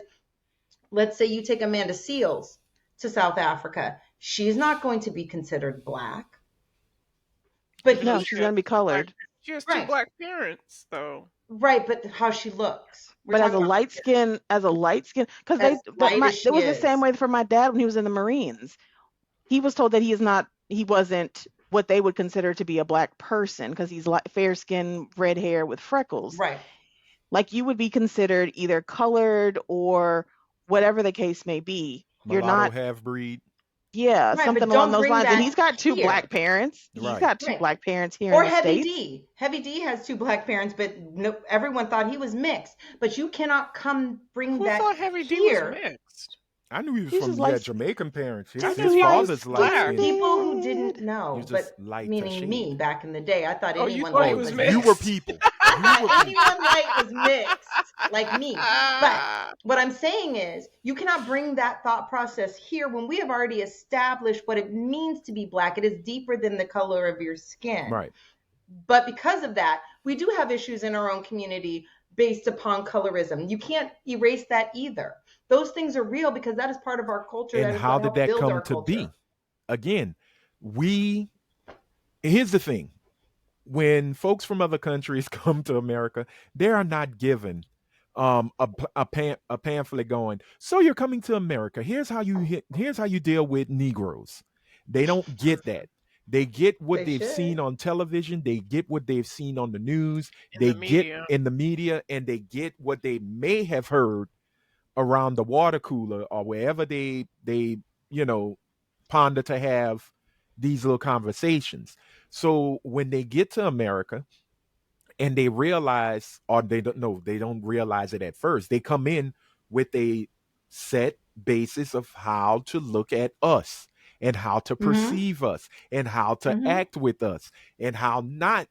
let's say you take Amanda Seals to South Africa. She's not going to be considered black, but Even though No, he, she she's has gonna be two black, colored. she has two right, black parents, though. right, but how she looks. We're But talking about as a light skin, because as but light as it she was the same is. way for my dad when he was in the Marines. He was told that he wasn't what they would consider to be a black person because he's fair skin, red hair with freckles. Right. Like you would be considered either colored or whatever the case may be. You're Mulatto not, half breed. yeah, Right, something but along don't those bring lines. And that he's got two here. black parents. He's Right. got two Right. black parents here in Or the Heavy States. D. Heavy D has two black parents, but no, everyone thought he was mixed. But you cannot come bring Who that thought Heavy D was here. mixed? I knew he was He's just from, he like, had Jamaican parents. I His knew his he was father's light black. skinned. People who tainted. didn't know, You're just but light to meaning me shade. back in the day, I thought Oh, you anyone thought he white Oh, was was you were mixed? mixed. people. I You thought were people. anyone white was mixed, like me. But what I'm saying is, you cannot bring that thought process here when we have already established what it means to be black. It is deeper than the color of your skin. Right. But because of that, we do have issues in our own community based upon colorism. You can't erase that either. Those things are real because that is part of our culture. And That is what how did helped that build come our to culture. be? Again, we here's the thing. When folks from other countries come to America, they are not given a pamphlet going, so you're coming to America. Here's how you deal with Negroes. They don't get that. They get what They they've should. seen on television, they get what they've seen on the news, In they the get media. in the media, and they get what they may have heard around the water cooler or wherever they you know ponder to have these little conversations. So when they get to America and they realize, or they don't know, they don't realize it at first, they come in with a set basis of how to look at us and how to Mm-hmm. perceive us and how to Mm-hmm. act with us and how not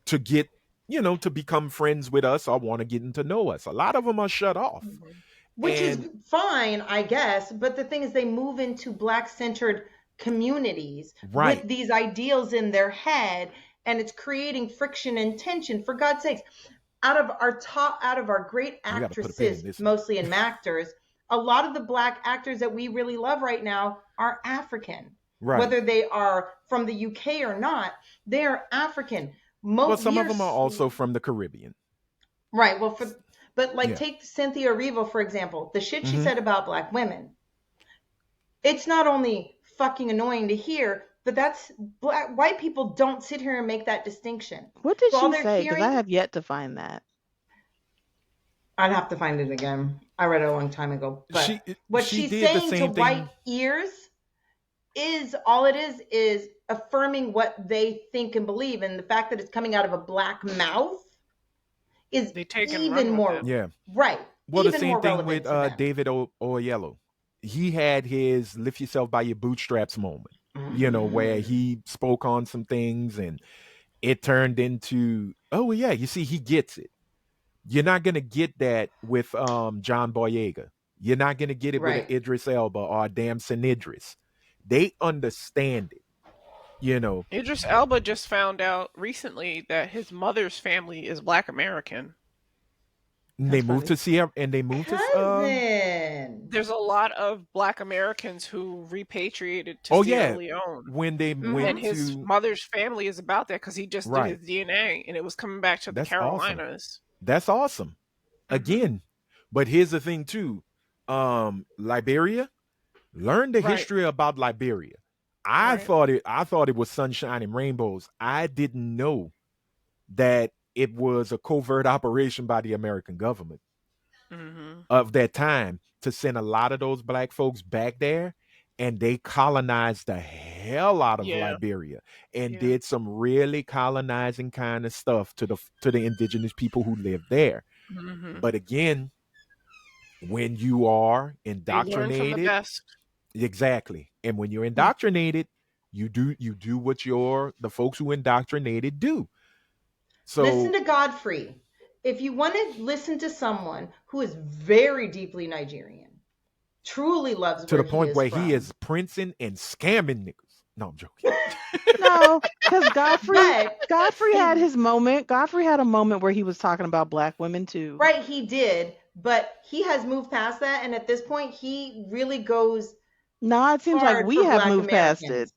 to get, to become friends with us or want to get to know us. A lot of them are shut off. Mhm. Which is And fine, I guess. But the thing is, they move into black centered communities with right, these ideals in their head, and it's creating friction and tension. For God's sakes, out of our great we got to put a pin in actresses, this one. mostly in actors, a lot of the black actors that we really love right now are African. Right. Whether they are from the UK or not, they are African. Well, some We of are them are also from the Caribbean. right. Well, but like Yeah. take Cynthia Erivo for example. The shit she Hmm. said about black women. It's not only fucking annoying to hear, but that's white people don't sit here and make that distinction. What did So all she they're say? Because I hearing, have yet to find that. I'd have to find it again. I read it a long time ago. But She what she she's did the saying to same white thing. ears is all it is affirming what they think and believe. And the fact that it's coming out of a black mouth is They take and even run with it. more Yeah. right, Well, the even same more thing with relevant to them. David Oyelowo. He had his lift yourself by your bootstraps moment, where Mm. he spoke on some things and it turned into, oh yeah, you see, he gets it. You're not gonna get that with John Boyega. You're not gonna get it with an Right. Idris Elba or a Damson Idris. They understand it, you know. Idris Elba just found out recently that his mother's family is Black American. And they That's moved funny. to Sierra, and they moved to Cousin. There's a lot of Black Americans who repatriated to oh Sierra yeah, Leone. when they And went his to mother's family is about that because he just did right. his DNA and it was coming back to the That's awesome. Carolinas. That's awesome. Hmm. Again, but here's the thing too. Liberia, learn the Right, history about Liberia. right. I thought it was sunshine and rainbows. I didn't know that it was a covert operation by the American government Hmm. of that time to send a lot of those black folks back there, and they colonized the hell out of Yeah, Liberia and yeah. did some really colonizing kind of stuff to the indigenous people who lived there. Hmm. But again, when you are They learn from the indoctrinated, best. exactly, and when you're Mm. indoctrinated, you do what the folks who indoctrinated do. Listen So to Godfrey. If you want to listen to someone who is very deeply Nigerian, truly loves to where the he point is where he from, is princing and scamming niggas. No, I'm joking. No, because Godfrey but Godfrey his had his moment. Godfrey had a moment where he was talking about black women too. right, he did, but he has moved past that, and at this point, he really goes No, it seems like hard we for have Black moved past it. Americans.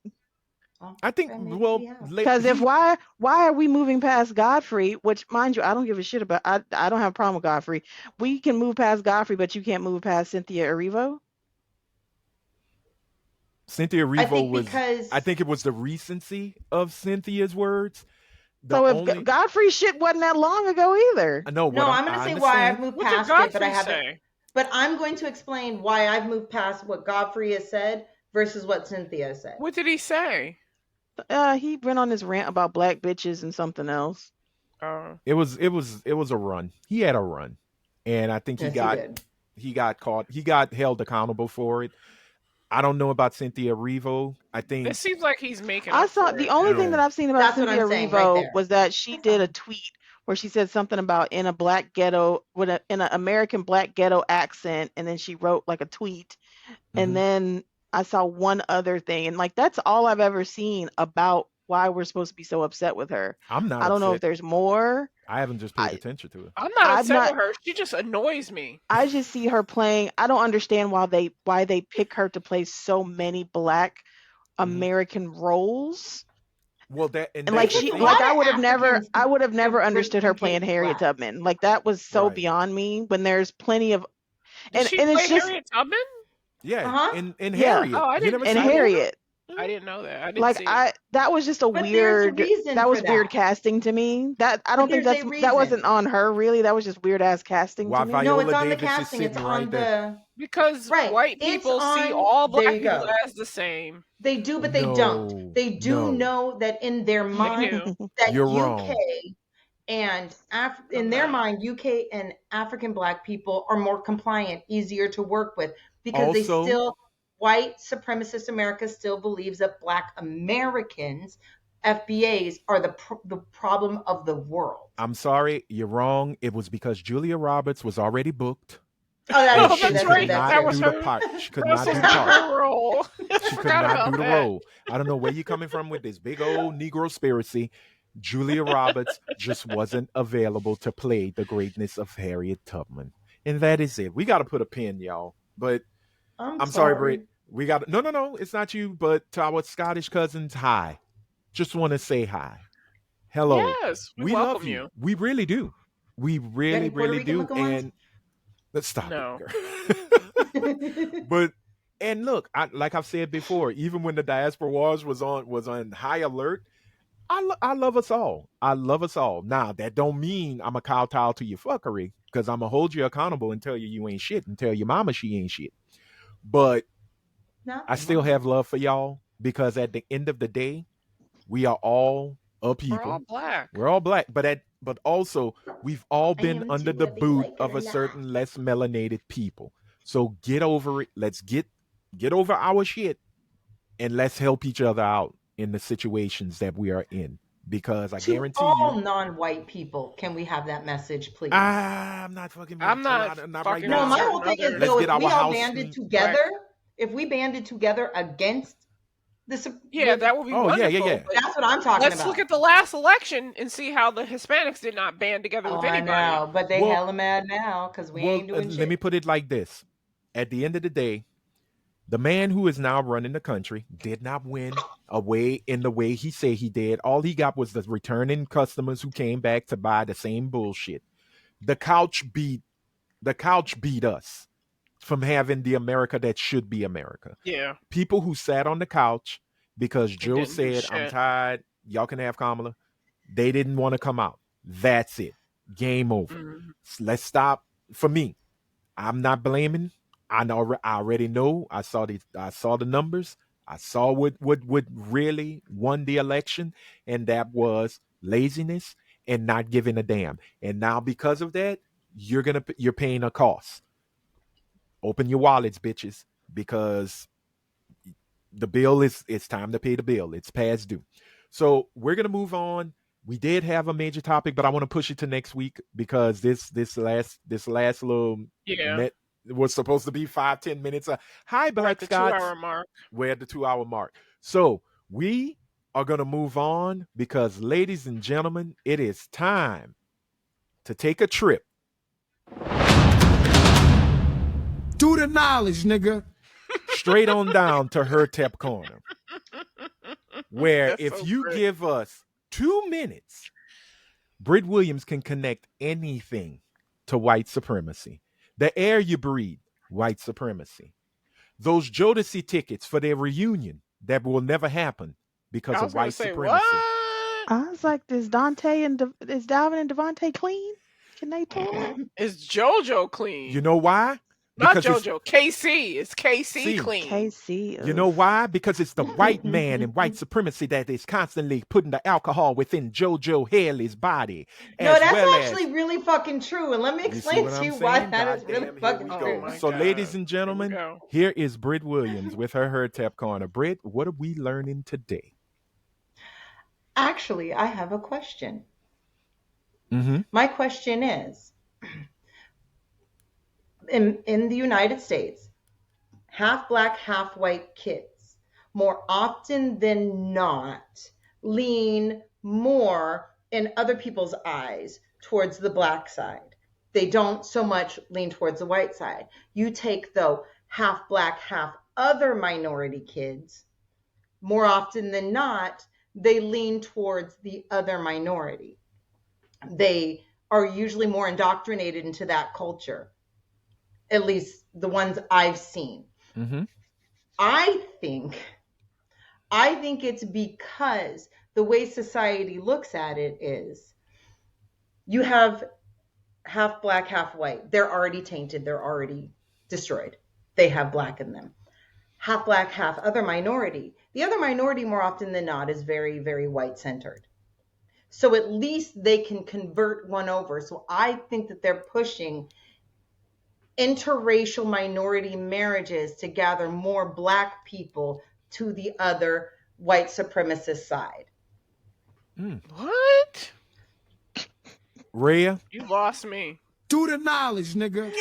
Well, I think then maybe we well, have. Because if he why are we moving past Godfrey? Which, mind you, I don't give a shit about. I don't have a problem with Godfrey. We can move past Godfrey, but you can't move past Cynthia Erivo. Cynthia I Erivo think was. I because think it was the recency of Cynthia's words. The So if only Godfrey shit wasn't that long ago either. I know what no, I'm going to I say why I've understand. moved What did past it, but I Godfrey haven't. say? But I'm going to explain why I've moved past what Godfrey has said versus what Cynthia said. What did he say? He went on this rant about black bitches and something else. It was a run. He had a run, and I think Yes, he did. he got caught. He got held accountable for it. I don't know about Cynthia Erivo. I It think seems like he's making I up saw for the it only thing that no. I've seen about That's what Cynthia I'm saying right Erivo there. was that she That's did a all. tweet where she said something about in a black ghetto in an American black ghetto accent, and then she wrote like a tweet, and Mhm. then I saw one other thing, and like that's all I've ever seen about why we're supposed to be so upset with her. I'm not I don't know if upset. there's more. I haven't just paid I attention to it. I'm not I'm upset not. with her. She just annoys me. I just see her playing. I don't understand why they pick her to play so many black Mhm. American roles. Well, that and And like that's the Because she a thing, like lot of Africans I would have have never understood her playing representation Harriet black. Tubman. Like that was so right? beyond me when there's plenty of Did she and it's play just Harriet Tubman? Yeah, Uh-huh. in yeah. Harriet. Oh, I You didn't. never And see I didn't. Harriet? Harriet. I didn't know that. I didn't Like see it. that was just a But there's a weird reason that for was weird that. casting to me. That I But don't think there's a that wasn't reason. on her really. That was just weird ass casting Why to me. No, it's Viola on the Davis is casting. It's sitting right on there? the Because right. white It's people see on. all There black you people go. as the same. They do, but they don't. No, They do no, know that in their They mind do. that you're UK wrong. and in I'm their not. mind, UK and African black people are more compliant, easier to work with because they Also, still, white supremacist America still believes that black Americans, FBAs, are the problem of the world. I'm sorry, you're wrong. It was because Julia Roberts was already booked, Oh, that and is Oh, true. she that's That's could true. right. That's not That true. was do the her. part. She could That was not do supposed the to be part. her role. I She could forgot not do about the that. role. I don't know where you're coming from with this big old Negro conspiracy. Julia Roberts just wasn't available to play the greatness of Harriet Tubman. And that is it. We got to put a pin, y'all. But I'm I'm sorry, Britt. sorry. We got no, no, no. It's not you, but to our Scottish cousins, hi. Just want to say hi. Hello. Yes, we We love welcome you. you. We really do. We You got really, any Puerto really Rican do. looking ones? And let's stop it, No. girl. But and look, like I've said before, even when the diaspora wars was on high alert, I love us all. I love us all. Now that don't mean I'm a kowtow to your fuckery because I'm gonna hold you accountable and tell you ain't shit and tell your mama she ain't shit. But Not I the still mom. have love for y'all because at the end of the day, we are all a We're all people. black. We're all black, but also we've all I been am under too, the whether you boot like it of or a not. certain less melanated people. So get over it. Let's get over our shit and let's help each other out in the situations that we are in. Because I To guarantee you, all non-white people, can we have that message, please? I'm not fucking I'm not not right fucking No, with now. my certain whole thing is other Let's though, get if we our all house banded in black. together, if we banded together against Yeah, that would be Oh yeah, yeah, wonderful. yeah. But That's what I'm talking let's about. look at the last election and see how the Hispanics did not band together Oh, with I anybody. know, but they Well, hella mad now because we well, ain't doing let me shit. put it like this: at the end of the day, the man who is now running the country did not win away in the way he said he did. All he got was the returning customers who came back to buy the same bullshit. The couch beat the couch beat us from having the America that should be America. Yeah, People who sat on the couch because and Joe didn't do said, I'm shit. tired, y'all can have Kamala. They didn't want to come out. That's it. Game over. Mhm. Let's stop. For me, I'm not blaming. I already know. I saw the numbers. I saw what really won the election, and that was laziness and not giving a damn. And now because of that, you're paying a cost. Open your wallets, bitches, because the bill is it's time to pay the bill. It's past due. So we're gonna move on. We did have a major topic, but I want to push it to next week because this last little Yeah, met was supposed to be 5-10 minutes. Hi, we're at Black the Scots. 2 hour mark. We're at the 2 hour mark. So we are gonna move on because, ladies and gentlemen, it is time to take a trip. Do the knowledge, nigga. Straight on down to her tep corner, where That's if so you great. give us 2 minutes, Britt Williams can connect anything to white supremacy. The air you breathe, white supremacy. Those Jodeci tickets for their reunion that will never happen because I of was gonna white say what? supremacy. I was like, is is Dalvin and Devontae clean? Can they tour? Is JoJo You clean? know why? Not Because it's JoJo. KC. Is KC see, clean? KC, you know ugh. why? Because it's the white man and white supremacy that is constantly putting the alcohol within JoJo Haley's body, No, as that's well as actually really fucking true. And let me you see explain what to I'm you why saying? that is God really damn, here fucking we Oh true. go. my So, ladies god. and Here we gentlemen, go. here is Britt Williams with her tap corner. Britt, what are we learning today? Actually, I have a question. Mm-hmm. My question is in the United States, half black, half white kids, more often than not, lean more in other people's eyes towards the black side. They don't so much lean towards the white side. You take, though, half black, half other minority kids, more often than not, they lean towards the other minority. They are usually more indoctrinated into that culture, at least the ones I've seen. Mm-hmm. I think I think it's because the way society looks at it is you have half black, half white. They're already tainted, they're already destroyed. They have black in them. Half black, half other minority. The other minority, more often than not, is very, very white centered. So at least they can convert one over. So I think that they're pushing interracial minority marriages to gather more black people to the other white supremacist side. Mm. What? Rhea, You lost me. Do the knowledge, nigga.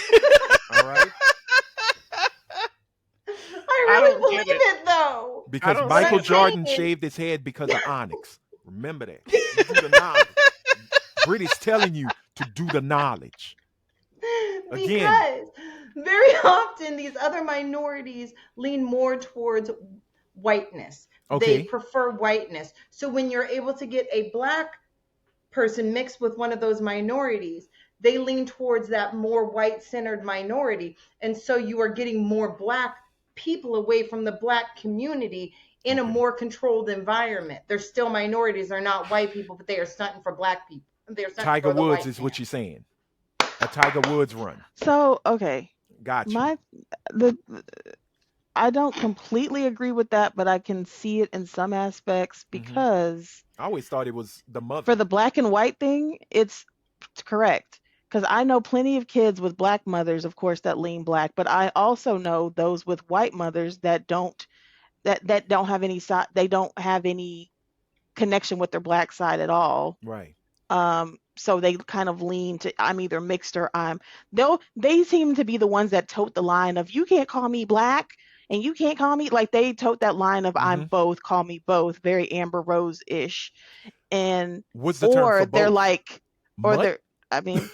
all right. I I really don't believe get it. it though. I Because don't Michael see I'm it. Jordan saying shaved his head because of Onyx. Remember that. You do the knowledge. Britt is telling you to do the knowledge. Again, because very often these other minorities lean more towards whiteness. They okay. prefer whiteness. So when you're able to get a black person mixed with one of those minorities, they lean towards that more white centered minority. And so you are getting more black people away from the black community in a Okay. more controlled environment. They're still minorities, they're not white people, but they are stunting for black people. They're stunting Tiger for the Woods white is man. what you're saying. A Tiger Woods run. So, okay, Got you. my the I don't completely agree with that, but I can see it in some aspects Mm-hmm. because I always thought it was the for mother. the black and white thing, it's correct. Because I know plenty of kids with black mothers, of course, that lean black, but I also know those with white mothers that don't have any side, they don't have any connection with their black side at all. Right. So they kind of lean to I'm either mixed or they seem to be the ones that tote the line of you can't call me black, and you can't call me like they tote that line of I'm Mm-hmm. both, call me both, very Amber Rose ish, and What's the term or for they're both? like, or Mutt? they're, I mean,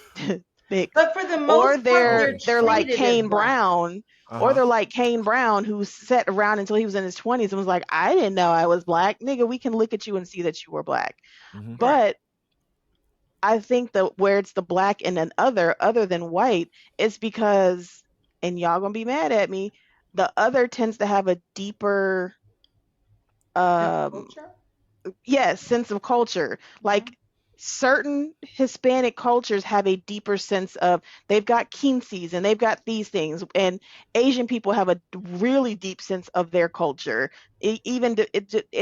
mixed, But for the or most part, they're they're Okay. they're like treated as Kane black. Brown, or Uh-huh. they're like Kane Brown who sat around until he was in his 20s and was like, I didn't know I was black, nigga. We can look at you and see that you were black, Mm-hmm. Right. but I think that where it's the black and an other than white, it's because, and y'all gonna be mad at me, the other tends to have a deeper, Sense of um, culture. yes, sense of culture. Mhm. Like certain Hispanic cultures have a deeper sense of they've got quinces and they've got these things, and Asian people have a really deep sense of their culture. It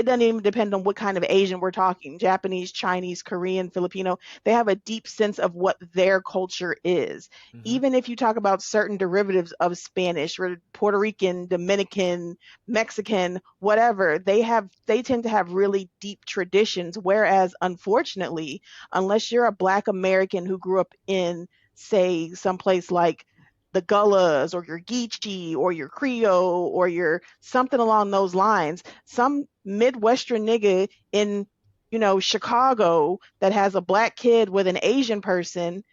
doesn't even depend on what kind of Asian we're talking. Japanese, Chinese, Korean, Filipino. They have a deep sense of what their culture is. Mm-hmm. Even if you talk about certain derivatives of Spanish, or Puerto Rican, Dominican, Mexican, whatever, they tend to have really deep traditions. Whereas, unfortunately, unless you're a Black American who grew up in, say, someplace like the Gullas or your Geechee or your Creole or your something along those lines, some Midwestern nigga in, Chicago that has a Black kid with an Asian person,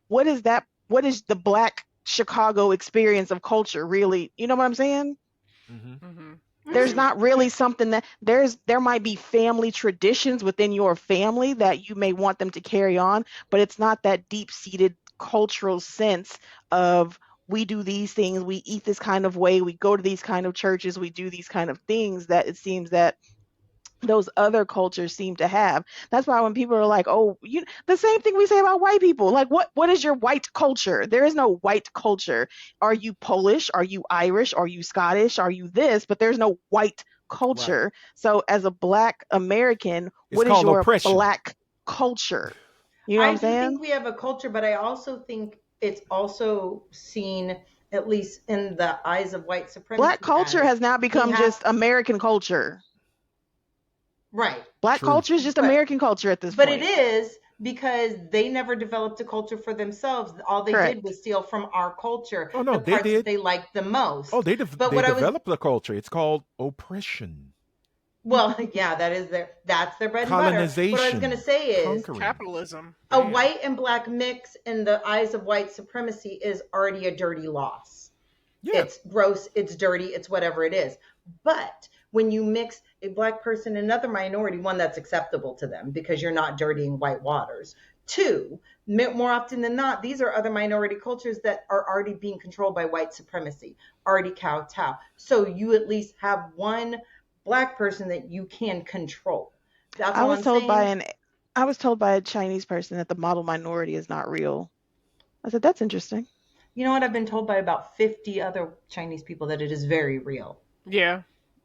what is that? What is the Black Chicago experience of culture really? You know what I'm saying? Mm-hmm. Mm-hmm. I There's see Mhm. what not really something that there might be family traditions within your family that you may want them to carry on, but it's not that deep-seated cultural sense of we do these things, we eat this kind of way, we go to these kind of churches, we do these kind of things that it seems that those other cultures seem to have. That's why when people are like, "Oh, the same thing we say about white people. Like, what is your white culture? There is no white culture. Are you Polish? Are you Irish? Are you Scottish? Are you this? But there's no white Right. culture. So, as a Black American, It's what is called your oppression. Black culture? You know what I I'm do think saying? we have a culture, but I also think it's also seen, at least in the eyes of white Black supremacy, culture as has now we become have just American culture. right. Black True. culture is just But American culture at this but it point. is because they never developed a culture for themselves. All they did Correct. was steal from our culture Oh no, the they parts that did. they liked the Oh, most. they But they what I was developed a culture. It's called oppression, well, yeah, that's their bread and butter. What I was going to colonization, say is conquering. capitalism. a Damn. white and black mix in the eyes of white supremacy is already a dirty loss. Yeah. It's gross, it's dirty, it's whatever it is. But when you mix a black person and another minority, one, that's acceptable to them because you're not dirtying white waters. Two, more often than not, these are other minority cultures that are already being controlled by white supremacy, already kowtow. So you at least have one black person that you can control. That's I all was I'm told by saying. an I was told by a Chinese person that the model minority is not real. I said, that's interesting. You know what? I've been told by about 50 other Chinese people that it is very real. Yeah.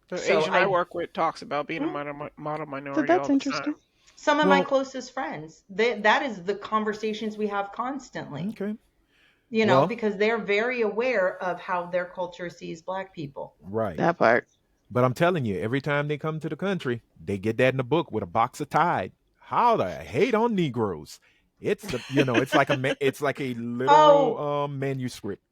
The So Asian I I work with talks about being a mm, model I said, minority that's all the interesting. time. some of my Well, closest friends, that is the conversations we have constantly, okay. you know, Well, because they're very aware of how their culture sees black people. right. That part. But I'm telling you, every time they come to the country, they get that in the book with a box of Tide. How to hate on Negroes. It's like it's like a literal Oh, manuscript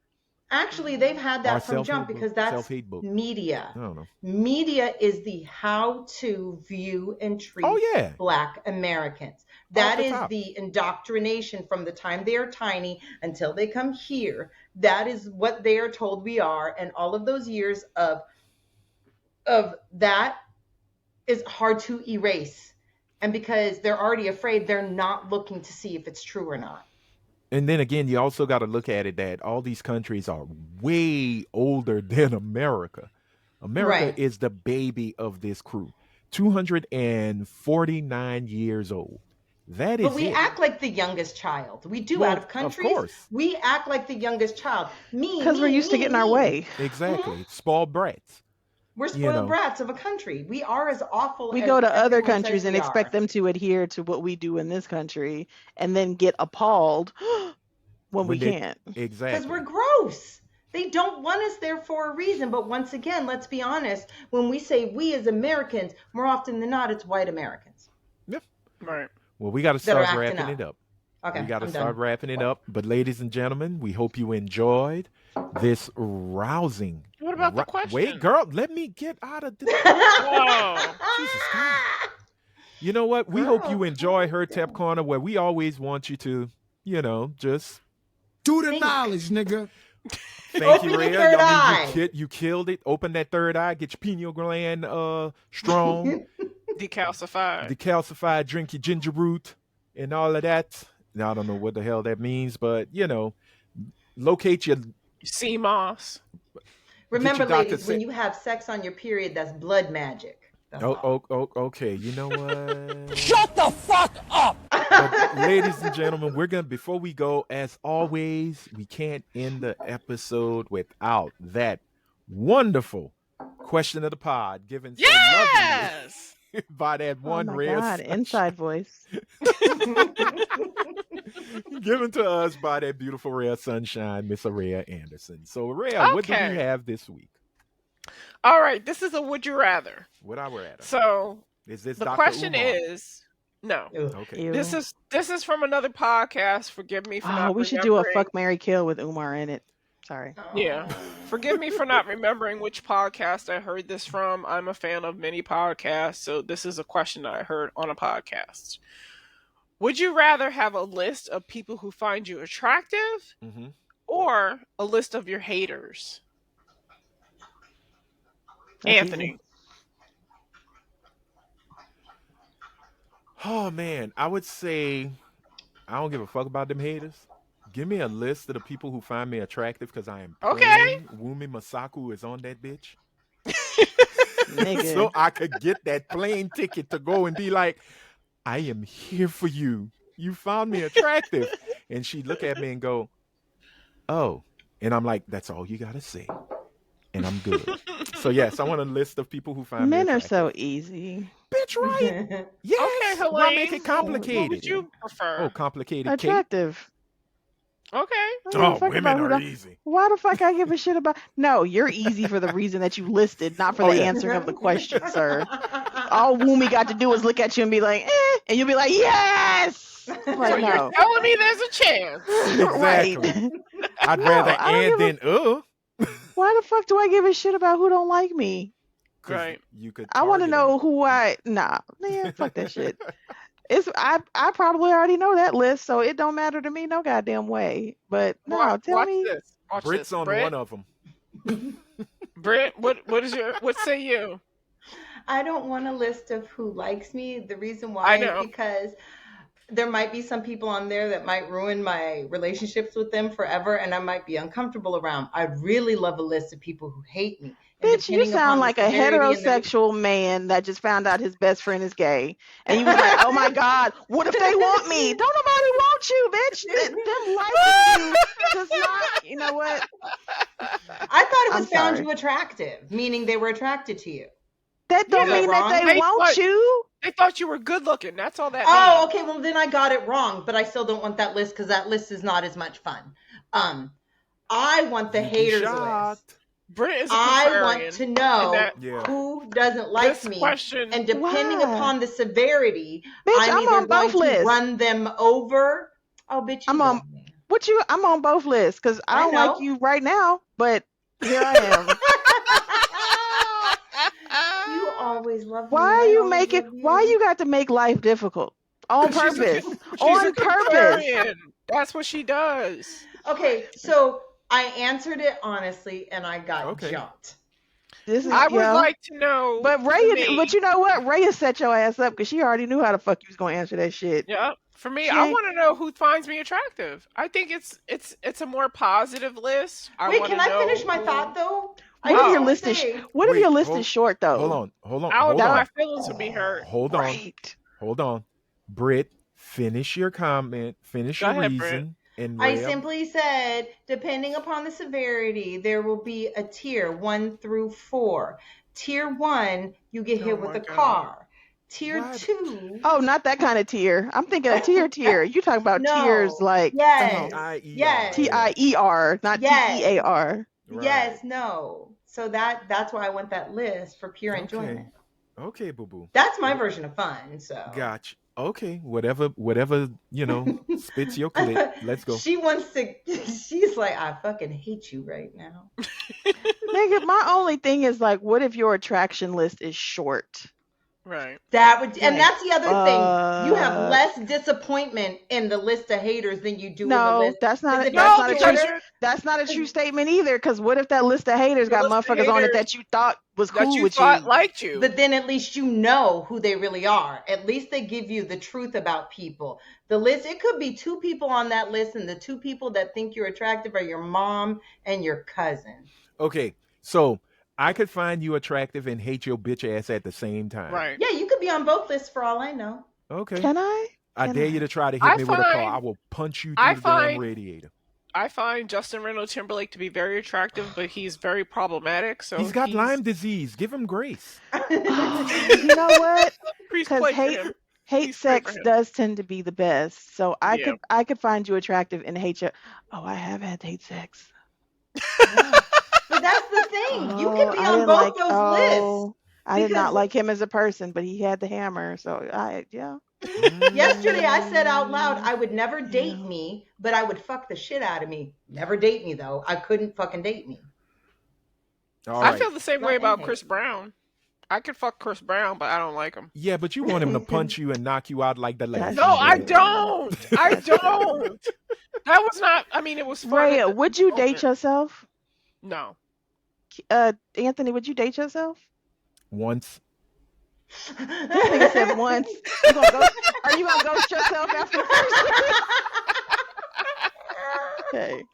actually, they've had or that from self jump hate book, because self that's hate book. media. I don't know. Media is the how to view and Oh treat yeah, Black Americans. off That the is top. the indoctrination from the time they are tiny until they come here. That is what they are told we are. And all of those years of that is hard to erase. And because they're already afraid, they're not looking to see if it's true or not. And then again, you also got to look at it that all these countries are way older than America. America Right. is the baby of this crew, 249 years old. That But is we it. act like the youngest child. We do out Well, of of countries. course. We act like the youngest child. Me, Because we're me, used to me, getting our me. way. Mhm. Exactly. Spoiled brats. We're You spoiled know. brats of a country. We are as awful We as go to other everyone says countries and we expect are. them to adhere to what we do in this country and then get appalled when we When they can't. Because we're exactly. gross. They don't want us there for a reason. But once again, let's be honest. When we say we as Americans, more often than not, it's white Americans Yeah. Right. Well, we got to that are start acting wrapping up. it up. We Okay, got to I'm start done. wrapping it up. But ladies and gentlemen, we hope you enjoyed this rousing What about the question? Wait, girl, let me get out of this. Whoa. Jesus God. You know what? We hope you enjoy Her Tap Corner, where we always want you to, just Do the knowledge, nigga. thank you, Open your Rhea. third I mean, eye. you killed it. Open that third eye. Get your pineal gland strong. Decalcified. Decalcify. Drink your ginger root and all of that. Now I don't know what the hell that means, but locate your. Sea moss. Remember, Get your doctor ladies, when say- you have sex on your period, that's blood magic. That's all. Okay. You know what? Shut the fuck up! But, ladies and gentlemen, before we go, as always, we can't end the episode without that wonderful question of the pod given so lovingly Yes. by that Oh one my rare God, inside voice. given to us by that beautiful rare sunshine, Miss Araya Anderson. So, Araya, what do we Okay. have this week? All right. This is a would you rather. What I were at? So Is this the Dr. question Umar? is no. Ugh. Okay. Ew. This is from another podcast. Forgive me for Oh, not we should do a remembering. fuck, marry, kill with Umar in it. Sorry. Yeah. Forgive me for not remembering which podcast I heard this from. I'm a fan of many podcasts, so this is a question that I heard on a podcast. Would you rather have a list of people who find you attractive Mhm. or a list of your haters? That's Anthony. easy. Oh man, I would say I don't give a fuck about them haters. Give me a list of the people who find me attractive because I am Okay. praying Wumi Masaku is on that bitch. Nigga. So I could get that plane ticket to go and be like, I am here for you. You found me attractive. And she'd look at me and go, oh. And I'm like, that's all you gotta say. And I'm good. So yes, I want a list of people who find Men me are attractive. so easy. Bitch, right? Yes. Okay, Helene. Why make it What complicated? would you prefer? Oh, complicated Kate. Attractive. Okay. I don't give a Oh, fuck women about who are the- easy. Why the fuck I give a shit about? No, you're easy for the reason that you listed, not for Oh, the yeah. answering of the question, sir. All Woomy got to do is look at you and be like, and you'll be like, yes. So Like, you're no. telling me there's a chance. Right. Exactly. I'd No, rather I don't and give than Why the fuck do I give a shit about who don't like me? 'Cause Right. You could. I want to target know 'em. who man, fuck that shit. I probably already know that list, so it don't matter to me no goddamn way. But no, tell Watch me. this. Watch Brit's this. on Britt, one of them. Britt, what say you? I don't want a list of who likes me. The reason I why is know. because there might be some people on there that might ruin my relationships with them forever, and I might be uncomfortable around. I'd really love a list of people who hate me. And Bitch, you depending upon sound the like a severity and the- heterosexual man that just found out his best friend is gay. And you was like, oh my God, what if they want me? Don't nobody want you, bitch. Them liking you does not, you know what? I thought it I'm was found sorry. you attractive, meaning they were attracted to you. That don't Is that mean that wrong? they They want thought- you. They thought you were good looking. That's all that Oh, means. okay. Well, then I got it wrong, but I still don't want that list because that list is not as much fun. I want the You'd be haters shocked. list. Britt is a I contrarian. want to know that- Yeah. who doesn't like This me, question. and depending Why? upon the severity, Bitch, I'm I'm either on going both to lists. run them over. Oh, bitch, you I'm know on- me. I'm on both lists because I I don't like know. you right now, but here I am. You always love me. Why and are I you always making? love Why you got to make life difficult on 'Cause she's a- purpose? She's On a purpose. contrarian. That's what she does. Okay, so I answered it honestly, and I got Okay. jumped. This is I would yeah. like to know. But for Raya, me- but you know what? Raya set your ass up because she already knew how the fuck you was gonna answer that shit. Yeah, for me, She I ain't- want to know who finds me attractive. I think it's a more positive list. Wait, wanna can I know finish my who- thought though? What if Oh. your list is? What if Wait, your list hold- is short though? Hold on. I would Hold know my on. feelings would be hurt. Hold on. Right. Hold on. Britt, finish your comment. Finish Go your ahead, Britt. reason. And I Rhea, simply said, depending upon the severity, there will be a tier 1 through 4. Tier 1, you get hit Oh with my a God. car. Tier What? 2, Oh, not that kind of tier. I'm thinking a tier. You talking about No. tiers like yes, T-I-E-R. yes. TIER, not Yes. TEAR. Right. yes, no. So that's why I want that list for pure enjoyment. Okay, boo boo. That's my version of fun. So Gotcha. Okay, whatever, spits your clit. Let's go. She wants to. She's like, I fucking hate you right now. Nigga, my only thing is like, what if your attraction list is short? Right. That would, and Like, that's the other thing. You have fuck. less disappointment in the list of haters than you do in the No, list. that's not Because if that's No, not a it's true because shorter, you're that's not a true statement either. Because what if that list of haters the got list of motherfuckers on it haters that you thought was that cool you with thought you? liked you. but then at least you know who they really are. At least they give you the truth about people. The list, it could be 2 people on that list, and the 2 people that think you're attractive are your mom and your cousin. Okay, so I could find you attractive and hate your bitch ass at the same time. Right. Yeah, you could be on both lists for all I know. Okay. Can I? I Can dare I? you to try to hit I me with a car. find I will punch you I through the damn find radiator. I find Justin Reynolds Timberlake to be very attractive, but he's very problematic. So He's got Lyme disease. Give him grace. You know what? Please Because play for hate him. hate Please pray for sex him. does tend to be the best. So Yeah. I could find you attractive and hate you. Oh, I have had hate sex. Yeah. But that's the thing. You could Oh, be I on didn't both like. those Oh, I did lists. not Because like him as a person, but he had the hammer. So yeah. yesterday I said out loud I would never date Yeah. me, but I would fuck the shit out of me. Never date me though. I couldn't fucking date me. All I right. feel the same Love way and about hate. Chris Brown. I could fuck Chris Brown, but I don't like him. Yeah, but you want him to punch you and knock you out like the last That's No, one I did. true. don't. I That's true. don't. That was not. I mean, it was fun at Rhea, the would you date moment. yourself? No. Anthony, would you date yourself? Once. This nigga said once. Are you gonna ghost yourself after the first? Okay. It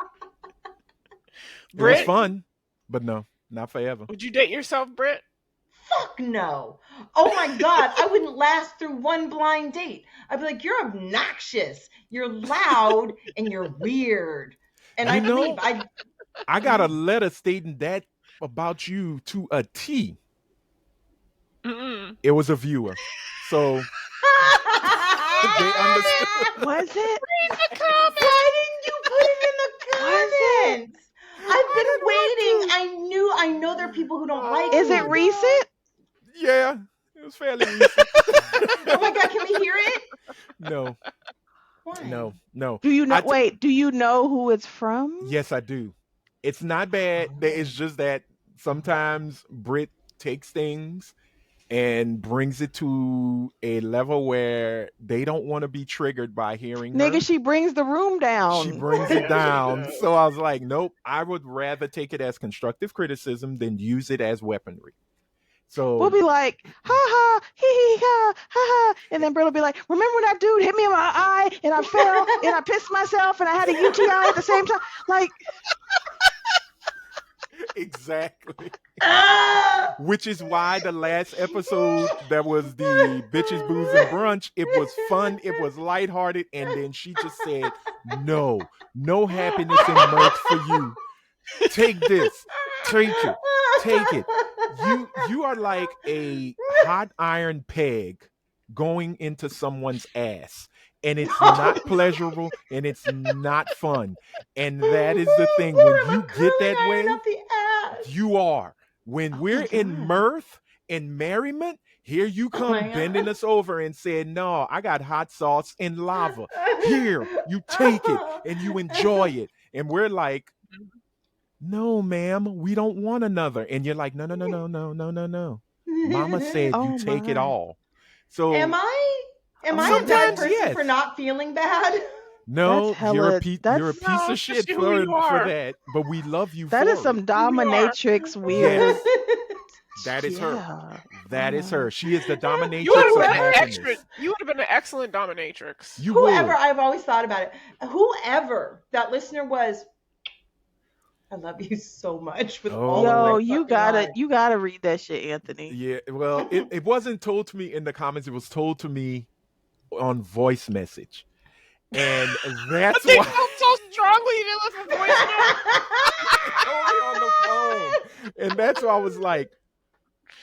was Britt, fun, but no, not forever. would you date yourself, Britt? Fuck no. Oh my God. I wouldn't last through one blind date. I'd be like, you're obnoxious. You're loud and you're weird. And You I'd know, leave. I got a letter stating that about you to a T. Mm-mm. It was a viewer. So they understood. Was it? Why didn't you put it in the comments? I've been waiting. I know there are people who don't like Is me. it recent? Yeah, it was fairly recent. Oh my God, can we hear it? No, Why? no. Do you know? I t- Wait, do you know who it's from? Yes, I do. It's not bad. It's just that sometimes Brit takes things and brings it to a level where they don't want to be triggered by hearing her. Nigga, she brings the room down. She brings it down. So I was like, nope, I would rather take it as constructive criticism than use it as weaponry. So We'll be like, ha ha, hee hee ha, ha ha. And then Britt will be like, remember when that dude hit me in my eye and I fell and I pissed myself and I had a UTI at the same time? Like, exactly. Ah! Which is why the last episode that was the bitches, booze, and brunch, it was fun, it was lighthearted, and then she just said, no happiness and mirth for you. Take this. Take it. You are like a hot iron peg going into someone's ass. And it's not pleasurable and it's not fun. And that is the thing. When you get that way, you are. When we're in mirth and merriment, here you come bending us over and saying, no, I got hot sauce and lava. Here, you take it and you enjoy it. And we're like, no, ma'am, we don't want another. And you're like, no. Mama said you take it all. So Am I a bad sometimes, person yes. for not feeling bad? no, That's you're a hella- piece that's- of No, it's shit just who you for are. that. But we love you that for is some it. dominatrix weird. That is her. Yeah. That is her. She is the dominatrix You would of have been an happiness. excellent. You would have been an excellent dominatrix. You Whoever, would. I've always thought about it. Whoever that listener was, I love you so much with all of my Yo, you fucking gotta heart. read that shit, Anthony. Yeah, well, it wasn't told to me in the comments. It was told to me on voice message. And that's They why felt so strongly you didn't listen to voicemail. only on the phone. And that's why I was like,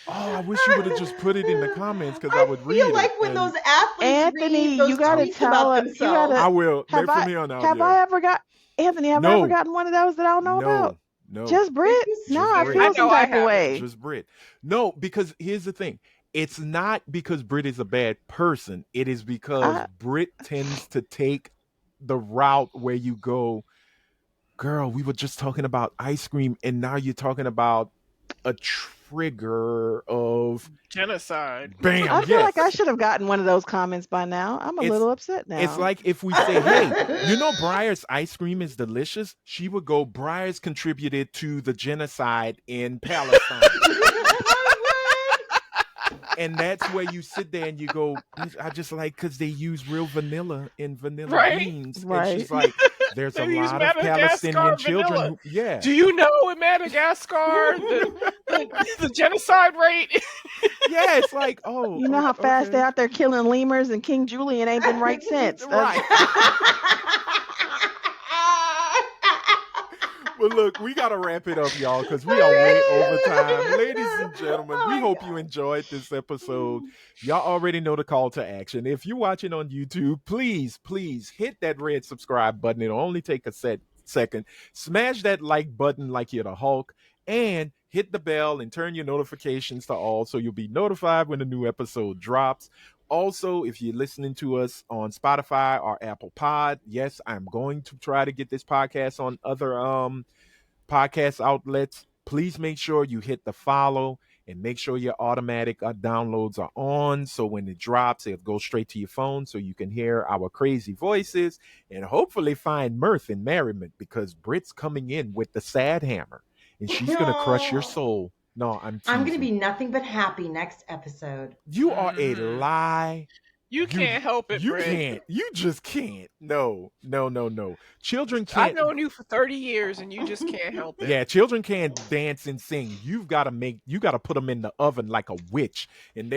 oh, I wish you would have just put it in the comments because I would read it. feel like when And those athletes Anthony, read those you gotta tweets tell about us- you themselves. gotta- I will. Have From I- here on out, Have yeah. I ever got Anthony? Have I No. ever gotten one of those that I don't know about? No. Just Brit? Just No, I Brit. feel I some know I type of haven't. way. Just Brit. No, because here's the thing. It's not because Brit is a bad person. It is because I, Brit tends to take the route where you go, girl, we were just talking about ice cream, and now you're talking about a trigger of Genocide. bam, I feel like I yes. should have gotten one of those comments by now. I'm a It's little upset it's now. like if we say, hey, you know Briar's ice cream is delicious, she would go, Briar's contributed to the genocide in Palestine. And that's where you sit there and you go, "Bitch, I just like because they use real vanilla in vanilla Right? beans." And Right. she's like, there's a They use lot of Palestinian Madagascar children vanilla. who, yeah. Do you know in Madagascar the genocide rate? Yeah, it's like, oh, You know how fast they're okay. out there killing lemurs, and King Julian ain't been right since. Right. But look, we got to wrap it up, y'all, because we are way over time. Ladies and gentlemen, Oh we my hope you God. enjoyed this episode. Y'all already know the call to action. If you're watching on YouTube, please hit that red subscribe button. It'll only take a second. Smash that like button like you're the Hulk, and hit the bell and turn your notifications to all so you'll be notified when a new episode drops. Also, if you're listening to us on Spotify or Apple Pod, yes, I'm going to try to get this podcast on other podcast outlets. Please make sure you hit the follow and make sure your automatic downloads are on. So when it drops, it'll go straight to your phone so you can hear our crazy voices and hopefully find mirth and merriment because Brit's coming in with the sad hammer and she's going to crush your soul. No, I'm I'm going to be teasing. nothing but happy next episode. You are a Mhm. lie. You can't help it, You Britt. can't. You just can't. No, no, no, no. Children I've can't. known you for 30 years and you just can't help it. Yeah, children can't dance and sing. You've got to you got to put them in the oven like a witch, and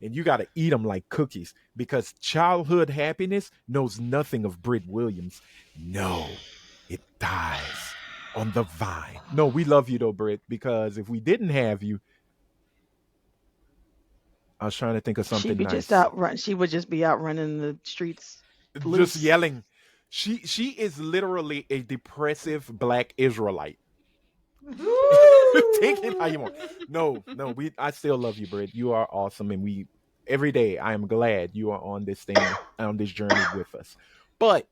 you got to eat them like cookies because childhood happiness knows nothing of Britt Williams. No, it dies on the vine. No, we love you though, Britt, because if we didn't have you, I was trying to think of something nice. She would just be out running the streets Just loose. yelling. She is literally a depressive black Israelite. Take it how you want. No, I still love you, Britt. You are awesome, and we every day I am glad you are on this thing, on this journey with us. But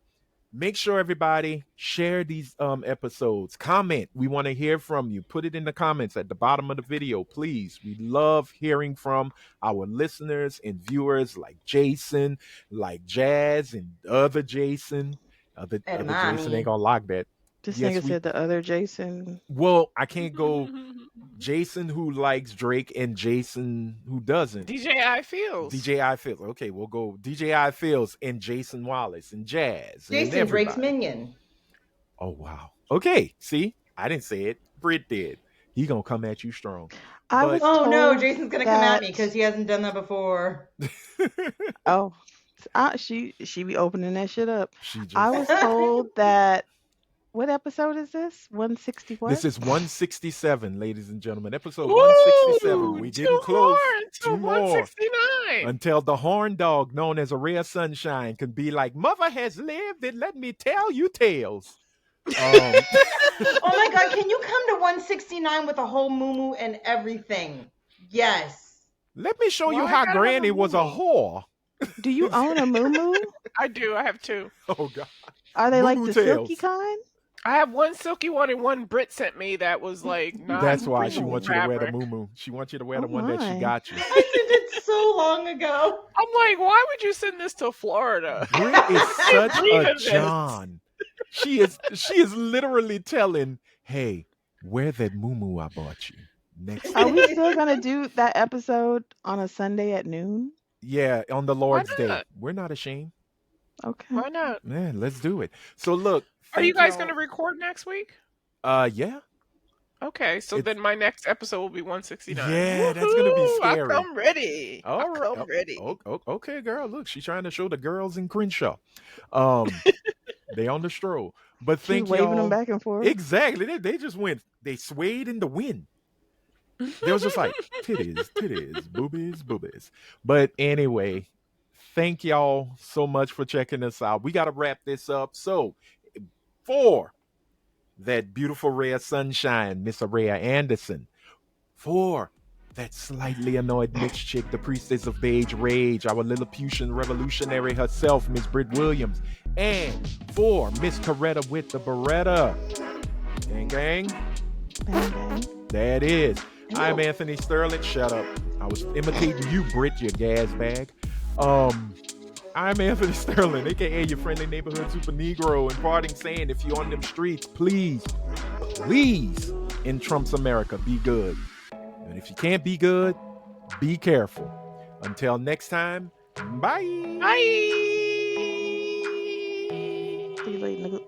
make sure everybody share these episodes. Comment. We want to hear from you. Put it in the comments at the bottom of the video, please. We love hearing from our listeners and viewers like Jason, like Jazz, and other Jason. Other Jason ain't Edamame. gonna lock that. This Yes, nigga we said the other Jason. well, I can't go Jason who likes Drake and Jason who doesn't. DJI feels. DJI Fields. Okay, we'll go DJI Fields and Jason Wallace and Jazz and Jason, Drake's everybody. minion. Oh wow. Okay, see, I didn't say it. Britt did. He gonna come at you strong. I But was Oh no, told Jason's going to come at that. me because he hasn't done that before. Oh, she be opening that shit up. she just. I was told that. What episode is this? 160 what? This is 167, ladies and gentlemen. Episode Ooh, 167. We two getting close. more until Two more. 169. Until the horn dog, known as a rare sunshine, can be like, Mother has lived and let me tell you tales. Oh my God, can you come to 169 with a whole moo and everything? Yes. Let me show you Why how I gotta have Granny a was a moo-moo? whore. Do you own a moo? I do. I have two. Oh God. Are they like Moo-moo the silky tails. kind? I have one silky one and one Brit sent me that was like not. That's why she real wants you to wear the fabric. moo. She wants you to wear Oh the one that she my. got you. I did it so long ago. I'm like, why would you send this to Florida? Britt is such Read a this. John. She is literally telling, hey, wear that moo I bought you. Next Are time. we still gonna do that episode on a Sunday at noon? Yeah, on the Lord's Day. not? We're not ashamed. Okay. Why not? Man, let's do it. So look, Are you thank guys y'all. going to record next week? Yeah. Okay, so It's- then my next episode will be 169. Yeah, that's gonna be Woohoo! scary. I come ready. All I right. come ready. Okay, girl. Look, she's trying to show the girls in Crenshaw. They on the stroll. But She's thank waving y'all. them back and forth. Exactly. They just went. They swayed in the wind. They was just like titties, boobies. But anyway, thank y'all so much for checking us out. We got to wrap this up. So for that beautiful rare sunshine, Miss Araya Anderson, for that slightly annoyed mixed chick, the priestess of beige rage, our Lilliputian revolutionary herself, Miss Britt Williams. And for Miss Coretta with the Beretta. Gang, gang. Bang, bang. That is. I'm Ooh. Anthony Sterling. Shut up. I was imitating you, Britt, you gas bag. I'm Anthony Sterling, aka your friendly neighborhood super Negro, and parting saying, if you're on them streets, please, in Trump's America, be good. And if you can't be good, be careful. Until next time, bye. Bye. See you later, nigga.